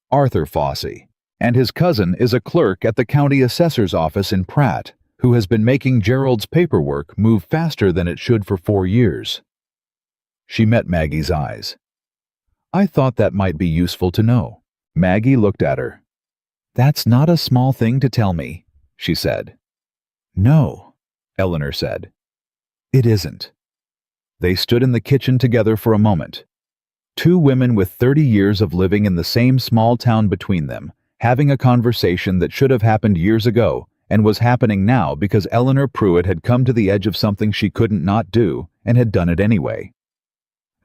Arthur Fossey, and his cousin is a clerk at the county assessor's office in Pratt, who has been making Gerald's paperwork move faster than it should for 4 years. She met Maggie's eyes. I thought that might be useful to know. Maggie looked at her. That's not a small thing to tell me, she said. No, Eleanor said. It isn't. They stood in the kitchen together for a moment. 2 women with 30 years of living in the same small town between them, having a conversation that should have happened years ago and was happening now because Eleanor Pruitt had come to the edge of something she couldn't not do and had done it anyway.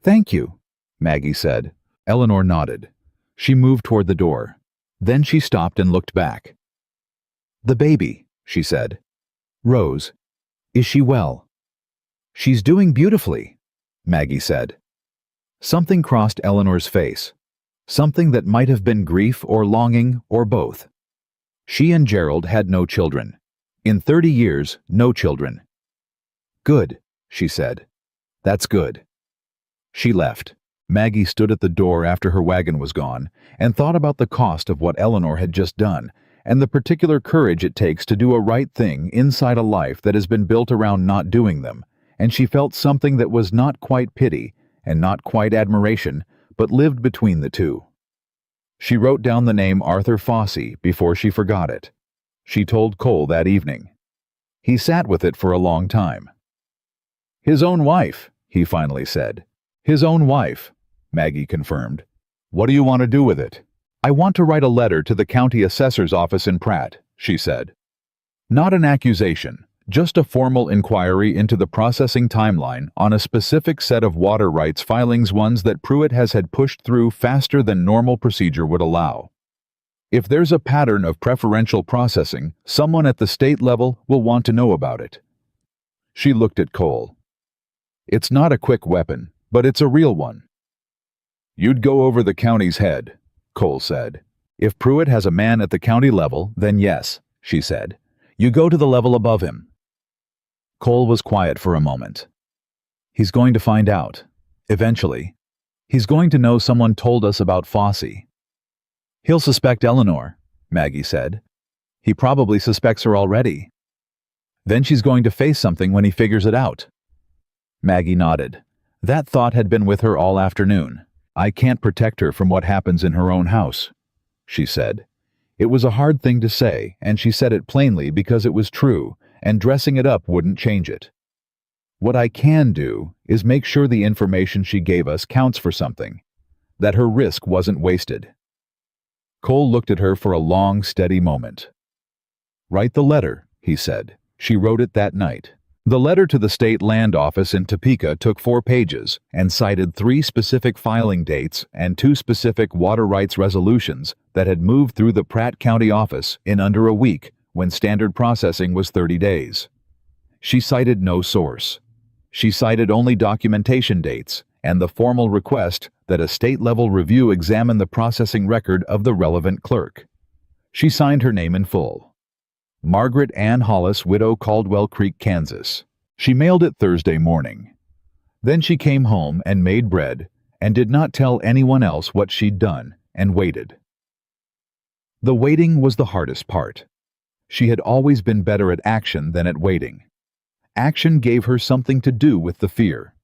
Thank you, Maggie said. Eleanor nodded. She moved toward the door. Then she stopped and looked back. The baby, she said. Rose, is she well? She's doing beautifully, Maggie said. Something crossed Eleanor's face, something that might have been grief or longing or both. She and Gerald had no children. In 30 years, no children. Good, she said. That's good. She left. Maggie stood at the door after her wagon was gone and thought about the cost of what Eleanor had just done and the particular courage it takes to do a right thing inside a life that has been built around not doing them. And she felt something that was not quite pity and not quite admiration, but lived between the two. She wrote down the name Arthur Fossey before she forgot it. She told Cole that evening. He sat with it for a long time. His own wife, he finally said. His own wife, Maggie confirmed. What do you want to do with it? "I want to write a letter to the county assessor's office in Pratt," she said. "Not an accusation, just a formal inquiry into the processing timeline on a specific set of water rights filings, ones that Pruitt has had pushed through faster than normal procedure would allow. If there's a pattern of preferential processing, someone at the state level will want to know about it." She looked at Cole. "It's not a quick weapon, but it's a real one." "You'd go over the county's head," Cole said. "If Pruitt has a man at the county level, then yes," she said. "You go to the level above him." Cole was quiet for a moment. "He's going to find out. Eventually. He's going to know someone told us about Fossey." "He'll suspect Eleanor," Maggie said. "He probably suspects her already. Then she's going to face something when he figures it out." Maggie nodded. That thought had been with her all afternoon. "I can't protect her from what happens in her own house," she said. It was a hard thing to say, and she said it plainly because it was true, and dressing it up wouldn't change it. "What I can do is make sure the information she gave us counts for something, that her risk wasn't wasted." Cole looked at her for a long, steady moment. "Write the letter," he said. She wrote it that night. The letter to the state land office in Topeka took 4 pages and cited 3 specific filing dates and 2 specific water rights resolutions that had moved through the Pratt County office in under a week when standard processing was 30 days. She cited no source. She cited only documentation dates and the formal request that a state-level review examine the processing record of the relevant clerk. She signed her name in full. Margaret Ann Hollis, widow, Caldwell Creek, Kansas. She mailed it Thursday morning. Then she came home and made bread and did not tell anyone else what she'd done and waited. The waiting was the hardest part. She had always been better at action than at waiting. Action gave her something to do with the fear.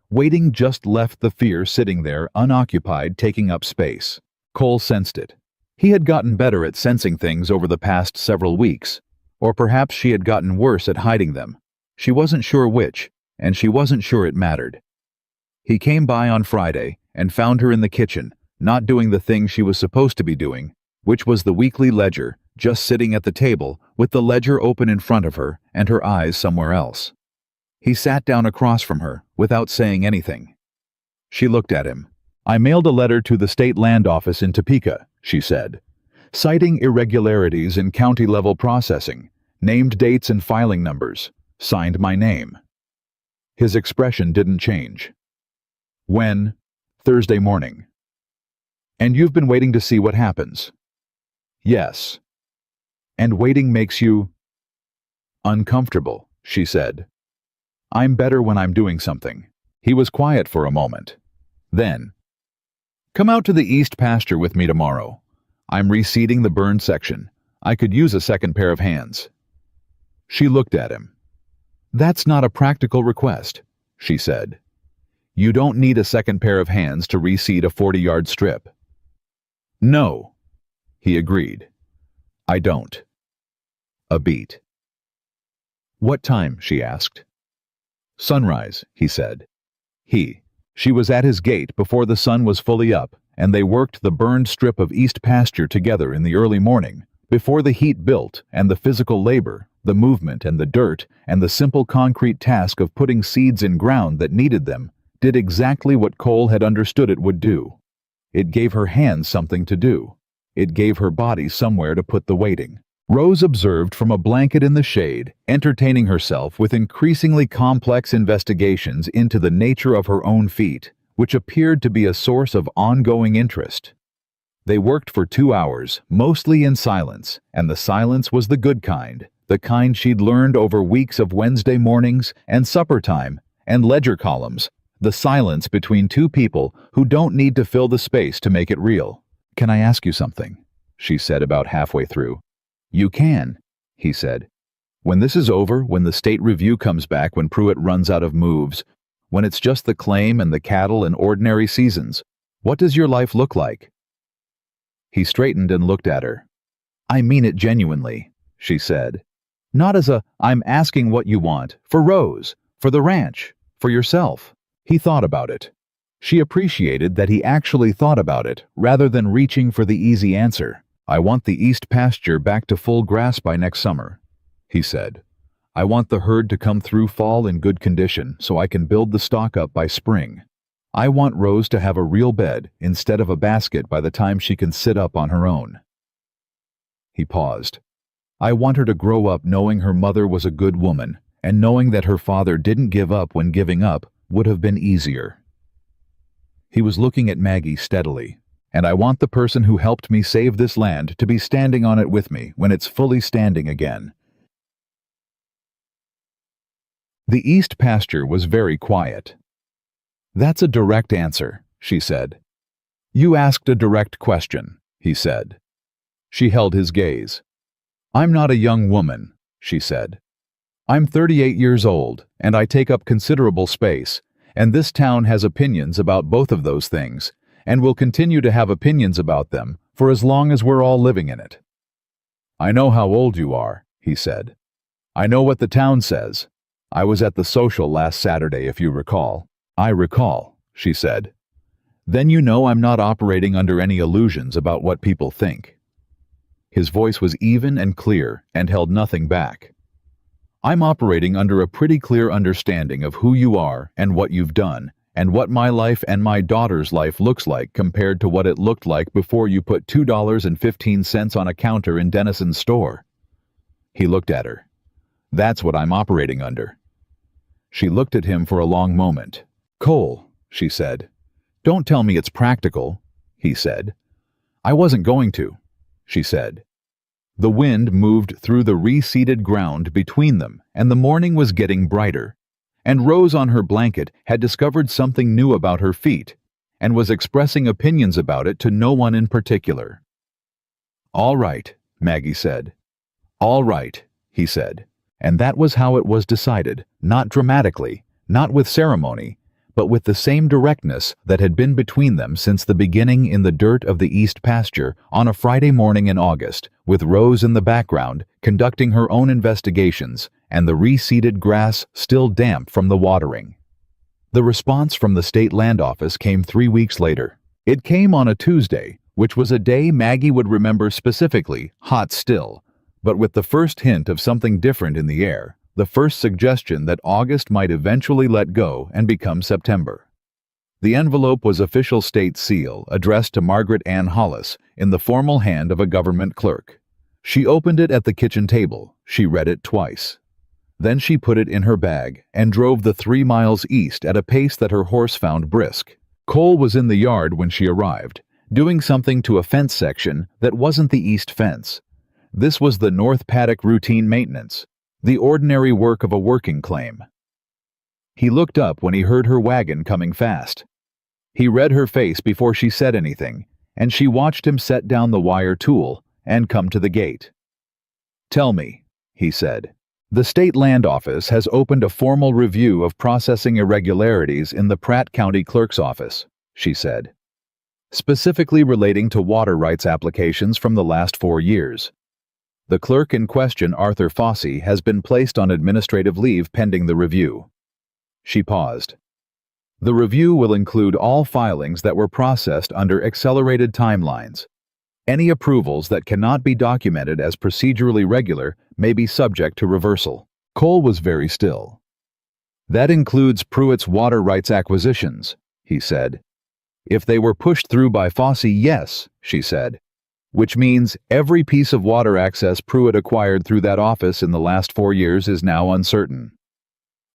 Waiting just left the fear sitting there unoccupied, taking up space. Cole sensed it. He had gotten better at sensing things over the past several weeks, or perhaps she had gotten worse at hiding them. She wasn't sure which, and she wasn't sure it mattered. He came by on Friday and found her in the kitchen, not doing the thing she was supposed to be doing, which was the weekly ledger, just sitting at the table with the ledger open in front of her and her eyes somewhere else. He sat down across from her without saying anything. She looked at him. "I mailed a letter to the state land office in Topeka," she said, "citing irregularities in county-level processing, named dates and filing numbers, signed my name." His expression didn't change. "When?" "Thursday morning." "And you've been waiting to see what happens?" "Yes." "And waiting makes you uncomfortable," she said. "I'm better when I'm doing something." He was quiet for a moment. Then, "Come out to the east pasture with me tomorrow. I'm reseeding the burned section. I could use a second pair of hands." She looked at him. "That's not a practical request," she said. "You don't need a second pair of hands to reseed a 40-yard strip." "No," he agreed. "I don't." A beat. "What time?" she asked. "Sunrise," he said. She was at his gate before the sun was fully up, and they worked the burned strip of east pasture together in the early morning, before the heat built and the physical labor, the movement and the dirt, and the simple concrete task of putting seeds in ground that needed them, did exactly what Cole had understood it would do. It gave her hands something to do. It gave her body somewhere to put the waiting. Rose observed from a blanket in the shade, entertaining herself with increasingly complex investigations into the nature of her own feet, which appeared to be a source of ongoing interest. They worked for 2 hours, mostly in silence, and the silence was the good kind, the kind she'd learned over weeks of Wednesday mornings and supper time and ledger columns, the silence between 2 people who don't need to fill the space to make it real. "Can I ask you something?" she said about halfway through. "You can," he said. "When this is over, when the state review comes back, when Pruitt runs out of moves, when it's just the claim and the cattle and ordinary seasons, what does your life look like?" He straightened and looked at her. "I mean it genuinely," she said. "Not as a, I'm asking what you want, for Rose, for the ranch, for yourself." He thought about it. She appreciated that he actually thought about it rather than reaching for the easy answer. "I want the east pasture back to full grass by next summer," he said. "I want the herd to come through fall in good condition so I can build the stock up by spring. I want Rose to have a real bed instead of a basket by the time she can sit up on her own." He paused. "I want her to grow up knowing her mother was a good woman, and knowing that her father didn't give up when giving up would have been easier." He was looking at Maggie steadily. "And I want the person who helped me save this land to be standing on it with me when it's fully standing again." The east pasture was very quiet. "That's a direct answer," she said. "You asked a direct question," he said. She held his gaze. "I'm not a young woman," she said. "I'm 38 years old, and I take up considerable space, and this town has opinions about both of those things, and will continue to have opinions about them for as long as we're all living in it." "I know how old you are," he said. "I know what the town says. I was at the social last Saturday, if you recall." "I recall," she said. "Then you know I'm not operating under any illusions about what people think." His voice was even and clear and held nothing back. "I'm operating under a pretty clear understanding of who you are and what you've done, and what my life and my daughter's life looks like compared to what it looked like before you put $2.15 on a counter in Dennison's store." He looked at her. "That's what I'm operating under." She looked at him for a long moment. "Cole," she said. "Don't tell me it's practical," he said. "I wasn't going to," she said. The wind moved through the reseeded ground between them, and the morning was getting brighter. And Rose on her blanket had discovered something new about her feet, and was expressing opinions about it to no one in particular. "All right," Maggie said. "All right," he said. And that was how it was decided, not dramatically, not with ceremony, but with the same directness that had been between them since the beginning in the dirt of the east pasture on a Friday morning in August, with Rose in the background, conducting her own investigations, and the reseeded grass still damp from the watering. The response from the state land office came 3 weeks later. It came on a Tuesday, which was a day Maggie would remember specifically, hot still, but with the first hint of something different in the air. The first suggestion that August might eventually let go and become September. The envelope was official state seal addressed to Margaret Ann Hollis in the formal hand of a government clerk. She opened it at the kitchen table. She read it twice. Then she put it in her bag and drove the 3 miles east at a pace that her horse found brisk. Cole was in the yard when she arrived, doing something to a fence section that wasn't the east fence. This was the north paddock routine maintenance. The ordinary work of a working claim. He looked up when he heard her wagon coming fast. He read her face before she said anything, and she watched him set down the wire tool and come to the gate. "Tell me," he said. "The State Land Office has opened a formal review of processing irregularities in the Pratt County Clerk's office," she said. "Specifically relating to water rights applications from the last 4 years. The clerk in question, Arthur Fossey, has been placed on administrative leave pending the review." She paused. "The review will include all filings that were processed under accelerated timelines. Any approvals that cannot be documented as procedurally regular may be subject to reversal." Cole was very still. "That includes Pruitt's water rights acquisitions," he said. "If they were pushed through by Fossey, yes," she said. "Which means every piece of water access Pruitt acquired through that office in the last 4 years is now uncertain."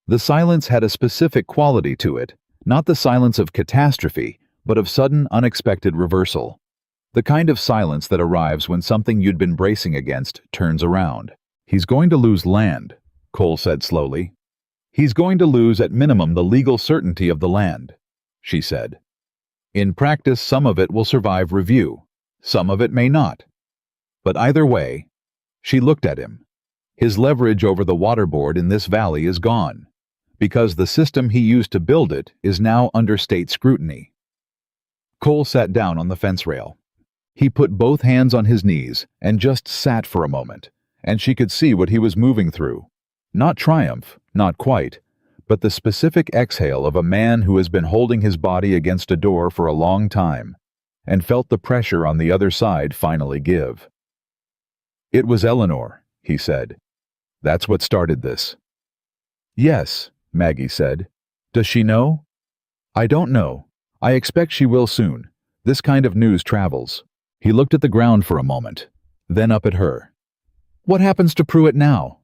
The silence had a specific quality to it, not the silence of catastrophe, but of sudden, unexpected reversal. The kind of silence that arrives when something you'd been bracing against turns around. "He's going to lose land," Cole said slowly. "He's going to lose at minimum the legal certainty of the land," she said. "In practice, some of it will survive review. Some of it may not. But either way," she looked at him, "his leverage over the water board in this valley is gone, because the system he used to build it is now under state scrutiny." Cole sat down on the fence rail. He put both hands on his knees and just sat for a moment, and she could see what he was moving through. Not triumph, not quite, but the specific exhale of a man who has been holding his body against a door for a long time and felt the pressure on the other side finally give. "It was Eleanor," he said. "That's what started this." "Yes," Maggie said. "Does she know?" "I don't know. I expect she will soon. This kind of news travels." He looked at the ground for a moment, then up at her. "What happens to Pruitt now?"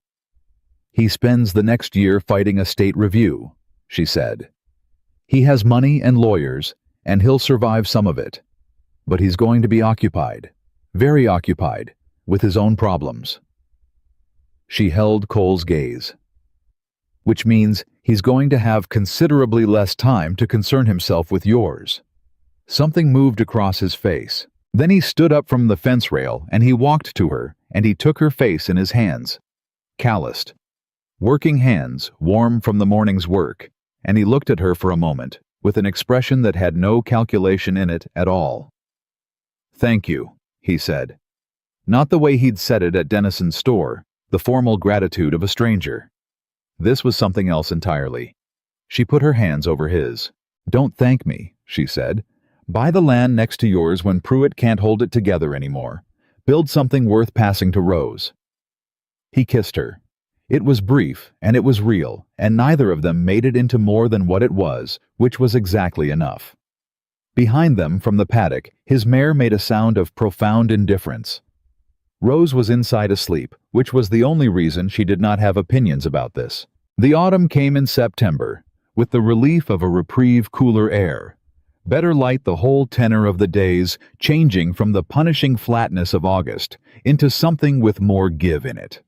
"He spends the next year fighting a state review," she said. "He has money and lawyers, and he'll survive some of it. But he's going to be occupied, very occupied, with his own problems." She held Cole's gaze. "Which means he's going to have considerably less time to concern himself with yours." Something moved across his face. Then he stood up from the fence rail and he walked to her and he took her face in his hands. Calloused. Working hands, warm from the morning's work, and he looked at her for a moment with an expression that had no calculation in it at all. "Thank you," he said. Not the way he'd said it at Dennison's store, the formal gratitude of a stranger. This was something else entirely. She put her hands over his. "Don't thank me," she said. "Buy the land next to yours when Pruitt can't hold it together anymore. Build something worth passing to Rose." He kissed her. It was brief, and it was real, and neither of them made it into more than what it was, which was exactly enough. Behind them, from the paddock, his mare made a sound of profound indifference. Rose was inside asleep, which was the only reason she did not have opinions about this. The autumn came in September, with the relief of a reprieve cooler air. Better light the whole tenor of the days, changing from the punishing flatness of August into something with more give in it.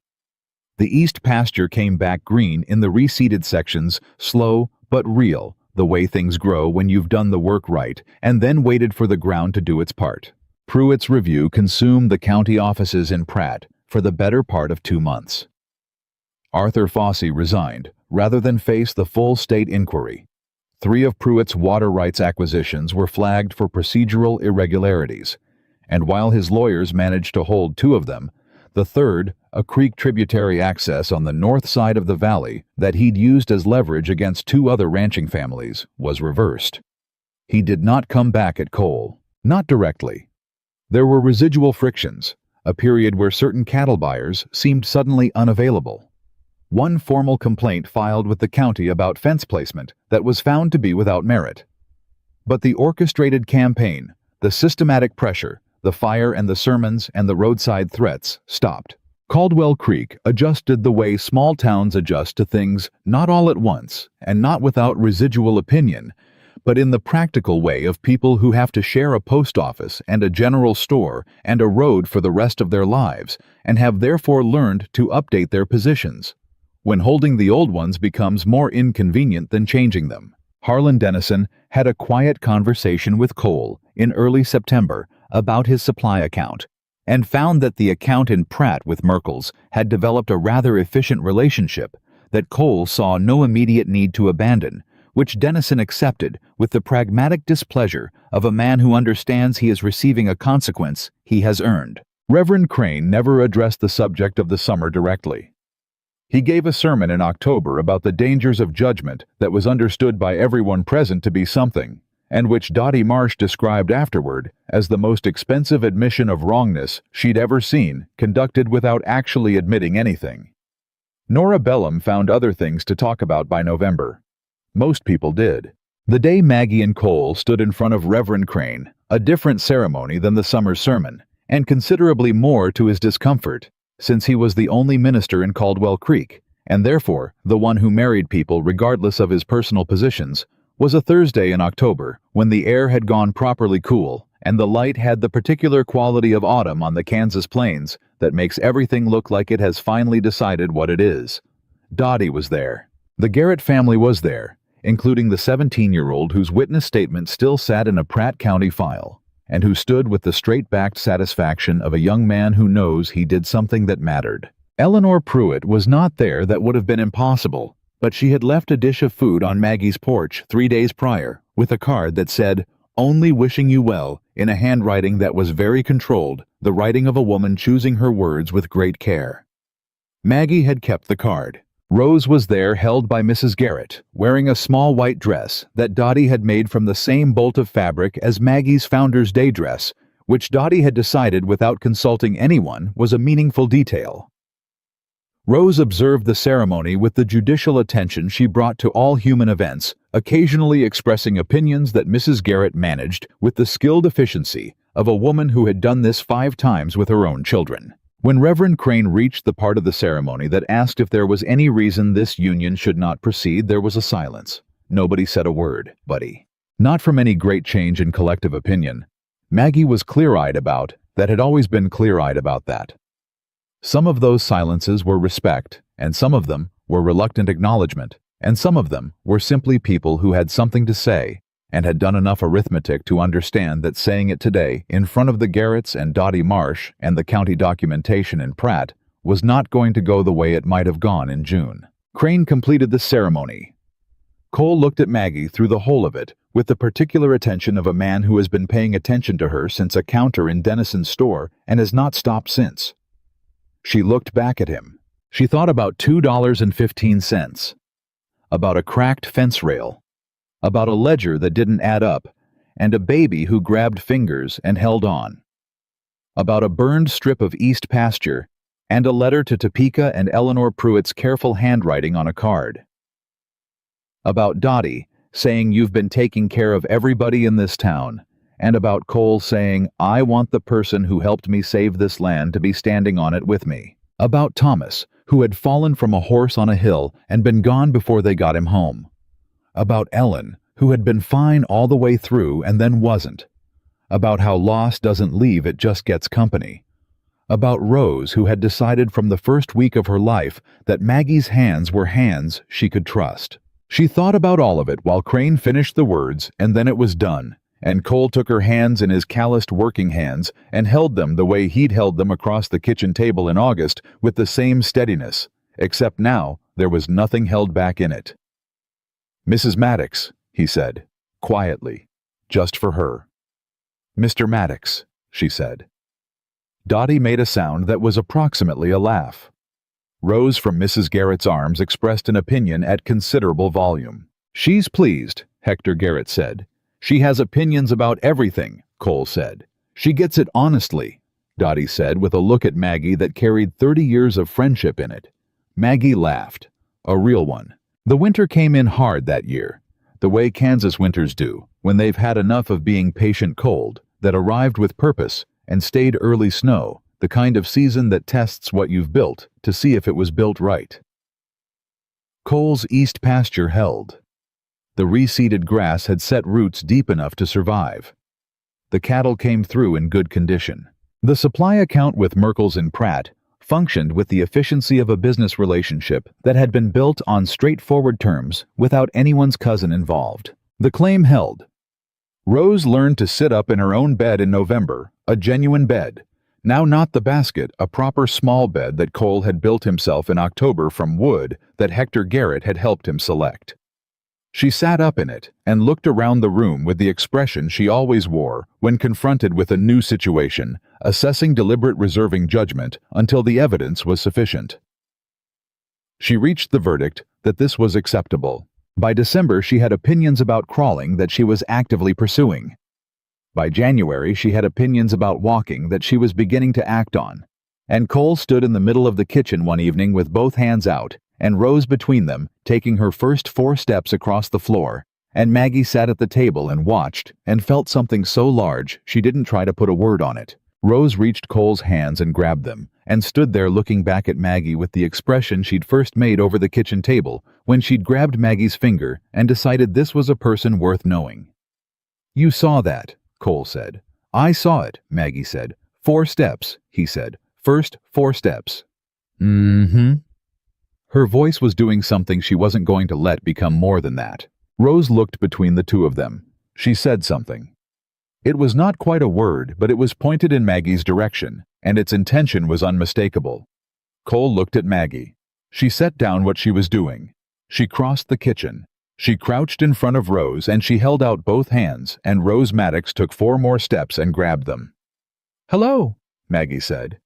The east pasture came back green in the reseeded sections, slow but real, the way things grow when you've done the work right and then waited for the ground to do its part. Pruitt's review consumed the county offices in Pratt for the better part of 2 months. Arthur Fossey resigned, rather than face the full state inquiry. 3 of Pruitt's water rights acquisitions were flagged for procedural irregularities, and while his lawyers managed to hold 2 of them, the third, a creek tributary access on the north side of the valley that he'd used as leverage against 2 other ranching families, was reversed. He did not come back at Cole, not directly. There were residual frictions, a period where certain cattle buyers seemed suddenly unavailable. One formal complaint filed with the county about fence placement that was found to be without merit. But the orchestrated campaign, the systematic pressure, the fire and the sermons and the roadside threats stopped. Caldwell Creek adjusted the way small towns adjust to things, not all at once and not without residual opinion, but in the practical way of people who have to share a post office and a general store and a road for the rest of their lives and have therefore learned to update their positions, when holding the old ones becomes more inconvenient than changing them. Harlan Dennison had a quiet conversation with Cole in early September about his supply account and found that the account in Pratt with Merkel's had developed a rather efficient relationship that Cole saw no immediate need to abandon, which Dennison accepted with the pragmatic displeasure of a man who understands he is receiving a consequence he has earned. Reverend Crane never addressed the subject of the summer directly. He gave a sermon in October about the dangers of judgment that was understood by everyone present to be something, and which Dottie Marsh described afterward as the most expensive admission of wrongness she'd ever seen, conducted without actually admitting anything. Nora Bellum found other things to talk about by November. Most people did. The day Maggie and Cole stood in front of Reverend Crane, a different ceremony than the summer's sermon, and considerably more to his discomfort, since he was the only minister in Caldwell Creek, and therefore the one who married people regardless of his personal positions, was a Thursday in October when the air had gone properly cool and the light had the particular quality of autumn on the Kansas plains that makes everything look like it has finally decided what it is. Dottie was there. The Garrett family was there, including the 17-year-old whose witness statement still sat in a Pratt County file, and who stood with the straight-backed satisfaction of a young man who knows he did something that mattered. Eleanor Pruitt was not there. That would have been impossible, but she had left a dish of food on Maggie's porch 3 days prior, with a card that said, "Only wishing you well," in a handwriting that was very controlled, the writing of a woman choosing her words with great care. Maggie had kept the card, Rose was there, held by Mrs. Garrett, wearing a small white dress that Dottie had made from the same bolt of fabric as Maggie's Founder's Day dress, which Dottie had decided without consulting anyone was a meaningful detail. Rose observed the ceremony with the judicial attention she brought to all human events, occasionally expressing opinions that Mrs. Garrett managed with the skilled efficiency of a woman who had done this 5 times with her own children. When Reverend Crane reached the part of the ceremony that asked if there was any reason this union should not proceed, there was a silence. Nobody said a word, buddy. Not from any great change in collective opinion. Maggie was clear-eyed about that, had always been clear-eyed about that. Some of those silences were respect, and some of them were reluctant acknowledgement, and some of them were simply people who had something to say and had done enough arithmetic to understand that saying it today in front of the Garretts and Dottie Marsh and the county documentation in Pratt was not going to go the way it might have gone in June. Crane completed the ceremony. Cole looked at Maggie through the whole of it with the particular attention of a man who has been paying attention to her since a counter in Dennison's store and has not stopped since. She looked back at him. She thought about $2.15, about a cracked fence rail, about a ledger that didn't add up, and a baby who grabbed fingers and held on, about a burned strip of East pasture, and a letter to Topeka and Eleanor Pruitt's careful handwriting on a card, about Dottie saying you've been taking care of everybody in this town, and about Cole saying, I want the person who helped me save this land to be standing on it with me. About Thomas, who had fallen from a horse on a hill and been gone before they got him home. About Ellen, who had been fine all the way through and then wasn't. About how loss doesn't leave, it just gets company. About Rose, who had decided from the first week of her life that Maggie's hands were hands she could trust. She thought about all of it while Crane finished the words, and then it was done. And Cole took her hands in his calloused working hands and held them the way he'd held them across the kitchen table in August with the same steadiness, except now there was nothing held back in it. Mrs. Maddox, he said, quietly, just for her. Mr. Maddox, she said. Dottie made a sound that was approximately a laugh. Rose from Mrs. Garrett's arms expressed an opinion at considerable volume. She's pleased, Hector Garrett said. She has opinions about everything, Cole said. She gets it honestly, Dottie said with a look at Maggie that carried 30 years of friendship in it. Maggie laughed. A real one. The winter came in hard that year, the way Kansas winters do, when they've had enough of being patient cold, that arrived with purpose and stayed early snow, the kind of season that tests what you've built to see if it was built right. Cole's east pasture held. The reseeded grass had set roots deep enough to survive. The cattle came through in good condition. The supply account with Merkel's and Pratt functioned with the efficiency of a business relationship that had been built on straightforward terms without anyone's cousin involved. The claim held. Rose learned to sit up in her own bed in November, a genuine bed. Now not the basket, a proper small bed that Cole had built himself in October from wood that Hector Garrett had helped him select. She sat up in it and looked around the room with the expression she always wore when confronted with a new situation, assessing deliberate reserving judgment until the evidence was sufficient. She reached the verdict that this was acceptable. By December, she had opinions about crawling that she was actively pursuing. By January, she had opinions about walking that she was beginning to act on. And Cole stood in the middle of the kitchen one evening with both hands out, and Rose between them, taking her first 4 steps across the floor, and Maggie sat at the table and watched and felt something so large she didn't try to put a word on it. Rose reached Cole's hands and grabbed them, and stood there looking back at Maggie with the expression she'd first made over the kitchen table when she'd grabbed Maggie's finger and decided this was a person worth knowing. You saw that, Cole said. I saw it, Maggie said. 4 steps, he said. First 4 steps. Mm-hmm. Her voice was doing something she wasn't going to let become more than that. Rose looked between the two of them. She said something. It was not quite a word, but it was pointed in Maggie's direction, and its intention was unmistakable. Cole looked at Maggie. She set down what she was doing. She crossed the kitchen. She crouched in front of Rose, and she held out both hands, and Rose Maddox took 4 more steps and grabbed them. Hello, Maggie said.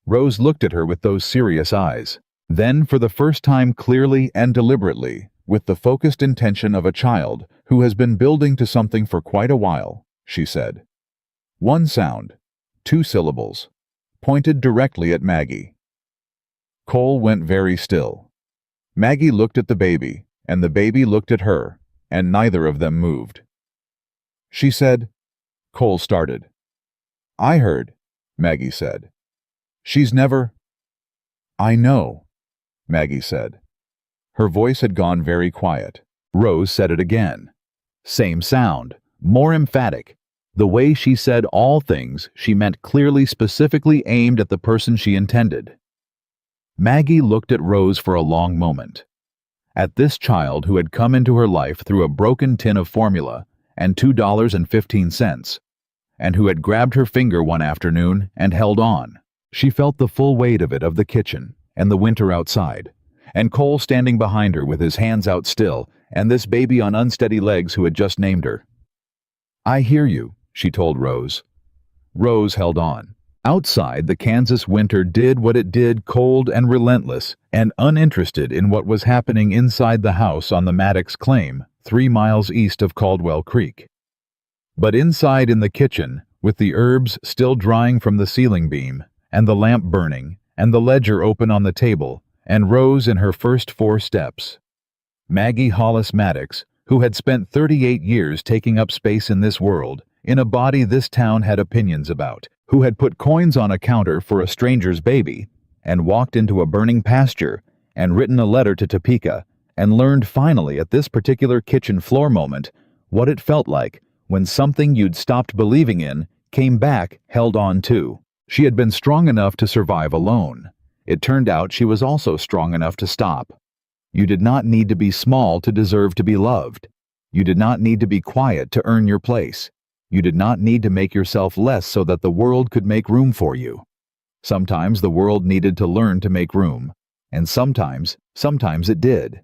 Rose looked at her with those serious eyes. Then, for the first time clearly and deliberately, with the focused intention of a child who has been building to something for quite a while, she said, one sound, 2 syllables, pointed directly at Maggie. Cole went very still. Maggie looked at the baby, and the baby looked at her, and neither of them moved. She said, Cole started. I heard, Maggie said. She's never... I know, Maggie said. Her voice had gone very quiet. Rose said it again. Same sound, more emphatic. The way she said all things she meant clearly specifically aimed at the person she intended. Maggie looked at Rose for a long moment. At this child who had come into her life through a broken tin of formula and $2.15, and who had grabbed her finger one afternoon and held on. She felt the full weight of the kitchen and the winter outside, and Cole standing behind her with his hands out still, and this baby on unsteady legs who had just named her. I hear you, she told Rose. Rose held on. Outside, the Kansas winter did what it did, cold and relentless, and uninterested in what was happening inside the house on the Maddox claim, 3 miles east of Caldwell Creek. But inside in the kitchen, with the herbs still drying from the ceiling beam, and the lamp burning, and the ledger open on the table, and Rose in her first 4 steps. Maggie Hollis Maddox, who had spent 38 years taking up space in this world, in a body this town had opinions about, who had put coins on a counter for a stranger's baby, and walked into a burning pasture, and written a letter to Topeka, and learned finally at this particular kitchen floor moment what it felt like when something you'd stopped believing in came back, held on to. She had been strong enough to survive alone. It turned out she was also strong enough to stop. You did not need to be small to deserve to be loved. You did not need to be quiet to earn your place. You did not need to make yourself less so that the world could make room for you. Sometimes the world needed to learn to make room, and sometimes it did.